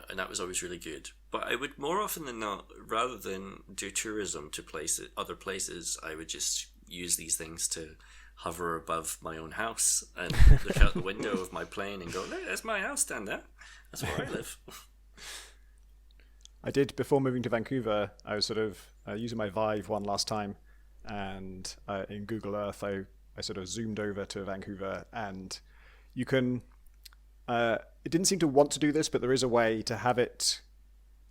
and that was always really good. But I would more often than not, rather than do tourism to other places, I would just use these things to hover above my own house and look out the window of my plane and go, look, there's my house down there. That's where I live. I did, before moving to Vancouver, I was sort of using my Vive one last time, and in Google Earth, I sort of zoomed over to Vancouver, and you can... it didn't seem to want to do this, but there is a way to have it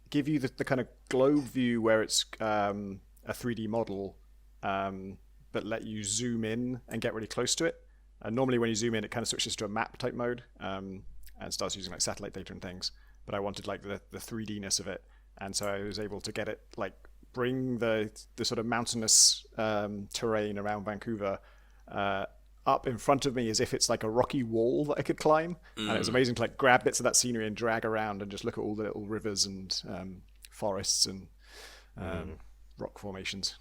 give you the kind of globe view where it's a 3D model that let you zoom in and get really close to it. And normally when you zoom in, it kind of switches to a map type mode and starts using like satellite data and things. But I wanted like the 3D-ness of it. And so I was able to get it, like bring the sort of mountainous terrain around Vancouver up in front of me as if it's like a rocky wall that I could climb. And it was amazing to like grab bits of that scenery and drag around and just look at all the little rivers and forests and rock formations.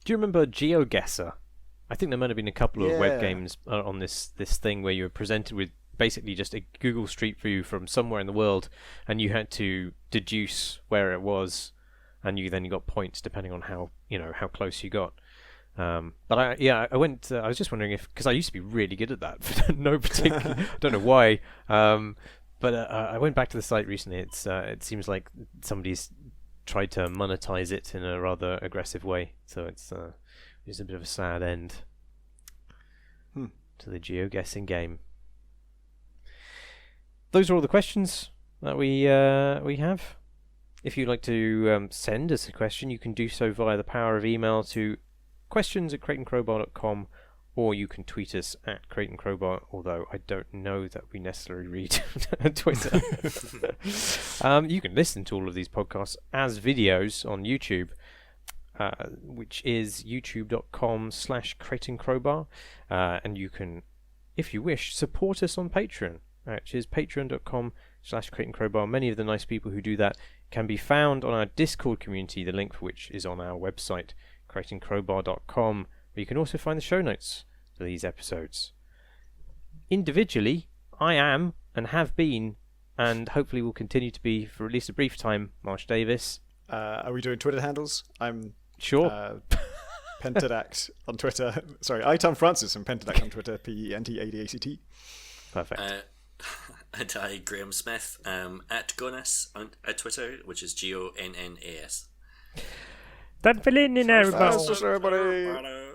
Do you remember GeoGuessr? I think there might have been a couple of web games on this thing where you were presented with basically just a Google Street View from somewhere in the world, and you had to deduce where it was, and you got points depending on how close you got. But I went. I was just wondering because I used to be really good at that for no particular. I don't know why. But I went back to the site recently. It seems like somebody's tried to monetize it in a rather aggressive way. So it's a bit of a sad end to the GeoGuessing game. Those are all the questions that we have. If you'd like to send us a question, you can do so via the power of email to questions@crateandcrowbar.com, or you can tweet us at crateandcrowbar, although I don't know that we necessarily read Twitter. You can listen to all of these podcasts as videos on YouTube, which is youtube.com/crateandcrowbar, and you can, if you wish, support us on Patreon, which is patreon.com/crateandcrowbar. Many of the nice people who do that can be found on our Discord community, the link for which is on our website, crateandcrowbar.com, where you can also find the show notes for these episodes. Individually, I am and have been, and hopefully will continue to be for at least a brief time, Marsh Davis. Are we doing Twitter handles? I'm sure. Pentadact on Twitter. Sorry, Tom Francis and Pentadact on Twitter. PENTADACT. Perfect. And I, Graham Smith, at Gonas at Twitter, which is GONNAS. Thanks for listening, everybody. Everybody.